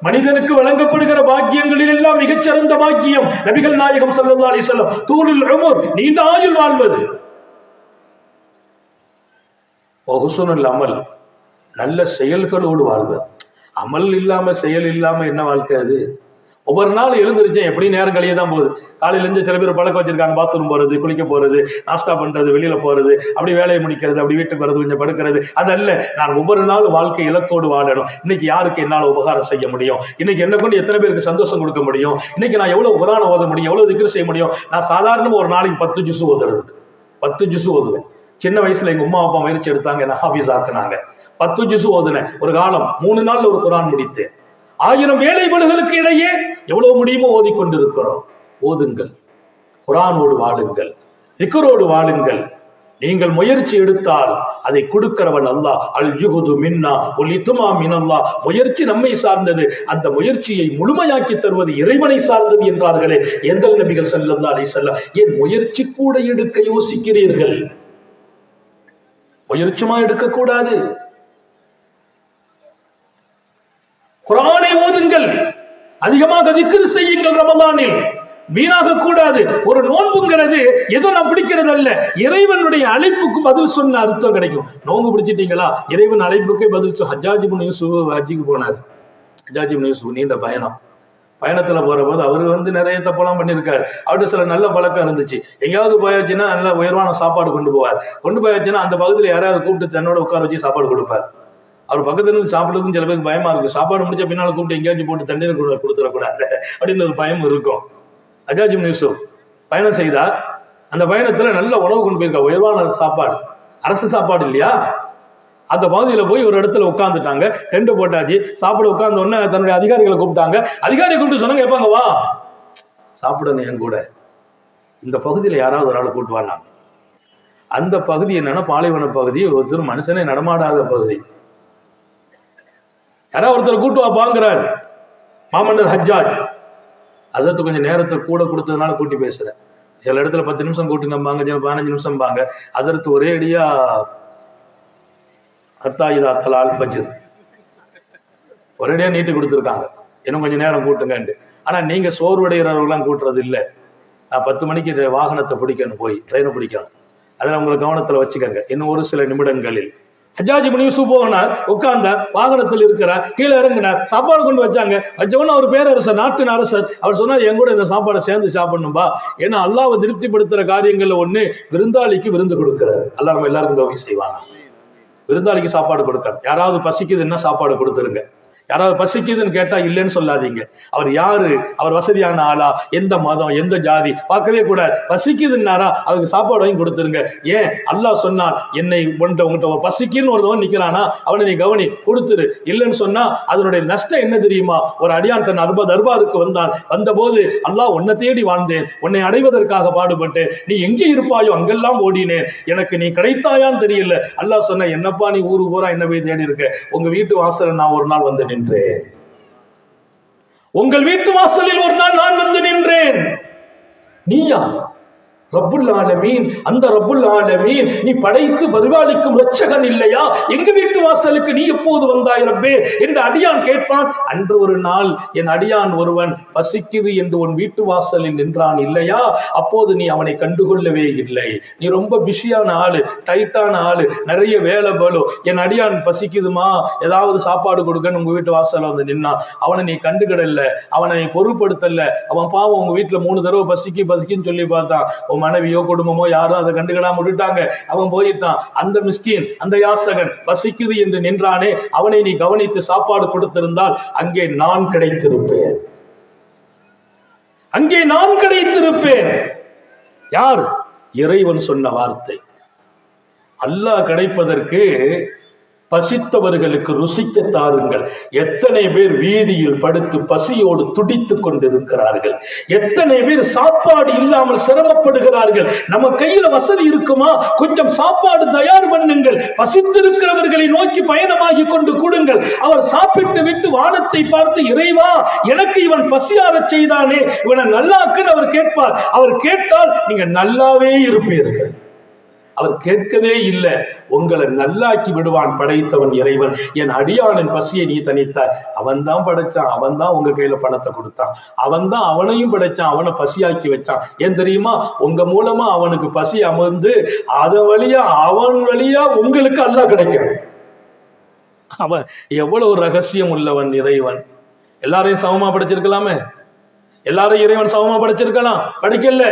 மனிதனுக்கு வழங்கப்படுகிற பாக்கியங்களில் எல்லாம் மிகச்சிறந்த பாக்கியம் நபிகள் நாயகம் ஸல்லல்லாஹு அலைஹி வஸல்லம் தூலுல் உமர், நீண்ட ஆயுள் வாழ்வது. ஹுஸ்னுல் அமல், நல்ல செயல்களோடு வாழ்வது. அமல் இல்லாம செயல் இல்லாம என்ன வாழ்க்கை அது? ஒவ்வொரு நாள் எழுந்திருச்சேன் எப்படி நேரம் கழிய தான் போகுது. காலையில இருந்து சில பேர் பழக்கம் வச்சிருக்காங்க, பாத்ரூம் போறது, குளிக்க போறது, நாஸ்டா பண்றது, வெளியில போறது, அப்படி வேலையை முடிக்கிறது, அப்படி வீட்டுக்கு வரது, கொஞ்சம் படுக்கிறது. அதல்ல, நான் ஒவ்வொரு நாள் வாழ்க்கை இலக்கோடு வாழணும். இன்னைக்கு யாருக்கு என்னால் உபகாரம் செய்ய முடியும், இன்னைக்கு என்ன கொண்டு எத்தனை பேருக்கு சந்தோஷம் கொடுக்க முடியும், இன்னைக்கு நான் எவ்வளவு குர்ஆன் ஓத முடியும், எவ்வளவு திக்ர் செய்ய முடியும். நான் சாதாரணமா ஒரு நாளைக்கு 10 ஜுஸ் ஓதுறது, 10 ஜுஸ் ஓதுவேன். சின்ன வயசுல எங்க உமா அப்பா முயற்சி எடுத்தாங்க, என்ன ஹாஃபிஸ் ஆக்குனாங்க. 10 ஜுஸ் ஓதுனேன். ஒரு காலம் 3 நாள்ல ஒரு குர்ஆன் முடித்தேன். 1000 வேலை பளுகளுக்கு இடையே எவ்வளவு முடியுமோ ஓதிக்கொண்டிருக்கிறோம். ஓதுங்கள், குர்ஆனோடு வாழுங்கள், திக்ரோடு வாழுங்கள். நீங்கள் முயற்சி எடுத்தால் அதை கொடுக்கிறவன் அல்லாஹ். அல் ஜுஹுது மின்னா வல் இத்மா மினல்லாஹ். முயற்சி நம்மை சார்ந்தது, அந்த முயற்சியை முழுமையாக்கி தருவது இறைவனை சார்ந்தது என்றார்களே எங்கள் நபிகள் ஸல்லல்லாஹு அலைஹி வஸல்லம். ஏன் முயற்சி கூட எடுக்க யோசிக்கிறீர்கள்? முயற்சிமா எடுக்க கூடாது. குர்ஆனை ஓதுங்கள், அதிகமாக திக்ர் செய்யுங்கள். ரமலானில் வீணாக கூடாது. ஒரு நோன்புங்கிறது ஏதோ நான் பிடிக்கிறது அல்ல, இறைவனுடைய அழைப்புக்கு பதில் சொன்ன அர்த்தம் கிடைக்கும். நோன்பு பிடிச்சிட்டீங்களா, இறைவன் அழைப்புக்கே பதில். ஹஜ்ஜாஜ் இப்னு யூசுப் ஹஜ்ஜுக்கு போனார். ஹஜ்ஜாஜ் இப்னு யூசுப் நீண்ட பயணத்துல போற போது அவர் நிறைய தப்பெல்லாம் பண்ணியிருக்காரு. அவர்கிட்ட சில நல்ல பழக்கம் இருந்துச்சு. எங்கேயாவது போயாச்சுன்னா நல்ல உயர்வான சாப்பாடு கொண்டு போவார். கொண்டு போயாச்சுன்னா அந்த பகுதியில் யாராவது கூப்பிட்டு தன்னோட உட்கார வச்சு சாப்பாடு கொடுப்பார். அவர் பக்கத்துல இருந்து சாப்பிடுறதுக்கு சில பேருக்கு பயமா இருக்கு. சாப்பாடு முடிச்ச பின்னால கூப்பிட்டு எங்கேயாச்சும் போட்டு தண்ணீர் கொடுத்துடக்கூடாது அப்படின்னு ஒரு பயம் இருக்கும். ஹஜ்ஜாஜ் இப்னு யூசுப் பயணம் செய்தார். அந்த பயணத்துல நல்ல உணவு கொண்டு போயிருக்கார், உயர்வான சாப்பாடு, அரசு சாப்பாடு இல்லையா. அந்த பகுதியில போய் ஒரு இடத்துல உட்கார்ந்துட்டாங்க, டென்ட் போட்டாச்சு. சாப்பிட உட்கார்ந்த உடனே தன்னுடைய அதிகாரிகளை கூப்பிட்டாங்க. அதிகாரியை கூப்பிட்டு சொன்னாங்க, கேட்பாங்க, வா சாப்பிடணும் என் கூட, இந்த பகுதியில யாராவது ஒரு ஆள் கூப்பிட்டு வாங்க. அந்த பகுதி என்னன்னா பாலைவன பகுதி, ஒருத்தர் மனுஷனே நடமாடாத பகுதி. யாராவது ஒருத்தர் கூட்டு வாங்கிறார். மாமன்னர் ஹஜ்ஜாஜ் அசத்து கொஞ்சம் நேரத்தை கூட கொடுத்ததுனால கூட்டி பேசுறேன். சில இடத்துல 10 நிமிஷம் கூட்டுங்கம்பாங்க, 15 நிமிஷம் பாங்க. அசரத்து ஒரே அடியா ஹத்தா இதா தலால் ஃபஜ்ர் ஒரேடியா நீட்டி கொடுத்துருக்காங்க, இன்னும் கொஞ்சம் நேரம் கூட்டுங்கன்ட்டு. ஆனா நீங்க சோர்வடைகிறவர்கள்லாம் கூட்டுறது இல்லை. நான் 10 மணிக்கு வாகனத்தை பிடிக்கணும், போய் ட்ரெயினை பிடிக்கணும். அதில் உங்களை கவனத்துல வச்சுக்கோங்க. இன்னும் ஒரு சில நிமிடங்களில் ஹஜ்ஜாஜ் இப்னு யூசுப் போனார், உட்கார்ந்தார், வாகனத்தில் இருக்கிறார், கீழே இறங்கினார், சாப்பாடு கொண்டு வச்சாங்க. வச்சவொன்னு அவர் பேரரசர், நாட்டின் அரசர். அவர் சொன்னார், என் கூட இந்த சாப்பாடை சேர்ந்து சாப்பிடணும்பா. ஏன்னா அல்லாஹ்வை திருப்திப்படுத்துற காரியங்கள்ல ஒண்ணு விருந்தாளிக்கு விருந்து கொடுக்கிறார். அல்லாஹ் நம்ம எல்லாருக்கும் உதவி செய்வாங்க. விருந்தாளிக்கு சாப்பாடு கொடுக்க, யாராவது பசிக்குதுன்னா சாப்பாடு கொடுத்துருங்க. யாராவது பசிக்குதுன்னு கேட்டா இல்லைன்னு சொல்லாதீங்க. அவர் யாரு, அவர் வசதியான ஆளா, எந்த மதம், எந்த ஜாதி பார்க்கவே கூடாது. பசிக்குதுன்னாரா அவருக்கு சாப்பாடு வாங்கி கொடுத்துருங்க. ஏன் அல்லாஹ் சொன்னான், என்னை உங்கள்கிட்ட பசிக்குன்னு ஒருத்தவன் நிக்கிறானா அவனை நீ கவனி, கொடுத்துரு. இல்லைன்னு சொன்னா அதனுடைய நஷ்டம் என்ன தெரியுமா? ஒரு அடியான் தன் தர்பாருக்கு வந்தான். வந்தபோது அல்லாஹ் உன்னை தேடி வாழ்ந்தேன், உன்னை அடைவதற்காக பாடுபட்டேன், நீ எங்கே இருப்பாயோ அங்கெல்லாம் ஓடினேன், எனக்கு நீ கிடைத்தாயான்னு தெரியல. அல்லாஹ் சொன்ன, என்னப்பா நீ ஊரு ஊரா என்ன போய் தேடி இருக்க, உங்க வீட்டு வாசல் நான் ஒரு நாள் வந்து நின்றேன். உங்கள் வீட்டு வாசலில் ஒரு நாள் நான் வந்து நின்றேன். நீயா? ரப்புல் ஆலமீன், அந்த ரப்புல் ஆலமீன் நீ படைத்து பரிபாலிக்கும் இரட்சகன் இல்லையா? எங்க வீட்டு வாசலுக்கு நீ எப்போது வந்தாய் ரப்பே என்று அடியான் கேட்பான். அன்று ஒரு நாள் என் அடியான் ஒருவன் பசிக்குது என்று உன் வீட்டு வாசலில் நின்றான் இல்லையா? அப்போது நீ அவனை கண்டுகொள்ளவே இல்லை. நீ ரொம்ப பிஸியான ஆளு, டைட்டான ஆளு, நிறைய வேலை பலு. என் அடியான் பசிக்குதுமா, ஏதாவது சாப்பாடு கொடுக்கன்னு உங்க வீட்டு வாசல்ல வந்து நின்னான். அவனை நீ கண்டுகிடல, அவனை நீ பொருட்படுத்தல. அவன் பாவம் உங்க வீட்டுல 3 தடவை பசிக்குன்னு சொல்லி பார்த்தான். மனைவியோ குடும்பமோ யாரும் அதை கண்டுக்கிடாம விட்டுட்டாங்க. அவன் போயிட்டான். அந்த மிஸ்கின், அந்த யாசகன் பசிக்குது என்று நின்றானே, அவனை நீ கவனித்து சாப்பாடு கொடுத்திருந்தால் அங்கே நான் கிடைத்திருப்பேன். அங்கே நான் கிடைத்திருப்பேன். யார்? இறைவன் சொன்ன வார்த்தை. அல்லாஹ் கிடைப்பதற்கு பசித்தவர்களுக்கு ருசிக்க தாருங்கள். எத்தனை பேர் வீதியில் படுத்து பசியோடு துடித்துக் கொண்டிருக்கிறார்கள். எத்தனை பேர் சாப்பாடு இல்லாமல் சிரமப்படுகிறார்கள். நம்ம கையில வசதி இருக்குமா? கொஞ்சம் சாப்பாடு தயார் பண்ணுங்கள். பசித்திருக்கிறவர்களை நோக்கி பயணமாகி கொண்டு கொடுங்கள். அவர் சாப்பிட்டு விட்டு வானத்தை பார்த்து, இறைவா எனக்கு இவன் பசியாரச் செய்தானே, இவனை நல்லாக்குன்னு அவர் கேட்பார். அவர் கேட்டால் நீங்க நல்லாவே இருப்பீர்கள். அவர் கேட்கவே இல்லை, உங்களை நல்லாக்கி விடுவான் படைத்தவன் இறைவன். என் அடியானின் பசியை நீ தனித்தாய். அவன் தான் படைச்சான், அவன் தான் உங்க கையில பணத்தை கொடுத்தான், அவன் தான் அவனையும் படைச்சான், அவனை பசியாக்கி வச்சான். ஏன் தெரியுமா? உங்க மூலமா அவனுக்கு பசி அமர்ந்து அவன் வழியா உங்களுக்கு அல்லாஹ் கிடைக்கும். அவன் எவ்வளவு ரகசியம் உள்ளவன் இறைவன். எல்லாரையும் சமமா படைச்சிருக்கலாமே, எல்லாரையும் இறைவன் சமமா படைச்சிருக்கலாம், படைக்கல.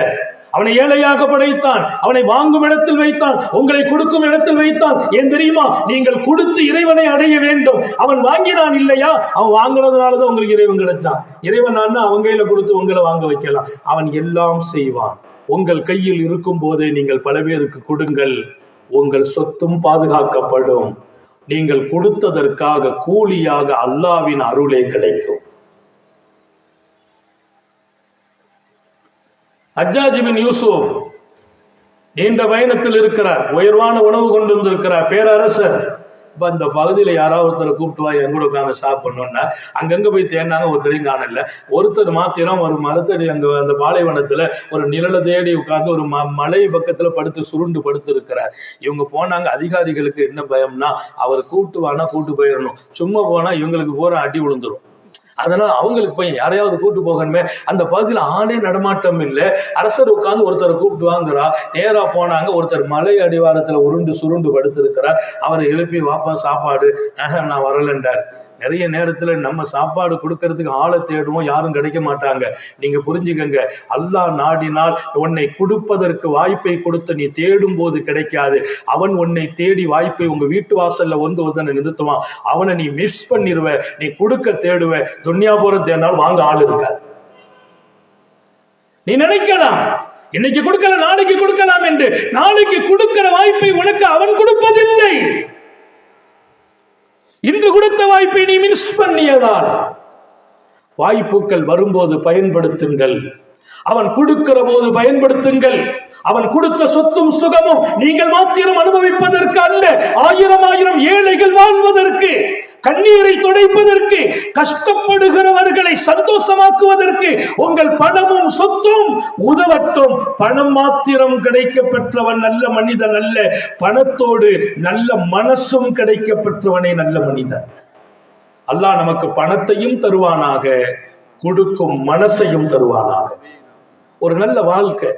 அவனை ஏழையாக படைத்தான், அவனை வாங்கும் இடத்தில் வைத்தான், உங்களை கொடுக்கும் இடத்தில் வைத்தான். ஏன் தெரியுமா? நீங்கள் கொடுத்து இறைவனை அடைய வேண்டும். அவன் வாங்கினான் இல்லையா? அவன் வாங்கினதுனாலதான் உங்களுக்கு இறைவன் கிடைச்சான். இறைவன் அவன் கையில கொடுத்து உங்களை வாங்க வைக்கலாம். அவன் எல்லாம் செய்வான். உங்கள் கையில் இருக்கும் போதே நீங்கள் பல பேருக்கு கொடுங்கள். உங்கள் சொத்தும் பாதுகாக்கப்படும். நீங்கள் கொடுத்ததற்காக கூலியாக அல்லாஹ்வின் அருளே கிடைக்கும். ஹஜ்ஜாஜ் பின் யூசுப் நீண்ட பயணத்தில் இருக்கிறார். உயர்வான உணவு கொண்டு வந்திருக்கிறார், பேரரசர். இப்ப அந்த பகுதியில யாராவது ஒருத்தரை கூப்பிட்டு வா, என் கூட உட்காந்து சாப்பிடணும்னா அங்கங்க போய் தேடினாங்க, ஒருத்தரையும் காணல. ஒருத்தர் மாத்திரம் ஒரு மரத்தடி அங்க அந்த பாலைவனத்துல ஒரு நிழலை தேடி உட்கார்ந்து ஒரு மலை பக்கத்துல படுத்து சுருண்டு படுத்து இருக்கிறார். இவங்க போனாங்க. அதிகாரிகளுக்கு என்ன பயம்னா, அவர் கூப்பிட்டு வானா கூட்டு போயிடணும், சும்மா போனா இவங்களுக்கு போற அடி விழுந்துரும். அதனால அவங்களுக்கு போய் யாரையாவது கூட்டு போகணுமே. அந்த பகுதியில் ஆளே நடமாட்டம் இல்லை. அரசர் உட்கார்ந்து ஒருத்தரை கூப்பிட்டு வாங்குறா. நேரா போனாங்க. ஒருத்தர் மலை அடிவாரத்துல உருண்டு சுருண்டு படுத்திருக்கிறார். அவரை எழுப்பி, வாப்பா சாப்பாடு. நான் வரலன்றார். நிறைய நேரத்துல நம்ம சாப்பாடு கொடுக்கறதுக்கு ஆளை தேடுவோம், யாரும் கிடைக்க மாட்டாங்க. நீங்க புரிஞ்சுக்கங்க, அல்லாஹ் நாடினால் உன்னை கொடுப்பதற்கு வாய்ப்பை கொடுத்து நீ தேடும் போது கிடைக்காது. அவன் உன்னை தேடி வாய்ப்பை உங்க வீட்டு வாசல்ல வந்து நிறுத்துவான். அவனை நீ மிஸ் பண்ணிடுவ. நீ கொடுக்க தேடுவ, துன்யாபுரம் தேடினால் வாங்க ஆள் இருக்காது. நீ நினைக்கலாம் இன்னைக்கு கொடுக்கல நாளைக்கு கொடுக்கலாம் என்று. நாளைக்கு கொடுக்கிற வாய்ப்பை உனக்கு அவன் கொடுப்பதில்லை. இன்று கொடுத்த வாய்ப்பை நீ மிஸ் பண்ணியதால். வாய்ப்புகள் வரும்போது பயன்படுத்துங்கள். அவன் கொடுக்கிற போது பயன்படுத்துங்கள். அவன் கொடுத்த சொத்தும் சுகமும் நீங்கள் மாத்திரம் அனுபவிப்பதற்கு அல்ல, ஆயிரம் ஏழைகள் வாழ்வதற்கு, கண்ணீரை துடைப்பதற்கு, கஷ்டப்படுகிறவர்களை சந்தோஷமாக்குவதற்கு உங்கள் பணமும் சொத்தும் உதவட்டும். பணம் மாத்திரம் கிடைக்க பெற்றவன் நல்ல மனிதன் அல்ல, பணத்தோடு நல்ல மனசும் கிடைக்க பெற்றவனே நல்ல மனிதன். அல்லாஹ் நமக்கு பணத்தையும் தருவானாக, கொடுக்கும் மனசையும் தருவானாக. ஒரு நல்ல வாழ்க்கை.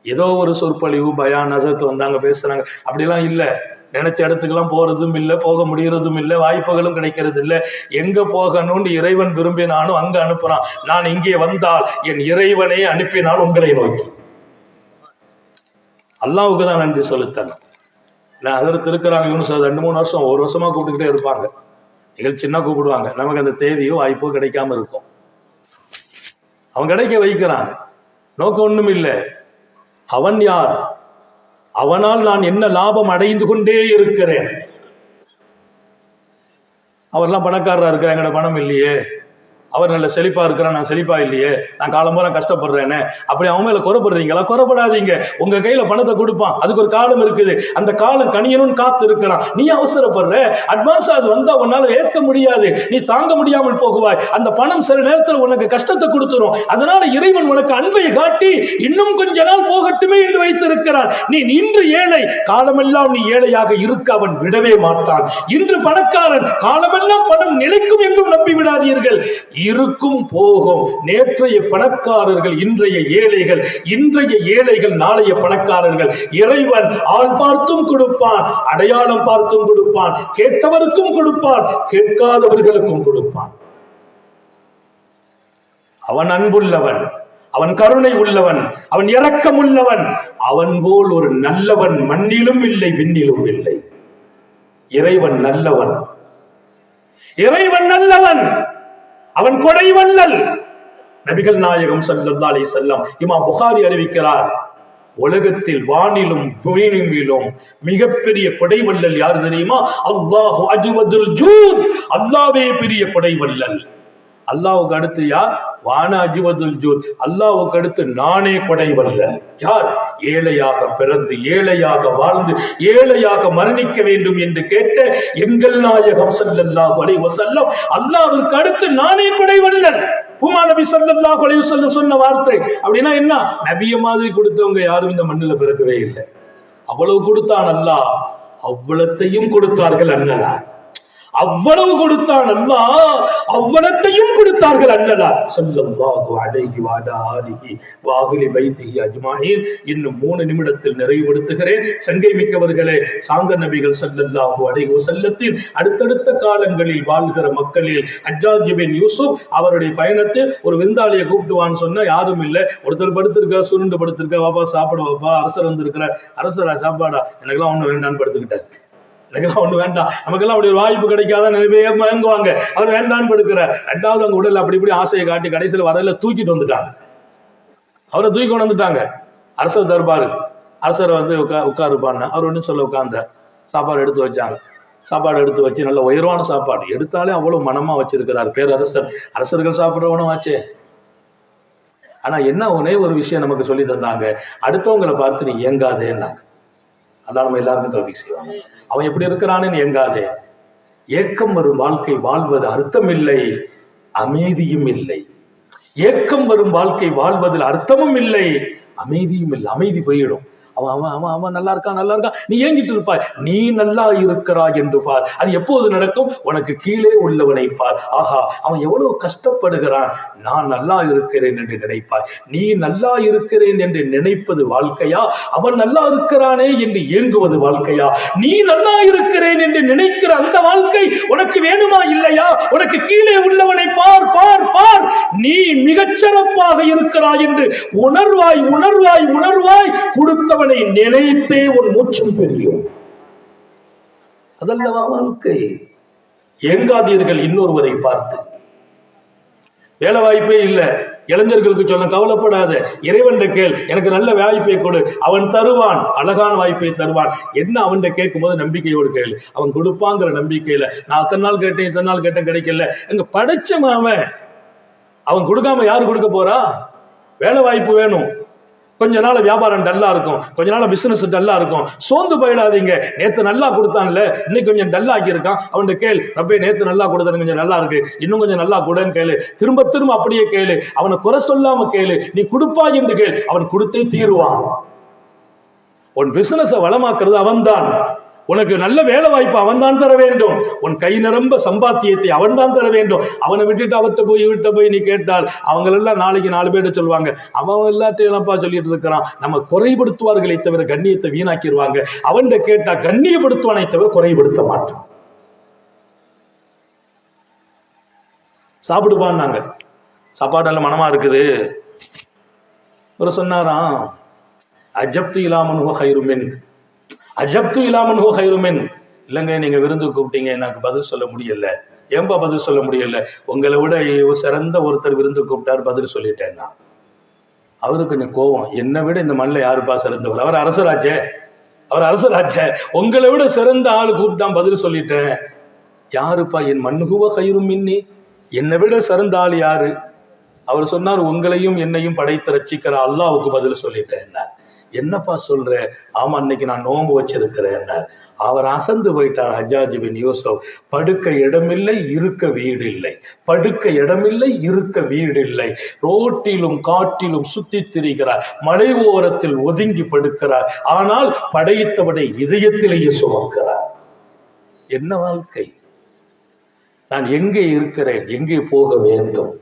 ஏதோ ஒரு சொற்பொழிவு பயான் நசத்து வந்தாங்க பேசுறாங்க, அப்படிலாம் இல்லை. நினைச்ச இடத்துக்கெல்லாம் போறதும் இல்லை, போக முடியறதும் இல்லை, வாய்ப்புகளும் கிடைக்கிறது இல்லை. எங்க போகணும்னு இறைவன் விரும்பினாலும் அங்க அனுப்புறான். நான் இங்கே வந்தால் என் இறைவனை அனுப்பினால் உங்களை நோக்கி. அல்லாஹ்வுக்கு தான் நன்றி செலுத்தணும். நான் அதற்கு இருக்கிறாங்க யூனுஸ் 2-3 வருஷம், 1 வருஷமா கூப்பிட்டுக்கிட்டே இருப்பாங்க. நிகழ்ச்சின்னா கூப்பிடுவாங்க. நமக்கு அந்த தேதியோ வாய்ப்போ கிடைக்காம இருக்கும். அவன் கிடைக்க வைக்கிறான். நோக்கம் ஒண்ணும் இல்லை. அவன் யார்? அவனால் நான் என்ன லாபம் அடைந்து கொண்டே இருக்கிறேன். அவர்லாம் பணக்காரரா இருக்க, எங்கட பணம் இல்லையே. அவர் நல்ல செழிப்பா இருக்கிறான், நான் செழிப்பா இல்லையே, நான் காலம்பூரா கஷ்டப்படுறேன்னு அப்படி அவன் மேல குறைப்படுறீங்களா? குறைப்படாதீங்க. உங்க கையில பணத்தை கொடுப்பான், அதுக்கு ஒரு காலம் இருக்குது, அந்த காலம் கனியனும் காத்து இருக்கிறான். நீ அவசரப்படுற, அட்வான்ஸ் அது வந்தா உன்னால ஏற்க முடியாது, நீ தாங்க முடியாமல் போகுவாய். அந்த பணம் சில நேரத்தில் உனக்கு கஷ்டத்தை கொடுத்துரும். அதனால இறைவன் உனக்கு அன்பை காட்டி இன்னும் கொஞ்ச நாள் போகட்டுமே என்று வைத்திருக்கிறான். நீ இன்று ஏழை, காலமெல்லாம் நீ ஏழையாக இருக்க அவன் விடவே மாட்டான். இன்று பணக்காரன், காலமெல்லாம் பணம் நிலைக்கும் என்றும் நம்பி விடாதீர்கள். இருக்கும் போகும். நேற்றைய பணக்காரர்கள் இன்றைய ஏழைகள், இன்றைய ஏழைகள் நாளைய பணக்காரர்கள். இறைவன் ஆள் பார்த்தும் கொடுப்பான், அடையாளம் பார்த்தும் கொடுப்பான், கேட்டவருக்கும் கொடுப்பான், கேட்காதவர்களுக்கும் கொடுப்பான். அவன் அன்புள்ளவன், அவன் கருணை உள்ளவன், அவன் இரக்கம் உள்ளவன். அவன் போல் ஒரு நல்லவன் மண்ணிலும் இல்லை, விண்ணிலும் இல்லை. இறைவன் நல்லவன், இறைவன் நல்லவன், அவன் கொடை வள்ளல். நபிகள் நாயகம் ஸல்லல்லாஹு அலைஹி வஸல்லம் இமாம் புகாரி அறிவிக்கிறார், உலகத்தில் வானிலும் பூமியிலும் மிகப்பெரிய கொடை வள்ளல் யார் தெரியுமா? அல்லாஹு அஜ்வதுல் ஜூத், அல்லாஹ்வே பெரிய கொடை வள்ளல். அல்லாஹ்வுக்கு அடுத்து யார்? வானா அஜ்வதுல் ஜூத், அல்லாஹ்வுக்கு அடுத்து நானே கொடை வள்ளல். யார்? ஏழையாக பிறந்து ஏழையாக வாழ்ந்து ஏழையாக மரணிக்க வேண்டும் என்று கேட்ட எங்கள் நாயகம் ஸல்லல்லாஹு அலைஹி வஸல்லம், அல்லாஹ்வுக்கு அடுத்து நானே கொடை வள்ளல். பூமா நபி ஸல்லல்லாஹு அலைஹி வஸல்லம் சொன்ன வார்த்தை. அப்படின்னா என்ன? நபிய மாதிரி கொடுத்தவங்க யாரும் இந்த மண்ணில் பிறக்கவே இல்லை. அவ்வளவு கொடுத்தான் அல்லாஹ், அவ்வளத்தையும் கொடுத்தார்கள் அண்ணலார். அவ்வளவு கொடுத்தான் அல்லாஹ், அவ்வளத்தையும் கொடுத்தார்கள் அண்ணலார் ஸல்லல்லாஹு அலைஹி வஆலிஹி வஅஹ்லி பைத்திஹி அஜ்மாஈன். இன்னும் 3 நிமிடத்தில் நிறைவுபடுத்துகிறேன். சங்கை மிக்கவர்களே, சாந்த நபிகள் ஸல்லல்லாஹு அலைஹி வஸல்லத்தின் அடுத்தடுத்த காலங்களில் வாழ்கிற மக்களில் ஹஜ்ஜாஜ் பின் யூசுப் அவருடைய பயணத்தில் ஒரு விருந்தாளியை கூப்பிட்டுவான்னு சொன்னா யாரும் இல்லை. ஒருத்தர் படுத்திருக்க, சுருண்டு படுத்திருக்க, வாப்பா சாப்பிட வாப்பா, அரசர் வந்திருக்கிற, அரசரா சாப்பாடா, எனக்கெல்லாம் ஒண்ணு வேண்டான்னு படுத்துக்கிட்டார். எனக்கெல்லாம் ஒண்ணு வேண்டாம், நமக்கெல்லாம் அப்படி ஒரு வாய்ப்பு கிடைக்காத நிறைய பேர் வாங்குவாங்க. அவர் வேண்டான்னு படுக்கிறார். 2வது அவங்க உடல் அப்படி இப்படி ஆசையை காட்டி கடைசியில் வரல தூக்கிட்டு வந்துட்டாங்க. அவரை தூக்கி கொண்டு வந்துட்டாங்க அரசர் தர்பாருக்கு. அரசரை வந்து உட்காருப்பான்னு அவர் ஒன்றும் சொல்ல உட்கார்ந்தார். சாப்பாடு எடுத்து வச்சாங்க. சாப்பாடு எடுத்து வச்சு நல்ல உயர்வான சாப்பாடு எடுத்தாலே அவ்வளவு மனமா வச்சிருக்கிறார் பேரரசர். அரசர்கள் சாப்பிட்ற உணவாச்சே. ஆனா என்ன ஒரே ஒரு விஷயம் நமக்கு சொல்லி தந்தாங்க, அடுத்தவங்களை பார்த்து நீ ஏங்காதேன்னாங்க. அதான் நம்ம எல்லாருக்கும் தௌஃபீக் செய்வாங்க. அவன் எப்படி இருக்கிறான்னு ஏங்காதே. ஏக்கம் வரும் வாழ்க்கை வாழ்வது அர்த்தம் இல்லை, அமைதியும் இல்லை. ஏக்கம் வரும் வாழ்க்கை வாழ்வதில் அர்த்தமும் இல்லை, அமைதியும் இல்லை. அமைதி போயிடும். அவன் அவன் அவன் அவன் நல்லா இருக்கான், நல்லா இருக்கான், நீ ஏங்கிட்டு இருப்பாய். நீ நல்லா இருக்கிறாய் என்று பார். அது எப்போது நடக்கும்? உனக்கு கீழே உள்ளவனை பார். ஆஹா, அவன் எவ்வளவு கஷ்டப்படுகிறான், நான் நல்லா இருக்கிறேன் என்று நினைப்பாய். நீ நல்லா இருக்கிறேன் என்று நினைப்பது வாழ்க்கையா? அவன் நல்லா இருக்கிறானே என்று ஏங்குவது வாழ்க்கையா? நீ நல்லா இருக்கிறேன் என்று நினைக்கிற அந்த வாழ்க்கை உனக்கு வேணுமா இல்லையா? உனக்கு கீழே உள்ளவனை பார் பார் பார். நீ மிகச்சிறப்பாக இருக்கிறாய் என்று உணர்வாய் உணர்வாய் உணர்வாய். கொடுத்தவன் நினைத்தே உன் மூச்சும் தெரியும். அதல்லவா வாழ்க்கை. ஏங்காதீர்கள் இன்னொருவரை பார்த்து. வேலை வாய்ப்பே இல்லை, இளைஞர்களுக்கு சொல்ல கவலைப்படாத, இறைவன் கேள், எனக்கு நல்ல வாய்ப்பை கொடு, அவன் தருவான், அழகான வாய்ப்பை தருவான். என்ன அவன் கேட்கும் போது நம்பிக்கையோடு கேளு, அவன் கொடுப்பாங்கிற நம்பிக்கையில. நான் அத்தனை நாள் கேட்டேன், இத்தனை நாள் கேட்டேன், கிடைக்கல. எங்க படைச்சவன் அவன் கொடுக்காம யாரு கொடுக்க போறா? வேலை வாய்ப்பு வேணும், கொஞ்ச நாள் வியாபாரம் டல்லா இருக்கும், கொஞ்ச நாள் பிசினஸ் டல்லா இருக்கும். சோர்ந்து போயிடாதீங்க. நேத்து நல்லா கொடுத்தான்ல, இன்னைக்கு கொஞ்சம் டல்லா ஆக்கி இருக்கான், அவன் கேளு, ரப்பே நேத்து நல்லா கொடுத்தது கொஞ்சம் நல்லா இருக்கு, இன்னும் கொஞ்சம் நல்லா கொடுன்னு கேளு. திரும்ப திரும்ப அப்படியே கேளு, அவனை குறை சொல்லாம கேளு. நீ கொடுப்பாய் என்று கேள், அவன் கொடுத்தே தீருவான். உன் பிசினஸை வளமாக்குறது அவன்தான். உனக்கு நல்ல வேலை வாய்ப்பு அவன் தான் தர வேண்டும். உன் கை நிரம்ப சம்பாத்தியத்தை அவன் தான் தர வேண்டும். அவனை விட்டுட்டு அவர்கிட்ட போய் நீ கேட்டால் அவங்களெல்லாம் நாளைக்கு 4 பேர்ட்ட சொல்லுவாங்க, அவன் எல்லாத்தையும் சொல்லிட்டு இருக்கிறான். நம்ம குறைபடுத்துவார்களை தவிர கண்ணியத்தை வீணாக்கிடுவாங்க. அவன் கேட்டா கண்ணியப்படுத்துவானை தவிர குறைபடுத்த மாட்டான். சாப்பிடுப்பான். நாங்க சாப்பாடு நல்ல மனமா இருக்குது. ஒரு சொன்னாராம், அஜப்து இலாமன் ஹைருமின், அஜப்து இலாமன் ஹைருமின். இல்லைங்க, நீங்க விருந்து கூப்பிட்டீங்க, எனக்கு பதில் சொல்ல முடியல. ஏன்பா பதில் சொல்ல முடியல? உங்களை விட சிறந்த ஒருத்தர் விருந்து கூப்பிட்டார், பதில் சொல்லிட்டேன்னா. அவருக்கு கொஞ்சம் கோபம், என்னை விட இந்த மண்ணில் யாருப்பா சிறந்தவர்? அவர் அரசராச்சே, அவர் அரசராச்சே. உங்களை விட சிறந்த ஆள் கூப்பிட்டான், பதில் சொல்லிட்டேன். யாருப்பா? என் மண்ணுகுவ ஹைரும் மின்னி, என்னை விட சிறந்த யாரு? அவர் சொன்னார், உங்களையும் என்னையும் படைத்து ரட்சிக்கிற அல்லாவுக்கு பதில் சொல்லிட்டேன். என்னப்பா சொல்ற? ஆமா, அன்னைக்கு நான் நோன்பு வச்சிருக்கிறேன். அவர் அசந்து போயிட்டார். ஹஜ்ஜாஜ் பின் யூசுப், படுக்க இடமில்லை, இருக்க வீடு இல்லை. படுக்க இடமில்லை, இருக்க வீடு இல்லை. ரோட்டிலும் காட்டிலும் சுத்தி திரிகிறார். மலை ஓரத்தில் ஒதுங்கி படுக்கிறார். ஆனால் படைத்தவனை இதயத்திலேயே சுமக்கிறார். என்ன வாழ்க்கை! நான் எங்கே இருக்கிறேன்? எங்கே போக வேண்டும்?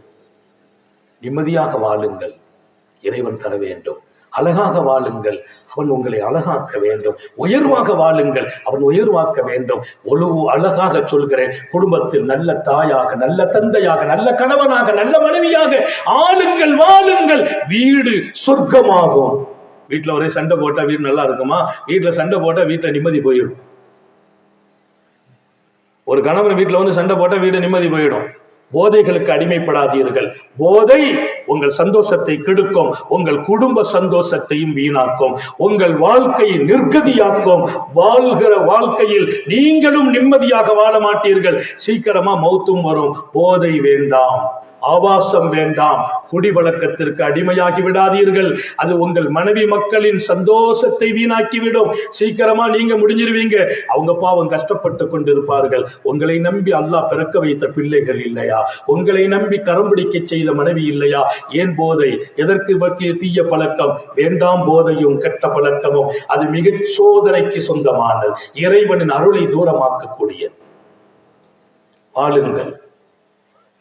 நிம்மதியாக வாழுங்கள், இறைவன் தர வேண்டும். அழகாக வாழுங்கள், அவன் உங்களை அழகாக்க வேண்டும். உயர்வாக வாழுங்கள், அவன் உயர்வாக்க வேண்டும். அழகாக சொல்கிறேன், குடும்பத்தில் நல்ல தாயாக, நல்ல தந்தையாக, நல்ல கணவனாக, நல்ல மனைவியாக ஆளுங்கள், வாழுங்கள். வீடு சொர்க்கமாகும். வீட்டுல ஒரே சண்டை போட்டா வீடு நல்லா இருக்குமா? வீட்டுல சண்டை போட்டா வீட்டுல நிம்மதி போயிடும். ஒரு கணவன் வீட்டுல வந்து சண்டை போட்டா வீடு நிம்மதி போயிடும். போதைகளுக்கு அடிமைப்படாதீர்கள். போதை உங்கள் சந்தோஷத்தை கெடுக்கும், உங்கள் குடும்ப சந்தோஷத்தையும் வீணாக்கும், உங்கள் வாழ்க்கையை நிர்கதியாக்கும். வாழ்கிற வாழ்க்கையில் நீங்களும் நிம்மதியாக வாழ மாட்டீர்கள். சீக்கிரமா மௌத்தும் வரும். போதை வேண்டாம், ஆபாசம் வேண்டாம், குடிவழக்கத்திற்கு அடிமையாகி விடாதீர்கள். அது உங்கள் மனைவி மக்களின் சந்தோஷத்தை வீணாக்கிவிடும். சீக்கிரமா நீங்க முடிஞ்சிருவீங்க, அவங்க பாவம் கஷ்டப்பட்டு கொண்டிருப்பார்கள். உங்களை நம்பி அல்லாஹ் பிறக்க வைத்த பிள்ளைகள் இல்லையா? உங்களை நம்பி கரம் பிடிக்க செய்த மனைவி இல்லையா? ஏன் போதை? எதற்கு பற்றிய தீய பழக்கம் வேண்டாம். போதையும் கெட்ட பழக்கமும் அது மிக சோதனைக்கு சொந்தமானது, இறைவனின் அருளை தூரமாக்கக்கூடியது. வாழுங்கள்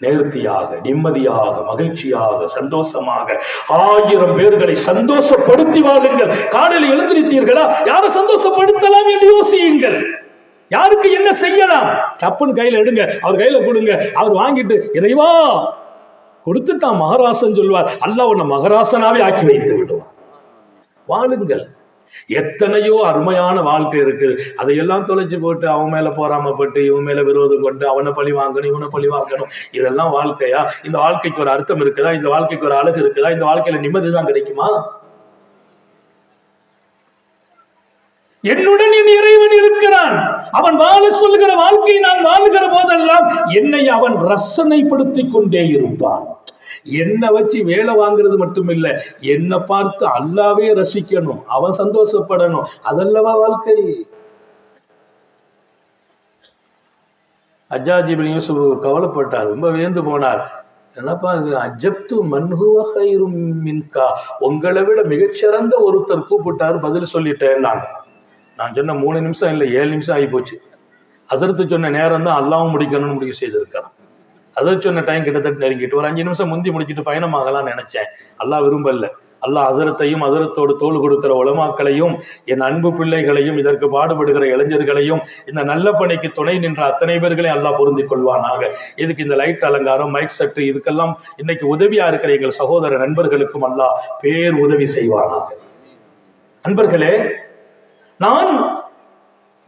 நேர்த்தியாக, நிம்மதியாக, மகிழ்ச்சியாக, சந்தோஷமாக. 1000 பேர்களை சந்தோஷப்படுத்தி வாழுங்கள். காலையில் எழுந்திருத்தீர்களா? யாரை சந்தோஷப்படுத்தலாம் என்று யோசியுங்கள். யாருக்கு என்ன செய்யலாம்? டப்புன்னு கையில எடுங்க, அவர் கையில கொடுங்க. அவர் வாங்கிட்டு, இறைவா கொடுத்துட்டான் மகராசன் சொல்வார். அல்லாஹ் உன்னை மகராசனாவே ஆக்கி வைத்து விடுவார். வாழுங்கள். எத்தனையோ அருமையான வாழ்க்கை இருக்குது. அதையெல்லாம் தொலைச்சு போட்டு அவன் மேல போராமப்பட்டு இவன் மேல விரோதம் கொண்டு அவனை பழி வாங்கணும், இவனை பழி வாங்கணும். இதெல்லாம் வாழ்க்கையா? இந்த வாழ்க்கைக்கு ஒரு அர்த்தம் இருக்குதா? இந்த வாழ்க்கைக்கு ஒரு அழகு இருக்குதா? இந்த வாழ்க்கையில நிம்மதிதான் கிடைக்குமா? என்னுடன் என் இறைவன் இருக்கிறான். அவன் வாழ சொல்லுகிற வாழ்க்கையை நான் வாழுகிற போதெல்லாம் என்னை அவன் ரசனைப்படுத்திக் கொண்டே இருப்பான். என்ன வச்சு வேலை வாங்குறது மட்டும் இல்ல, என்ன பார்த்து அல்லாவே ரசிக்கணும், அவன் சந்தோஷப்படணும். அதல்லவா வாழ்க்கை. ஹஜ்ஜாஜ் இப்னு யூசுப் கவலைப்பட்டார், ரொம்ப வியந்து போனார். என்னப்பா இது? அஜப்து மன்ஹுவ கைரும் மின்கா, உங்களை விட மிகச்சிறந்த ஒருத்தர் கூப்பிட்டார், பதில் சொல்லிட்டேன். நான் சொன்ன 3 நிமிஷம் இல்லை, 7 நிமிஷம் ஆகி போச்சு. ஹஸரத்து சொன்ன நேரம் தான் அல்லாவும் முடிக்கணும்னு முடிவு செய்திருக்கான். அதை சொன்ன டைம் கிட்டத்தட்ட நெருங்கிட்டு ஒரு 5 நிமிஷம் முந்தி முடிச்சுட்டு பயணமாகலாம் நினைச்சேன். அல்லாஹ் விரும்பல. அல்லாஹ் ஹஸரத்தையும் ஹஸரத்தோடு தோள் கொடுக்கிற உலமாக்களையும் என் அன்பு பிள்ளைகளையும் இதற்கு பாடுபடுகிற இளைஞர்களையும் இந்த நல்ல பணிக்கு துணை நின்ற அத்தனை பேர்களையும் அல்லாஹ் பொருந்திக் கொள்வானாக. இதுக்கு இந்த லைட் அலங்காரம், மைக் செட்டு, இதுக்கெல்லாம் இன்னைக்கு உதவியா இருக்கிற எங்கள் சகோதர நண்பர்களுக்கும் அல்லாஹ் பேர் உதவி செய்வானாக. நண்பர்களே, நான்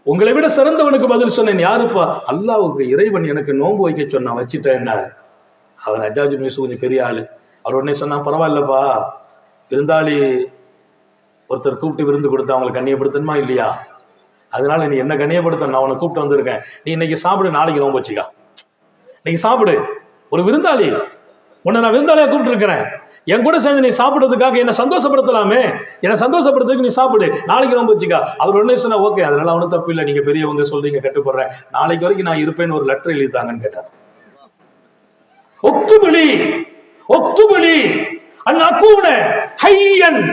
உங்களை விட சிறந்தவனுக்கு பதில் சொன்னேன். யாருப்பா? அல்லாஹ்வுக்கு. இறைவன் எனக்கு நோன்பு வைக்க சொன்னா, வச்சுட்டேன். அவர் ஹஜ்ஜாஜ் இப்னு யூசுப் கொஞ்சம் பெரிய ஆளு. அவர் உடனே சொன்னா, பரவாயில்லப்பா, விருந்தாளி ஒருத்தர் கூப்பிட்டு விருந்து கொடுத்தா அவங்களை கண்ணியப்படுத்தணுமா இல்லையா? அதனால நீ என்ன கண்ணியப்படுத்த, நான் உன்னை கூப்பிட்டு வந்திருக்கேன். நீ இன்னைக்கு சாப்பிடு, நாளைக்கு நோன்பு வச்சுக்கா. இன்னைக்கு சாப்பிடு. ஒரு விருந்தாளி, உன்னை நான் விருந்தாளியா கூப்பிட்டு இருக்கிறேன். என் கூட சேர்ந்து நீ சாப்பிடுறதுக்காக என்ன சந்தோஷப்படுத்தலாமே, என்ன சந்தோஷப்படுறதுக்கு நீ சாப்பிடு, நாளைக்கு நோன்பு வச்சுக்கா. அவர் உடனே சொன்னா, ஓகே, அதனால அவனும் தப்பு இல்லை, நீங்க பெரியவங்க சொல்றீங்க, கட்டுப்படுறேன், நாளைக்கு வரைக்கும் நான் இருப்பேன்னு ஒரு லெட்டர் எழுதித்தாங்கன்னு கேட்டார். ஒத்துபலி ஒத்துபலி அந்நகூன ஹையன்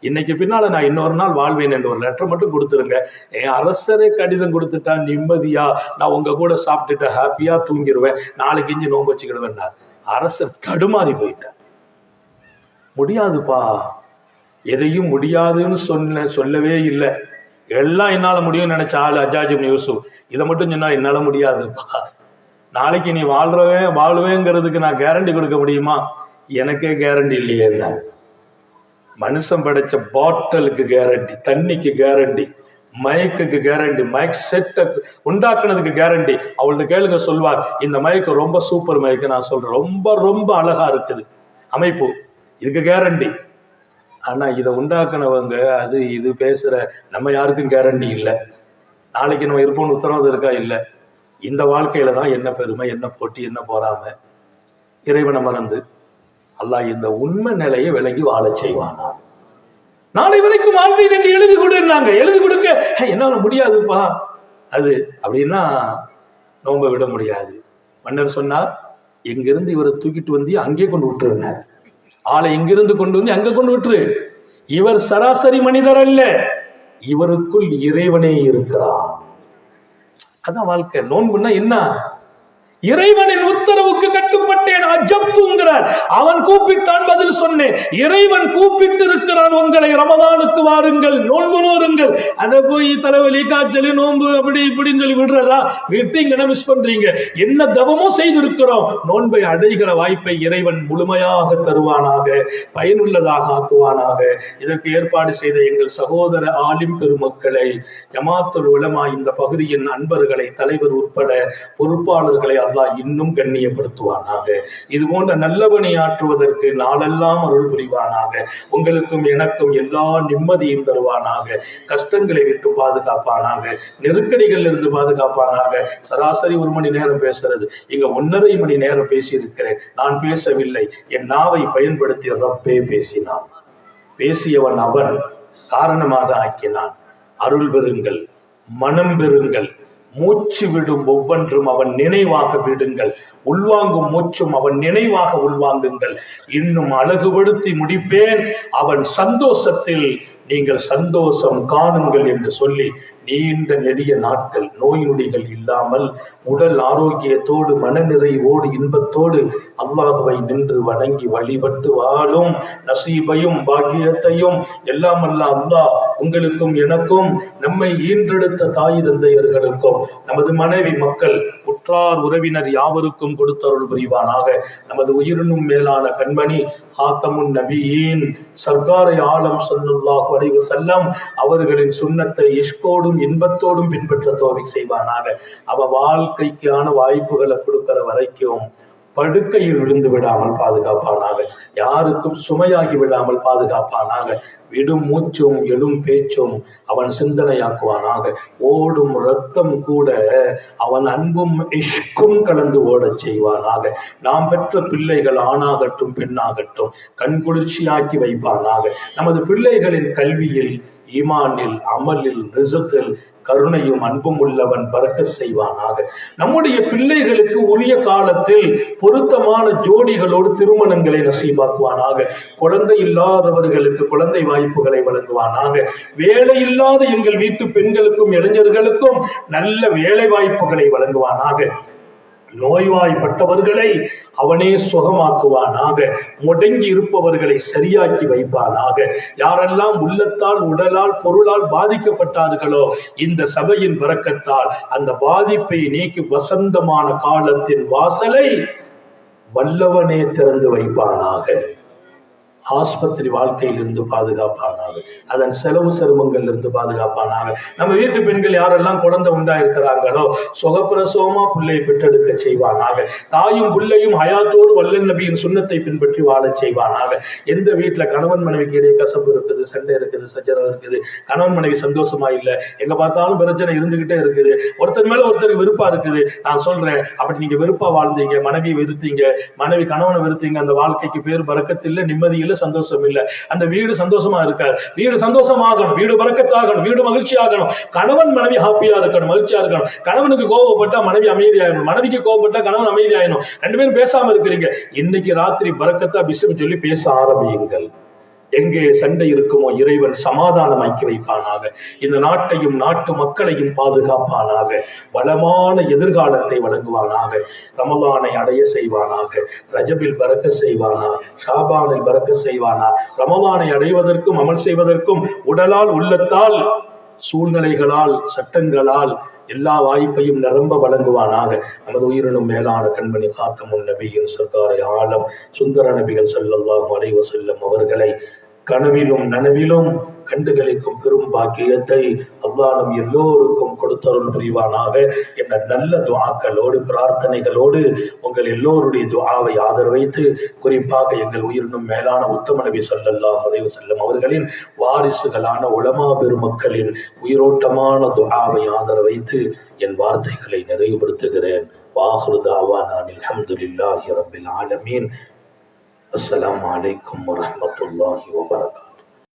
இன்னைக்கு பின்னால நான் இன்னொரு நாள் வாழ்வேன் என்று ஒரு லெட்டர் மட்டும் கொடுத்துருங்க. என் அரசரே கடிதம் கொடுத்துட்டா நிம்மதியா நான் உங்க கூட சாப்பிட்டுட்டு ஹாப்பியா தூங்கிடுவேன், நாளைக்கு இஞ்சி நோன்பு வச்சுக்கிடுவேன். அரசர் தடுமாறி போயிட்டார். முடியாதுப்பா, எதையும் முடியாதுன்னு சொல்லவே இல்லை. எல்லாம் என்னால முடியும்னு நினைச்ச ஆளு ஹஜ்ஜாஜ் இப்னு யூசுப். இதை மட்டும் சொன்னா என்னால முடியாதுப்பா, நாளைக்கு நீ வாழ்வேங்கிறதுக்கு நான் கேரண்டி கொடுக்க முடியுமா? எனக்கே கேரண்டி இல்லையே. மனுஷன் படைச்ச பாட்டிலுக்கு கேரண்டி, தண்ணிக்கு கேரண்டி, மயக்குக்கு கேரண்டி, மைக் செட்டை உண்டாக்குனதுக்கு கேரண்டி. அவள்கிட்ட கேளுங்க, சொல்வார், இந்த மயக்கு ரொம்ப சூப்பர் மயக்கு. நான் சொல்றேன், ரொம்ப ரொம்ப அழகா இருக்குது அமைப்பு, இதுக்கு கேரண்டி. ஆனா இதை உண்டாக்குனவங்க அது இது பேசுற நம்ம யாருக்கும் கேரண்டி இல்லை. நாளைக்கு நம்ம இருப்போம்னு உத்தரவாதம் இருக்கா? இல்லை. இந்த வாழ்க்கையில தான் என்ன பெருமை, என்ன போட்டி, என்ன போறாம, இறைவனை மறந்து அல்லாஹ் இந்த உண்மை நிலையை விலகி வாழச் செய்வானா. நாளை வரைக்கும் வாழ்வீர் என்று எழுதி கொடுன்னாங்க. எழுதி கொடுக்க என்னால முடியாதுப்பா அது அப்படின்னா நோம்ப விட முடியாது. மன்னர் சொன்னார், எங்கிருந்து இவரை தூக்கிட்டு வந்து அங்கே கொண்டு விட்டுருந்தார். ஆளை எங்கிருந்து கொண்டு வந்து அங்க கொண்டு விட்டுரு. இவர் சராசரி மனிதர் அல்ல, இவருக்குள் இறைவனே இருக்கிறார். அதான் வாழ்க்கை. நோன்புன்னா என்ன? இறைவனின் உத்தரவுக்கு கட்டுப்பட்டேன். அஜப்துங்கிறார். அவன் கூப்பிட்டான், பதில் சொன்னேன். இறைவன் கூப்பிட்டு இருக்கிறான், உங்களை ரமதானுக்கு வாருங்கள், நோன்பு நோருங்கள். அதை போய் தலைவலி, காய்ச்சல், நோன்பு அப்படி இப்படின்னு சொல்லி விடுறதா? விட்டீங்கன்னா மிஸ் பண்றீங்க. என்ன தவமோ செய்திருக்கிறோம். நோன்பை அடைகிற வாய்ப்பை இறைவன் முழுமையாக தருவானாக, பயனுள்ளதாக ஆக்குவானாக. இதற்கு ஏற்பாடு செய்த எங்கள் சகோதர ஆலிம் பெருமக்களை, ஜமாத்துல் உலமா இந்த பகுதியின் அன்பர்களை, தலைவர் உட்பட பொறுப்பாளர்களை அல்லாஹ் இன்னும் கண்ணியப்படுத்துவானாக. இது போன்ற நல்லவனை ஆற்றுவதற்கு நாளெல்லாம் அருள் புரிவானாக. உங்களுக்கும் எனக்கும் எல்லா நிம்மதியும் தருவானாக. கஷ்டங்களை விட்டு பாதுகாப்பானாக, நெருக்கடிகள் இருந்து பாதுகாப்பானாக. சராசரி 1 மணி நேரம் பேசுறது, இங்க 1.5 மணி நேரம் பேசியிருக்கிறேன். நான் பேசவில்லை, என் நாவை பயன்படுத்தி ரப்பே பேசினான். பேசியவன் அவன், காரணமாக ஆக்கினான். அருள் பெறுங்கள், மனம் பெறுங்கள். மூச்சு விடும் ஒவ்வொன்றும் அவன் நினைவாக விடுங்கள். உள்வாங்கும் மூச்சும் அவன் நினைவாக உள்வாங்குங்கள். இன்னும் அழகுபடுத்தி முடிப்பேன், அவன் சந்தோஷத்தில் நீங்கள் சந்தோஷம் காணுங்கள் என்று சொல்லி நீண்ட நெடிய நாட்கள் நோய் நொடிகள் இல்லாமல் உடல் ஆரோக்கியத்தோடு மனநிறைவோடு இன்பத்தோடு அல்லாஹ்வை நின்று வணங்கி வழிபட்டு வாழும் நசீபையும் பாக்கியத்தையும் எல்லாம் அல்ல அல்லாஹ் உங்களுக்கும் எனக்கும், நம்மை ஈன்றெடுத்த தாய் தந்தையர்களுக்கும், நமது மனைவி மக்கள் உற்றார் உறவினர் யாவருக்கும் கொடுத்தருள் புரிவானாக. நமது உயிரினும் மேலான கண்மணி ஹாத்தமுன் நபியின் சர்க்காரை ஆலம் ஸல்லல்லாஹு அலைஹி வஸல்லம் அவர்களின் சுன்னத்தை இஷ்கோடும் இன்பத்தோடும் பின்பற்ற தௌஃபீக் செய்வானாக. அவ வாழ்க்கைக்கான வாய்ப்புகளை கொடுக்கிற வரைக்கும் படுக்கையில் விழுந்து விடாமல் பாதுகாப்பானாக. யாருக்கும் சுமையாகி விடாமல் பாதுகாப்பானாக. விடும் மூச்சும் எழும் பேச்சும் அவன் சிந்தனையாக்குவானாக. ஓடும் இரத்தம் கூட அவன் அன்பும் இஷ்கும் கலந்து ஓடச் செய்வானாக. நாம் பெற்ற பிள்ளைகள் ஆணாகட்டும் பெண்ணாகட்டும் கண்குளிர்ச்சியாக்கி வைப்பானாக. நமது பிள்ளைகளின் கல்வியில், ஈமானில், அமலில், ரிசுக்கில் கருணையும் அன்பும் உள்ளவன் பரக்கத் செய்வானாக. நம்முடைய பிள்ளைகளுக்கு உரிய காலத்தில் பொருத்தமான ஜோடிகளோடு திருமணங்களை நசீபாக்குவானாக. குழந்தை இல்லாதவர்களுக்கு குழந்தை வாய்ப்புகளை வழங்குவானாக. வேலை இல்லாத எங்கள் வீட்டு பெண்களுக்கும் இளைஞர்களுக்கும் நல்ல வேலை வாய்ப்புகளை வழங்குவானாக. நோய்வாய்ப்பட்டவர்களை அவனே சுகமாக்குவானாக. முடங்கி இருப்பவர்களை சரியாக்கி வைப்பானாக. யாரெல்லாம் உள்ளத்தால், உடலால், பொருளால் பாதிக்கப்பட்டார்களோ இந்த சபையின் பரக்கத்தால் அந்த பாதிப்பை நீக்கி வசந்தமான காலத்தின் வாசலை வல்லவனே திறந்து வைப்பானாக. ஆஸ்பத்திரி வாழ்க்கையில் இருந்து பாதுகாப்பானாக. அதன் செலவு சிரமங்கள் இருந்து பாதுகாப்பானாக. நம்ம வீட்டு பெண்கள் யாரெல்லாம் குழந்தை உண்டாயிருக்கிறார்களோ சுகப்பிரசவமா பிள்ளையை பெற்றெடுக்க செய்வானாக. தாயும் பிள்ளையும் ஹயாத்தோடு வல்லன் நபியின் சுன்னத்தை பின்பற்றி வாழச் செய்வானாக. எந்த வீட்டுல கணவன் மனைவிக்கு இடையே கசப்பு இருக்குது, சண்டை இருக்குது, சச்சரவு இருக்குது, கணவன் மனைவி சந்தோஷமா இல்லை, எங்க பார்த்தாலும் பிரச்சனை இருந்துகிட்டே இருக்குது, ஒருத்தர் மேல ஒருத்தருக்கு வெறுப்பா இருக்குது, நான் சொல்றேன் அப்படி நீங்க வெறுப்பா வாழ்ந்தீங்க, மனைவி வெறுத்தீங்க, மனைவி கணவனை வெறுத்தீங்க, அந்த வாழ்க்கைக்கு பேர் பரக்கத்தில்லை, நிம்மதி இல்லை, சந்தோஷம் இல்லை. அந்த வீடு சந்தோஷமா இருக்காது. வீடு சந்தோஷமாகணும், வீடு பரக்கத்தாகணும், வீடு மகிழ்ச்சி ஆகணும். கணவன் மனைவி ஹாப்பியா இருக்கணும், மகிழ்ச்சியா இருக்கணும். கணவனுக்கு கோபப்பட்டா மனைவி அமைதியாகணும், மனைவிக்கு கோபப்பட்டா கணவன் அமைதியாகணும். 2 பேரும் பேசாம இருக்கிறீங்க, இன்னைக்கு ராத்திரி பரக்கத்தா பிஸ்மி சொல்லி பேச ஆரம்பியுங்கள். எங்கே சண்டை இருக்குமோ இறைவன் சமாதானமாக்கி வைப்பானாக. இந்த நாட்டையும் நாட்டு மக்களையும் பாதுகாப்பானாக. வளமான எதிர்காலத்தை வழங்குவானாக. ரமலானை அடைய செய்வானாக. ரஜபில் பரக்க செய்வானா, ஷாபானில் பரக்க செய்வானா. ரமலானை அடைவதற்கும் அமல் செய்வதற்கும் உடலால், உள்ளத்தால், சூழ்நிலைகளால், சட்டங்களால் எல்லா வாய்ப்பையும் நிரம்ப வழங்குவானாக. நமது உயிரினும் மேலான கண்மணி காத்தமுன் நபியின் சர்க்காரை ஆலம் சுந்தர நபிகள் ஸல்லல்லாஹு அலைஹி வஸல்லம் அவர்களை கனவிலும் நனவிலும் கண்டுகளிக்கும் பெரும் பாக்கியத்தை அல்லாஹ் நம் எல்லோருக்கும் கொடுத்தருள் புரிவானாக என்ற நல்ல துஆக்களோடு பிரார்த்தனைகளோடு உங்கள் எல்லோருடைய துஆவை ஆதரவைத்து, குறிப்பாக எங்கள் உயிரினும் மேலான உத்தம நபி ஸல்லல்லாஹு அலைஹி வஸல்லம் அவர்களின் வாரிசுகளான உலமா பெருமக்களின் உயிரோட்டமான துஆவை ஆதரவைத்து என் வார்த்தைகளை நிறைவுபடுத்துகிறேன். வாஹிரு தஅவானா அல்ஹம்துலில்லாஹி ரப்பில் ஆலமீன். அஸ்ஸலாமு அலைக்கும் வரஹ்மத்துல்லாஹி வபரகாத்துஹு.